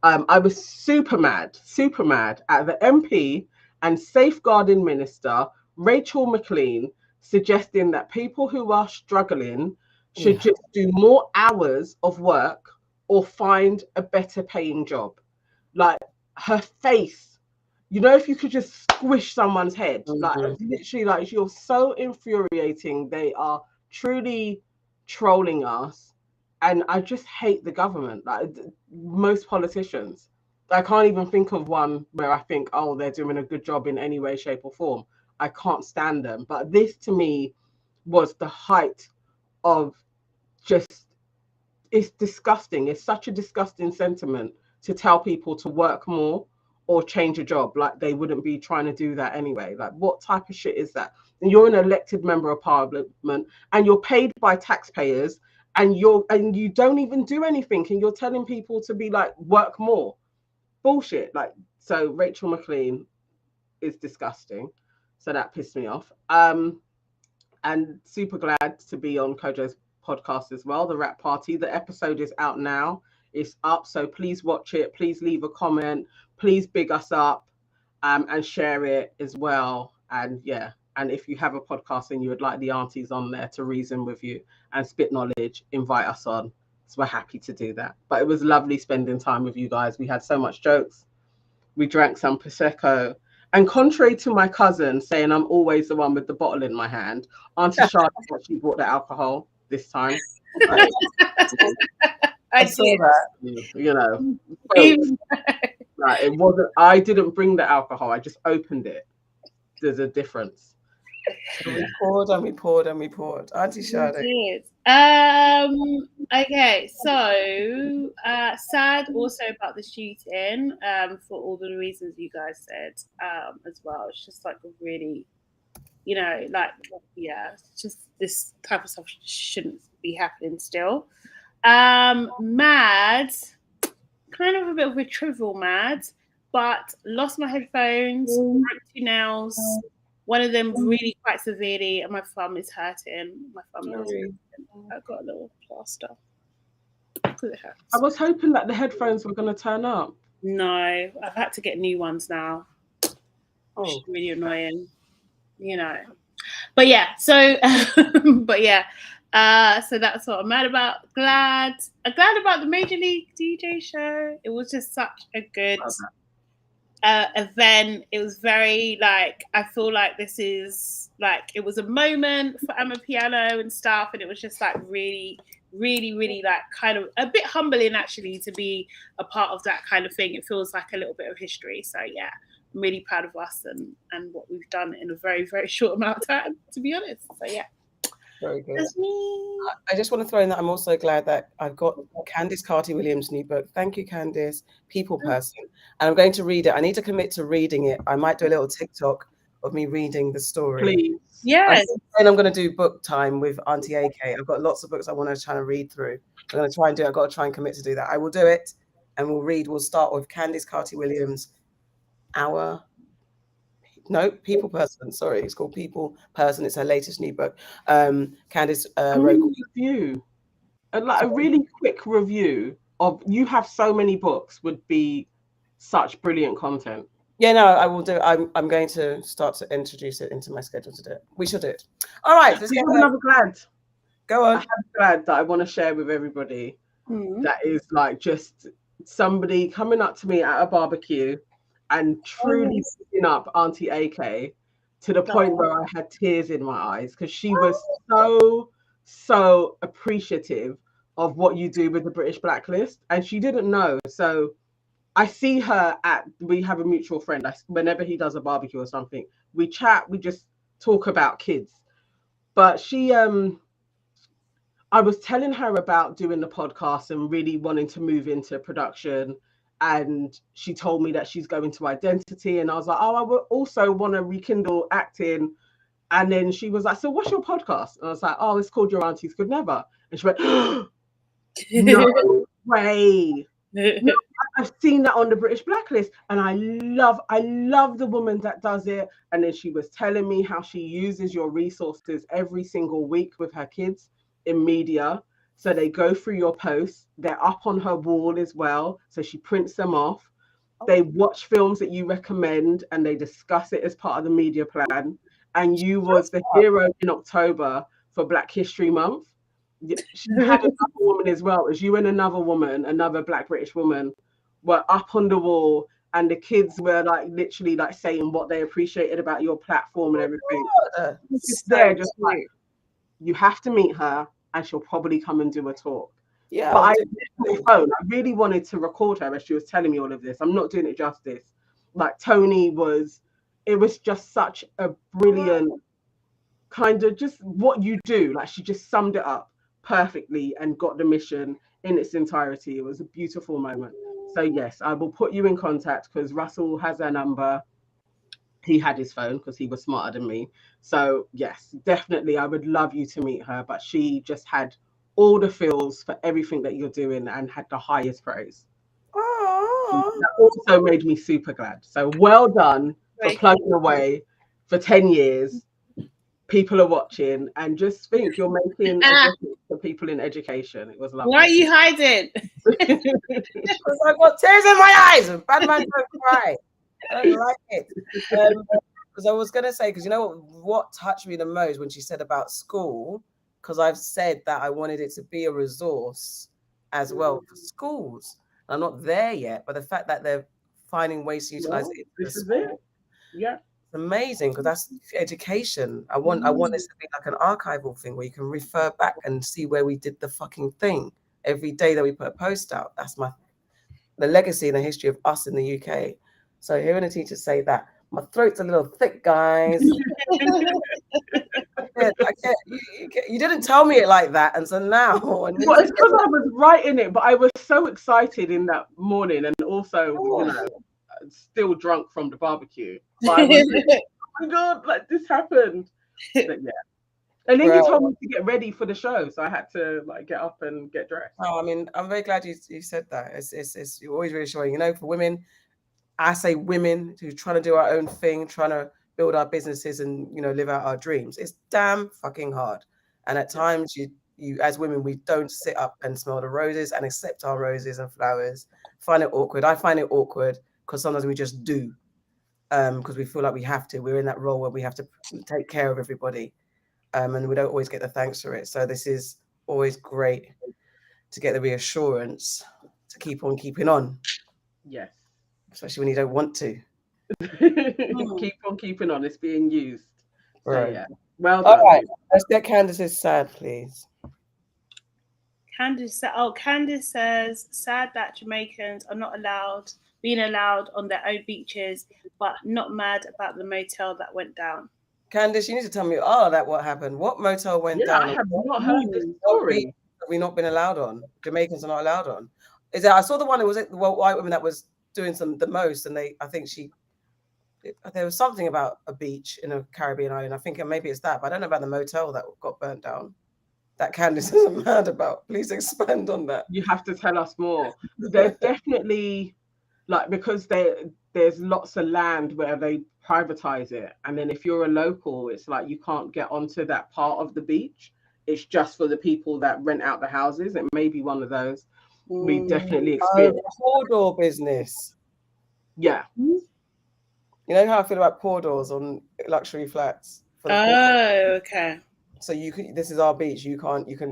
I was super mad at the MP and safeguarding minister, Rachel McLean, suggesting that people who are struggling should just do more hours of work or find a better paying job. Like, her face, you know, if you could just squish someone's head, like literally, like, you're so infuriating. They are truly trolling us. And I just hate the government, like most politicians. I can't even think of one where I think, oh, they're doing a good job in any way, shape or form. I can't stand them. But this to me was the height of just, it's disgusting. It's such a disgusting sentiment to tell people to work more or change a job. Like, they wouldn't be trying to do that anyway. Like, what type of shit is that? And you're an elected member of parliament and you're paid by taxpayers, and you don't even do anything, and you're telling people to be like, work more. Bullshit. Like, so Rachel McLean is disgusting. So that pissed me off. And super glad to be on Kojo's podcast as well, The Rap Party. The episode is out now. It's up, so please watch it. Please leave a comment. Please big us up, and share it as well. And yeah, and if you have a podcast and you would like the aunties on there to reason with you and spit knowledge, invite us on. So we're happy to do that. But it was lovely spending time with you guys. We had so much jokes. We drank some Prosecco. And contrary to my cousin saying I'm always the one with the bottle in my hand, Auntie Charlotte actually brought the alcohol this time. Right? I saw that. You know, like, it wasn't. I didn't bring the alcohol. I just opened it. There's a difference. We poured and we poured and we poured. Auntie Charlotte. Okay, so sad also about the shooting, for all the reasons you guys said, as well. It's just like a really, you know, like, yeah, it's just this type of stuff shouldn't be happening still. Mad, kind of a bit of a trivial mad, but lost my headphones, broke 2 nails. One of them really quite severely, and my thumb is hurting. My thumb is hurting. I've got a little plaster. I was hoping that the headphones were going to turn up. No, I've had to get new ones now. Oh, it's really annoying, you know. But yeah, so so that's what I'm mad about. I'm glad about the Major League DJ show. It was just such a good event. It was very, like, I feel like this is like, it was a moment for Amapiano and stuff, and it was just like really, really, really, like, kind of a bit humbling actually to be a part of that kind of thing. It feels like a little bit of history. So yeah, I'm really proud of us and what we've done in a very, very short amount of time, to be honest. So yeah. Very good. I just want to throw in that I'm also glad that I've got Candice Carty-Williams' new book. Thank you, Candice. People Person. And I'm going to read it. I need to commit to reading it. I might do a little TikTok of me reading the story. Please. Yes. And I'm going to do book time with Auntie AK. I've got lots of books I want to try and read through. I'm going to try and do it. I've got to try and commit to do that. I will do it. And we'll start with Candice Carty-Williams' People Person. Sorry, it's called People Person. It's her latest new book. Candice wrote review, like a really quick review of. You have so many books. Would be such brilliant content. Yeah, no, I will do it. I'm going to start to introduce it into my schedule to do it. We should do it. All right, let's get another glad. Go on. I have a glad that I want to share with everybody. That is like just somebody coming up to me at a barbecue and truly picking up Auntie AK to the point where I had tears in my eyes, because she was so appreciative of what you do with the British Blacklist, and she didn't know. So I see her we have a mutual friend. Whenever he does a barbecue or something, we chat, we just talk about kids. But she, I was telling her about doing the podcast and really wanting to move into production. And she told me that she's going to Identity. And I was like, oh, I would also want to rekindle acting. And then she was like, so what's your podcast? And I was like, oh, it's called Your Aunties Could Never. And she went, no. way. No, I've seen that on the British Blacklist, and I love the woman that does it. And then she was telling me how she uses your resources every single week with her kids in media. So they go through your posts, they're up on her wall as well. So she prints them off. They watch films that you recommend and they discuss it as part of the media plan. And you was the hero in October for Black History Month. She had another woman as well, as you and another woman, another Black British woman, were up on the wall, and the kids were like literally like saying what they appreciated about your platform and everything. Just there, just like, you have to meet her, and she'll probably come and do a talk. Yeah, but I really wanted to record her as she was telling me all of this. I'm not doing it justice. Like Tony was, it was just such a brilliant kind of just what you do. Like she just summed it up perfectly and got the mission in its entirety. It was a beautiful moment. So yes, I will put you in contact because Russell has her number. He had his phone because he was smarter than me. So yes, definitely I would love you to meet her. But she just had all the feels for everything that you're doing and had the highest praise. That also made me super glad. So well done for plugging away for 10 years. People are watching, and just think you're making a difference for people in education. It was lovely. Why are you hiding? Because I've got tears in my eyes and bad man don't cry. I don't like it. Because I was going to say, because you know what touched me the most when she said about school, because I've said that I wanted it to be a resource as well for schools. I'm not there yet, but the fact that they're finding ways to utilize it. This is it. Yeah. Amazing, because that's education. I want this to be like an archival thing where you can refer back and see where we did the fucking thing every day that we put a post out. That's the legacy and the history of us in the UK. So hearing a teacher say that, my throat's a little thick, guys. You didn't tell me it like that, and so now. Well, it's because I was writing it, but I was so excited in that morning, and also, you know, still drunk from the barbecue. But I was like, oh my god, like this happened. But yeah. And then you told me to get ready for the show, so I had to like get up and get dressed. Oh, I mean, I'm very glad you said that. It's you're always reassuring. You know, for women, I say women who are trying to do our own thing, trying to build our businesses and, you know, live out our dreams. It's damn fucking hard. And at times you as women, we don't sit up and smell the roses and accept our roses and flowers. Find it awkward. I find it awkward because sometimes we just do, because we feel like we have to. We're in that role where we have to take care of everybody, and we don't always get the thanks for it. So this is always great to get the reassurance to keep on keeping on. Yes. Especially when you don't want to. Keep on keeping on. It's being used. So, right. Yeah. Well done. All right. Let's get Candace's sad, please. Candace says, sad that Jamaicans are not being allowed on their own beaches, but not mad about the motel that went down. Candace, you need to tell me what happened. What motel went down? I have not heard this story. Have we not been allowed on? Jamaicans are not allowed on. I saw the one that was the white woman that was doing the most, and there was something about a beach in a Caribbean island. I think maybe it's that, but I don't know about the motel that got burnt down. That Candace isn't mad about. Please expand on that. You have to tell us more. There's definitely, like, because there's lots of land where they privatize it, and then if you're a local, it's like you can't get onto that part of the beach. It's just for the people that rent out the houses. It may be one of those. We definitely experienced corridor business. Yeah. You know how I feel about corridors on luxury flats. Okay. So this is our beach. It's our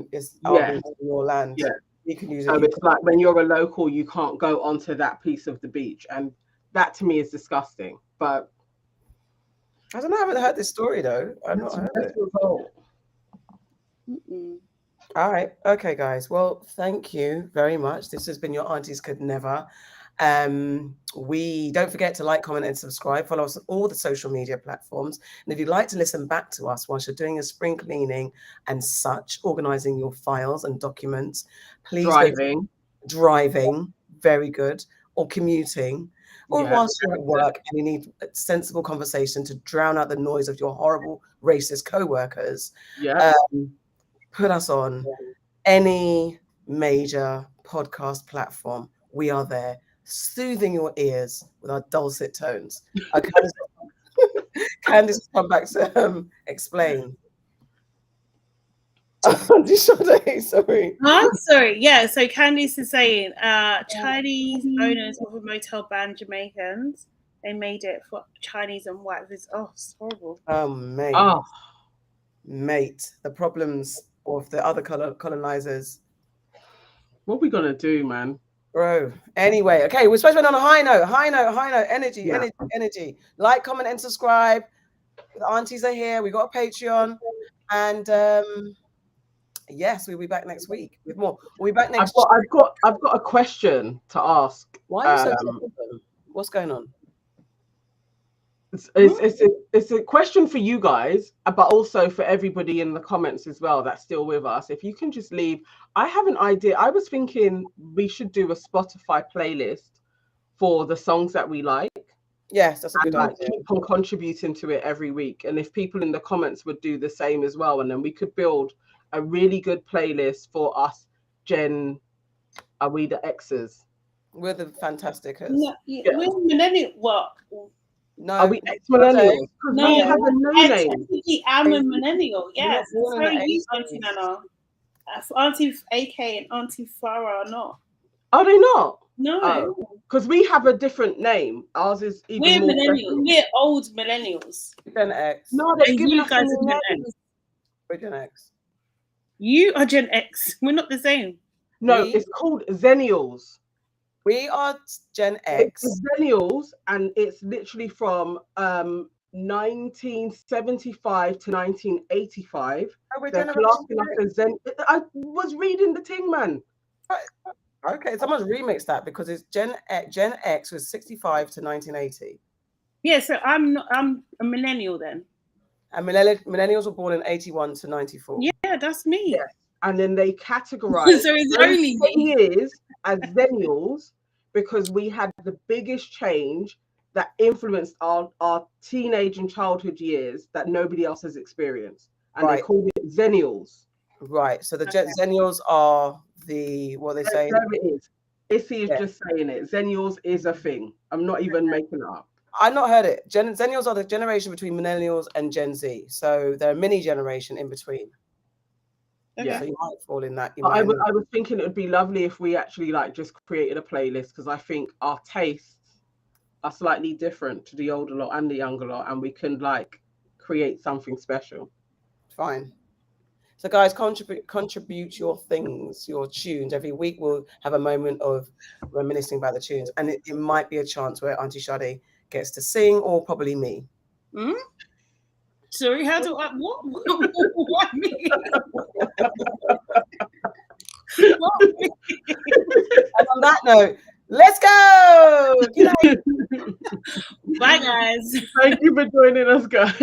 beach on your land. Yeah. You can use it. So it's like when you're a local, you can't go onto that piece of the beach, and that to me is disgusting. But I don't know. I haven't heard this story though. I've not heard it. All right. Okay, guys. Well, thank you very much. This has been your Aunties Could Never. We don't forget to like, comment, and subscribe. Follow us on all the social media platforms. And if you'd like to listen back to us whilst you're doing a spring cleaning and such, organizing your files and documents, please driving, very good, or commuting, or whilst you're at work and you need a sensible conversation to drown out the noise of your horrible racist co-workers. Put us on any major podcast platform. We are there, soothing your ears with our dulcet tones. Candice has come back to explain. Sorry. I'm sorry. Yeah, so Candice is saying Chinese owners of a motel banned Jamaicans. They made it for Chinese and white visitors. Oh, it's horrible. Oh, mate. Mate, the problems of the other colonizers. What are we going to do, man? Bro. Anyway, okay, we're supposed to be on a high note. Energy. Like, comment, and subscribe. The aunties are here. We got a Patreon. And yes, we'll be back next week with more. We'll be back next week. I've got a question to ask. Why are you so What's going on? It's a question for you guys, but also for everybody in the comments as well that's still with us. If you can just leave, I have an idea. I was thinking we should do a Spotify playlist for the songs that we like. Yes, that's a good idea. Keep on contributing to it every week. And if people in the comments would do the same as well, and then we could build a really good playlist for us, Gen. Are we the X's? We're the Fantasticers. No, we're millennial. What? No. Are we ex-millennials? No, we have a no name. Technically, I'm a millennial. Yes. So you, Auntie Nana. Auntie AK and Auntie Farah are not. Are they not? No. Because we have a different name. Ours is even We're more millennials. preferable. We're old millennials. Gen X. No, they're giving You us guys a are Gen name. X. We're Gen X. You are Gen X. We're not the same. No, it's called Zennials. We are Gen X. It's Zennials, and it's literally from 1975 to 1985. Oh, They're classing us as Zen. I was reading the thing, man. Okay, someone's remixed that because it's Gen X was 65 to 1980. Yeah, so I'm a millennial then. And millennials were born in 81 to 94. Yeah, that's me. Yes. And then they categorize So it's only me. years as Zennials because we had the biggest change that influenced our teenage and childhood years that nobody else has experienced. And they called it Zennials. Right. So the Zennials are what they say. There it is. Issy is just saying it. Zennials is a thing. I'm not even making it up. I've not heard it. Zennials are the generation between millennials and Gen Z. So they're a mini generation in between. Okay. Yeah, so you might fall in that. I was thinking it would be lovely if we actually just created a playlist because I think our tastes are slightly different to the older lot and the younger lot, and we can create something special. Fine. So guys, contribute your things, your tunes. Every week we'll have a moment of reminiscing about the tunes, and it might be a chance where Auntie Shadi gets to sing, or probably me. Hmm? Sorry, how do I? What? What me? And on that note, let's go. Good night. Bye, guys. Thank you for joining us, guys.